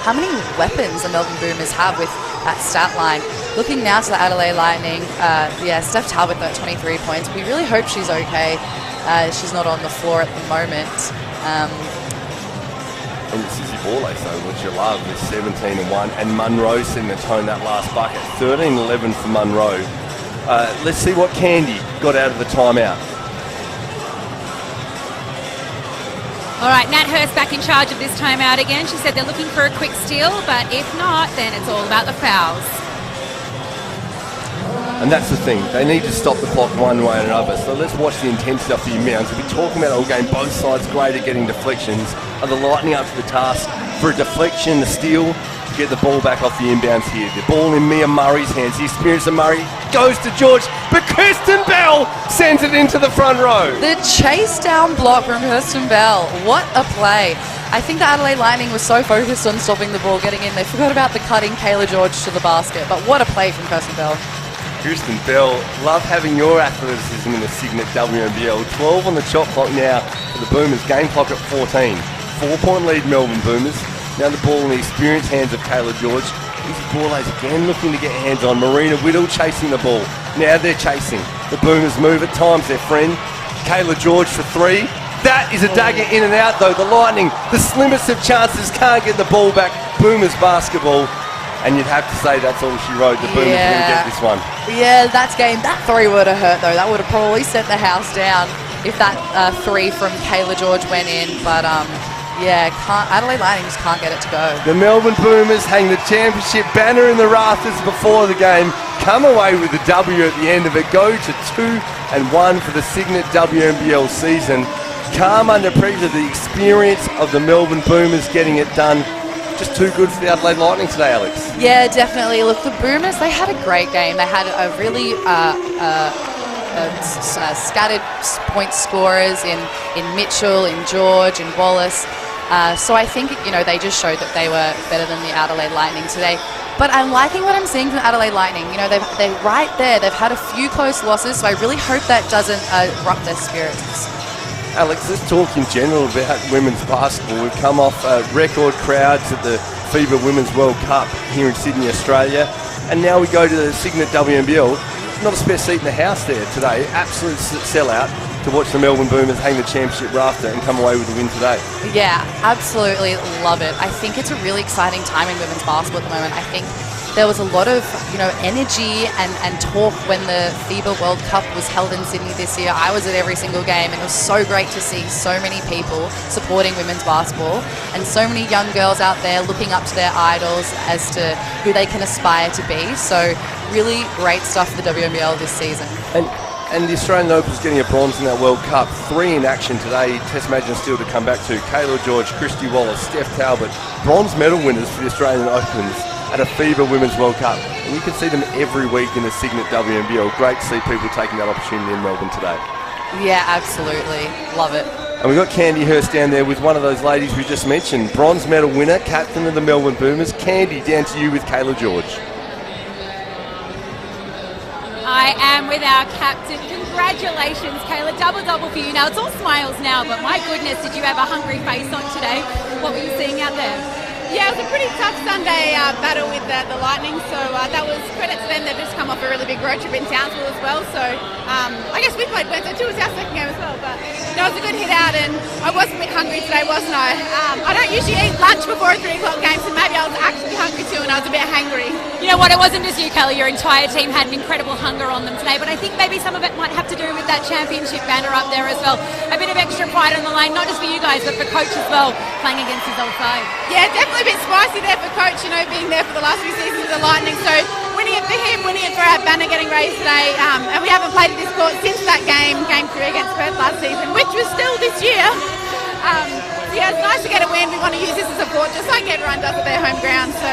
Speaker 5: how many weapons the Melbourne Boomers have with that stat line. Looking now to the Adelaide Lightning, Steph Talbot got 23 points. We really hope she's okay. She's not on the floor at the moment.
Speaker 4: And Izzy Borlace, though, which you love, is 17 and 1. And Munro setting the tone that last bucket. 13-11 for Munro. Let's see what Candy got out of the timeout.
Speaker 6: All right, Nat Hurst back in charge of this timeout again. She said they're looking for a quick steal, but if not, then it's all about the fouls.
Speaker 4: And that's the thing. They need to stop the clock one way or another. So let's watch the intensity of the inbounds. We've been talking about all game, both sides great at getting deflections. Are the Lightning up to the task for a deflection, a steal, to get the ball back off the inbounds here? The ball in Mia Murray's hands. The experience of Murray goes to George, but Kirsten Bell sends it into the front row.
Speaker 5: The chase down block from Kirsten Bell. What a play. I think the Adelaide Lightning was so focused on stopping the ball getting in, they forgot about the cutting Kayla George to the basket. But what a play from Kirsten Bell.
Speaker 4: Kirsten Bell, love having your athleticism in the Cygnett WNBL. 12 on the shot clock now for the Boomers. Game clock at 14. 4-point lead Melbourne Boomers. Now the ball in the experienced hands of Kayla George. Izzy Borlace again looking to get hands on. Marina Whittle chasing the ball. Now they're chasing. The Boomers move at times, their friend. Kayla George for 3. That is a dagger in and out though. The Lightning, the slimmest of chances, can't get the ball back. Boomers basketball. And you'd have to say that's all she wrote. The Boomers are going to get this one.
Speaker 5: Yeah, that's game. That 3 would have hurt though. That would have probably sent the house down if that 3 from Kayla George went in. But Adelaide Lightning just can't get it to go.
Speaker 4: The Melbourne Boomers hang the championship banner in the rafters before the game. Come away with the W at the end of it. Go to 2-1 for the Cygnett WNBL season. Calm under pressure. The experience of the Melbourne Boomers getting it done. Just too good for the Adelaide Lightning today, Alex.
Speaker 5: Yeah, definitely. Look, the Boomers, they had a great game. They had a really scattered point scorers in Mitchell, in George, in Wallace. So I think, they just showed that they were better than the Adelaide Lightning today. But I'm liking what I'm seeing from Adelaide Lightning. They're right there. They've had a few close losses, so I really hope that doesn't rupt their spirits.
Speaker 4: Alex, let's talk in general about women's basketball. We've come off record crowds at the FIBA Women's World Cup here in Sydney, Australia. And now we go to the Cygnett WNBL. Not a spare seat in the house there today. Absolute sellout to watch the Melbourne Boomers hang the championship rafter and come away with the win today.
Speaker 5: Yeah, absolutely love it. I think it's a really exciting time in women's basketball at the moment. I think there was a lot of, energy and talk when the FIBA World Cup was held in Sydney this year. I was at every single game, and it was so great to see so many people supporting women's basketball and so many young girls out there looking up to their idols as to who they can aspire to be. So really great stuff for the WNBL this season.
Speaker 4: And the Australian Opens getting a bronze in that World Cup. 3 in action today. Tess Madgen still to come back to. Kayla George, Christy Wallace, Steph Talbot. Bronze medal winners for the Australian Opens at a FIBA Women's World Cup. And you can see them every week in the Cygnett WNBL. Great to see people taking that opportunity in Melbourne today.
Speaker 5: Yeah, absolutely. Love it.
Speaker 4: And we've got Candy Hurst down there with one of those ladies we just mentioned. Bronze medal winner, captain of the Melbourne Boomers. Candy, down to you with Kayla George.
Speaker 6: I am with our captain. Congratulations, Kayla. Double for you. Now, it's all smiles now, but my goodness, did you have a hungry face on today? What were you seeing out there?
Speaker 21: Yeah, it was a pretty tough Sunday battle with the Lightning, so that was credit to them. They've just come off a really big road trip in Townsville as well, so I guess we played Wednesday too. It was our second game as well, but it was a good hit out, and I was a bit hungry today, wasn't I? I don't usually eat lunch before a 3 o'clock game, so maybe I was actually hungry too, and I was a bit hangry.
Speaker 6: You know what, it wasn't just you, Kelly. Your entire team had an incredible hunger on them today, but I think maybe some of it might have to do with that championship banner up there as well. A bit of extra pride on the line, not just for you guys, but for Coach as well, playing against his old side.
Speaker 21: Yeah, definitely a bit spicy there for Coach, being there for the last few seasons with the Lightning, so winning it for him, winning it for our banner getting raised today, and we haven't played at this court since that game 3 against Perth last season, which was still this year. Yeah, it's nice to get a win. We want to use this as a support, just like everyone does at their home ground. So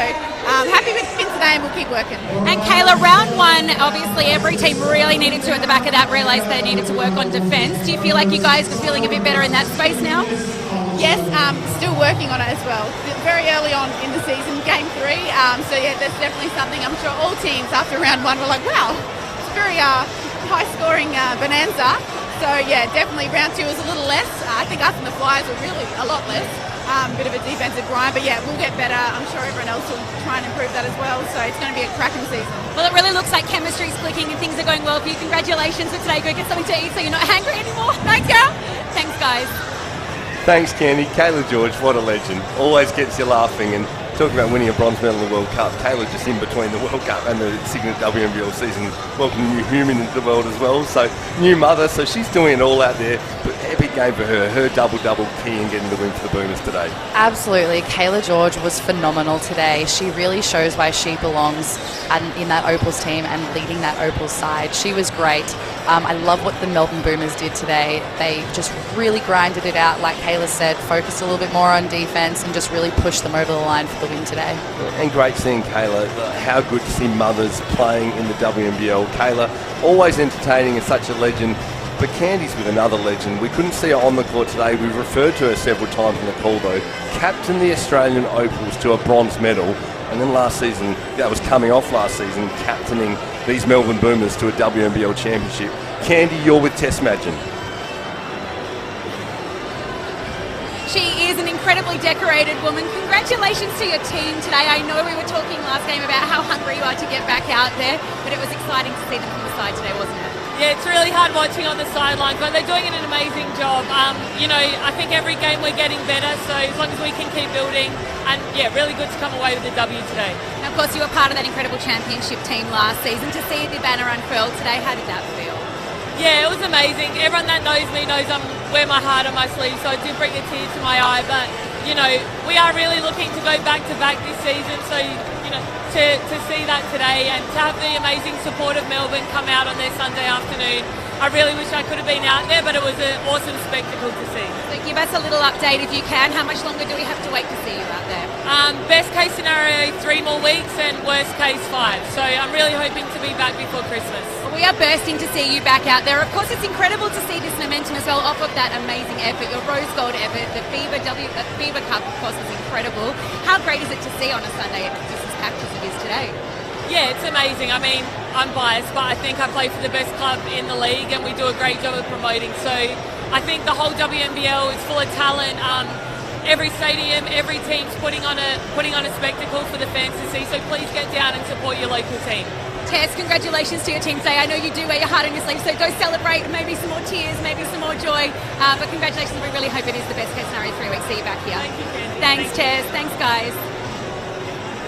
Speaker 21: happy with the win today, and we'll keep working.
Speaker 6: And Kayla, round 1, obviously every team really needed to, at the back of that, realise they needed to work on defence. Do you feel like you guys are feeling a bit better in that space now?
Speaker 21: Yes, still working on it as well. Very early on in the season, game 3. So yeah, that's definitely something I'm sure all teams after round 1 were like, wow, it's very high-scoring bonanza. So yeah, definitely round 2 was a little less. I think us and the Flyers were really a lot less. Bit of a defensive grind, but yeah, we'll get better. I'm sure everyone else will try and improve that as well. So it's going to be a cracking season.
Speaker 6: Well, it really looks like chemistry's clicking and things are going well for you. Congratulations for today. Go get something to eat so you're not hungry anymore. Thanks, girl. Thanks, guys.
Speaker 4: Thanks, Candy. Kayla George, what a legend. Always gets you laughing. And talking about winning a bronze medal in the World Cup, Kayla just in between the World Cup and the Cygnett WNBL season, welcoming a new human into the world as well. So, new mother, so she's doing it all out there. But epic game for her. Her double-double key in getting the win for the Boomers today.
Speaker 5: Absolutely. Kayla George was phenomenal today. She really shows why she belongs in that Opals team and leading that Opals side. She was great. I love what the Melbourne Boomers did today. They just really grinded it out, like Kayla said, focused a little bit more on defence and just really pushed them over the line for the win today.
Speaker 4: And great seeing Kayla. How good to see mothers playing in the WNBL. Kayla, always entertaining and such a legend. But Candy's with another legend. We couldn't see her on the court today. We've referred to her several times in the call though. Captained the Australian Opals to a bronze medal. And then last season, that was coming off last season, captaining these Melbourne Boomers to a WNBL championship. Candy, you're with Tess Madgen.
Speaker 6: She is an incredibly decorated woman. Congratulations to your team today. I know we were talking last game about how hungry you are to get back out there, but it was exciting to see them from the side today, wasn't it?
Speaker 22: Yeah, it's really hard watching on the sidelines, but they're doing an amazing job. I think every game we're getting better, so as long as we can keep building, and yeah, really good to come away with the W today.
Speaker 6: Now, of course, you were part of that incredible championship team last season. To see the banner unfurled today, how did that feel?
Speaker 22: Yeah, it was amazing. Everyone that knows me knows I wear my heart on my sleeve, so it did bring a tear to my eye. But, we are really looking to go back-to-back this season, so, to see that today and to have the amazing support of Melbourne come out on their Sunday afternoon. I really wish I could have been out there, but it was an awesome spectacle to see.
Speaker 6: So give us a little update if you can. How much longer do we have to wait to see you out there?
Speaker 22: Best case scenario, 3 more weeks, and worst case 5. So I'm really hoping to be back before Christmas.
Speaker 6: Well, we are bursting to see you back out there. Of course, it's incredible to see this momentum as well off of that amazing effort, your Rose Gold effort. The FIBA Cup, of course, was incredible. How great is it to see on a Sunday just as packed as it is today?
Speaker 22: Yeah, it's amazing. I mean, I'm biased, but I think I play for the best club in the league and we do a great job of promoting. So I think the whole WNBL is full of talent. every stadium, every team's putting on a spectacle for the fans to see. So please get down and support your local team.
Speaker 6: Tess, congratulations to your team today. I know you do wear your heart on your sleeve, so go celebrate. Maybe some more tears, maybe some more joy. But congratulations. We really hope it is the best case scenario 3 weeks. See you back here.
Speaker 22: Thank you, Candy.
Speaker 6: Thanks, Tess. Thanks, guys.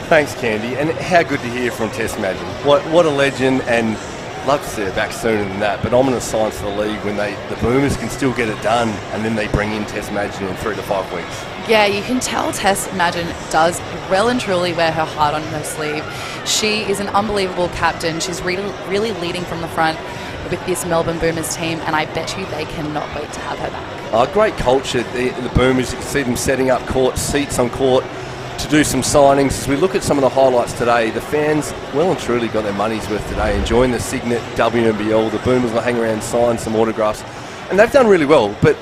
Speaker 4: Thanks, Candy. And how good to hear from Tess Madgen. What a legend, and love to see her back sooner than that. But ominous signs for the league when the Boomers can still get it done, and then they bring in Tess Madgen in 3 to 5 weeks.
Speaker 5: Yeah, you can tell Tess Madgen does well and truly wear her heart on her sleeve. She is an unbelievable captain. She's really leading from the front with this Melbourne Boomers team, and I bet you they cannot wait to have her back.
Speaker 4: Great culture. The Boomers, you can see them setting up seats on court to do some signings. As we look at some of the highlights today, the fans well and truly got their money's worth today, enjoying the Cygnett WNBL. The Boomers will hang around, sign some autographs, and they've done really well. But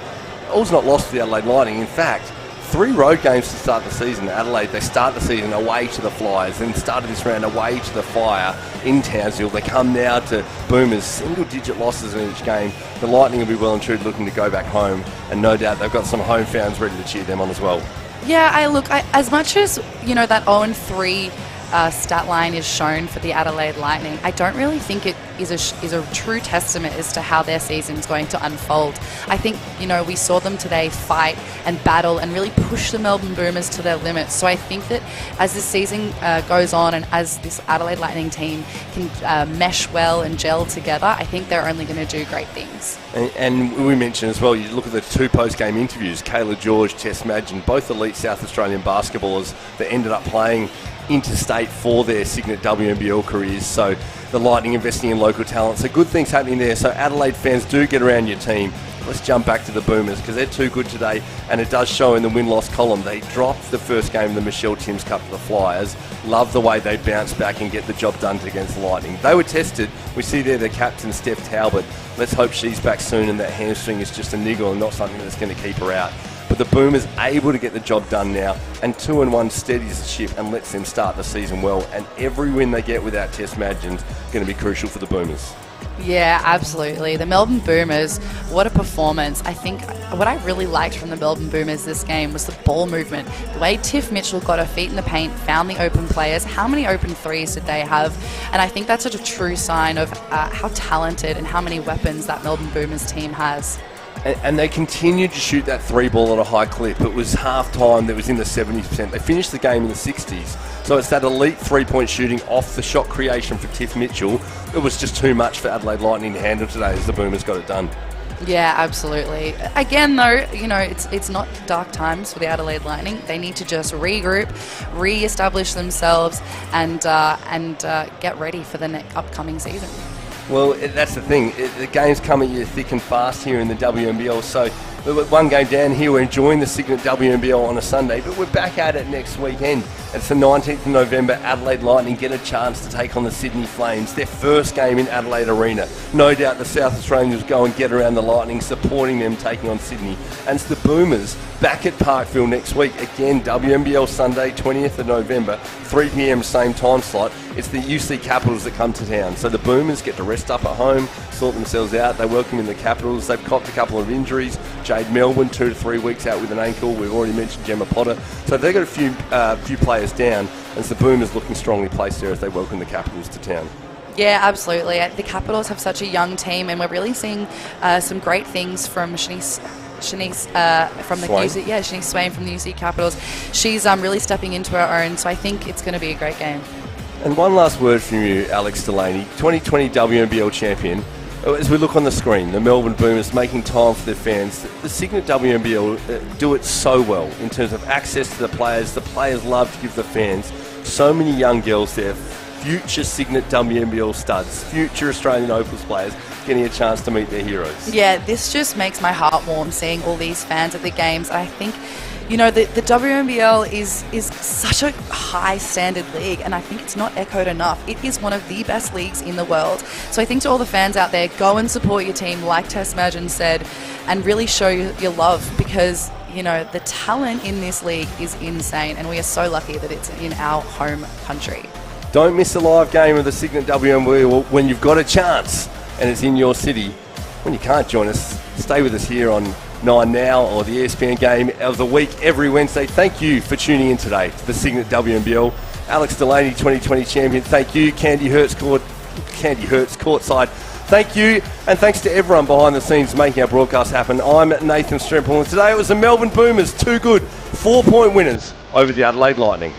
Speaker 4: all's not lost for the Adelaide Lightning. In fact, 3 road games to start the season. Adelaide, they start the season away to the Flyers, then started this round away to the Fire in Townsville. They come now to Boomers, single-digit losses in each game. The Lightning will be well and truly looking to go back home, and no doubt they've got some home fans ready to cheer them on as well.
Speaker 5: Yeah, as much as, that 0-3 stat line is shown for the Adelaide Lightning, I don't really think it is a true testament as to how their season's going to unfold. I think, we saw them today fight and battle and really push the Melbourne Boomers to their limits. So I think that as the season goes on and as this Adelaide Lightning team can mesh well and gel together, I think they're only going to do great things.
Speaker 4: And we mentioned as well, you look at the 2 post-game interviews, Kayla George, Tess Madgen, both elite South Australian basketballers that ended up playing interstate for their Cygnett WNBL careers. So the Lightning investing in local talent. So good things happening there. So Adelaide fans, do get around your team. Let's jump back to the Boomers because they're too good today, and it does show in the win-loss column. They dropped the first game of the Michelle Timms Cup to the Flyers. Love the way they bounce back and get the job done against the Lightning. They were tested. We see there the captain, Steph Talbot. Let's hope she's back soon and that hamstring is just a niggle and not something that's going to keep her out. But the Boomers able to get the job done now, and 2-1 steadies the ship and lets them start the season well. And every win they get without Tess Madgen's going to be crucial for the Boomers.
Speaker 5: Yeah, absolutely. The Melbourne Boomers, what a performance. I think what I really liked from the Melbourne Boomers this game was the ball movement. The way Tiff Mitchell got her feet in the paint, found the open players. How many open threes did they have? And I think that's such a true sign of how talented and how many weapons that Melbourne Boomers team has.
Speaker 4: And they continued to shoot that 3 ball at a high clip. It was half-time that was in the 70%. They finished the game in the 60s. So it's that elite 3-point shooting off the shot creation for Tiff Mitchell. It was just too much for Adelaide Lightning to handle today as the Boomers got it done.
Speaker 5: Yeah, absolutely. Again, though, it's not dark times for the Adelaide Lightning. They need to just regroup, re-establish themselves, and get ready for the upcoming season.
Speaker 4: Well, that's the thing. The games come at you thick and fast here in the WNBL. So one game down here, we're enjoying the Cygnett WNBL on a Sunday, but we're back at it next weekend. It's the 19th of November. Adelaide Lightning get a chance to take on the Sydney Flames, their first game in Adelaide Arena. No doubt the South Australians will go and get around the Lightning, supporting them taking on Sydney. And it's the Boomers back at Parkville next week. Again, WNBL Sunday, 20th of November, 3 p.m, same time slot. It's the UC Capitals that come to town. So the Boomers get to rest up at home, sort themselves out. They welcome in the Capitals. They've copped a couple of injuries. Jade Melbourne, 2 to 3 weeks out with an ankle. We've already mentioned Gemma Potter. So they've got a few players down. And it's the Boomers looking strongly placed there as they welcome the Capitals to town.
Speaker 5: Yeah, absolutely. The Capitals have such a young team, and we're really seeing some great things from Shanice from the
Speaker 4: Swain.
Speaker 5: Shanice Swain from the UC Capitals. She's really stepping into her own, so I think it's going to be a great game.
Speaker 4: And one last word from you, Alex Delaney, 2020 WNBL champion. As we look on the screen, the Melbourne Boomers making time for their fans. The Cygnett WNBL do it so well in terms of access to the players. The players love to give the fans so many young girls there, future Cygnett WNBL studs, future Australian Opals players getting a chance to meet their heroes.
Speaker 5: Yeah, this just makes my heart warm seeing all these fans at the games. I think, the WNBL is such a high standard league, and I think it's not echoed enough. It is one of the best leagues in the world. So I think to all the fans out there, go and support your team, like Tess Madgen said, and really show your love, because the talent in this league is insane, and we are so lucky that it's in our home country.
Speaker 4: Don't miss a live game of the Cygnett WNBL when you've got a chance and it's in your city. When you can't join us, stay with us here on 9 Now, or the ESPN game of the week every Wednesday. Thank you for tuning in today to the Cygnett WNBL. Alex Delaney, 2020 champion, thank you. Candy Hertz courtside, thank you. And thanks to everyone behind the scenes making our broadcast happen. I'm Nathan Stremple, and today it was the Melbourne Boomers, 2 good 4-point winners over the Adelaide Lightning.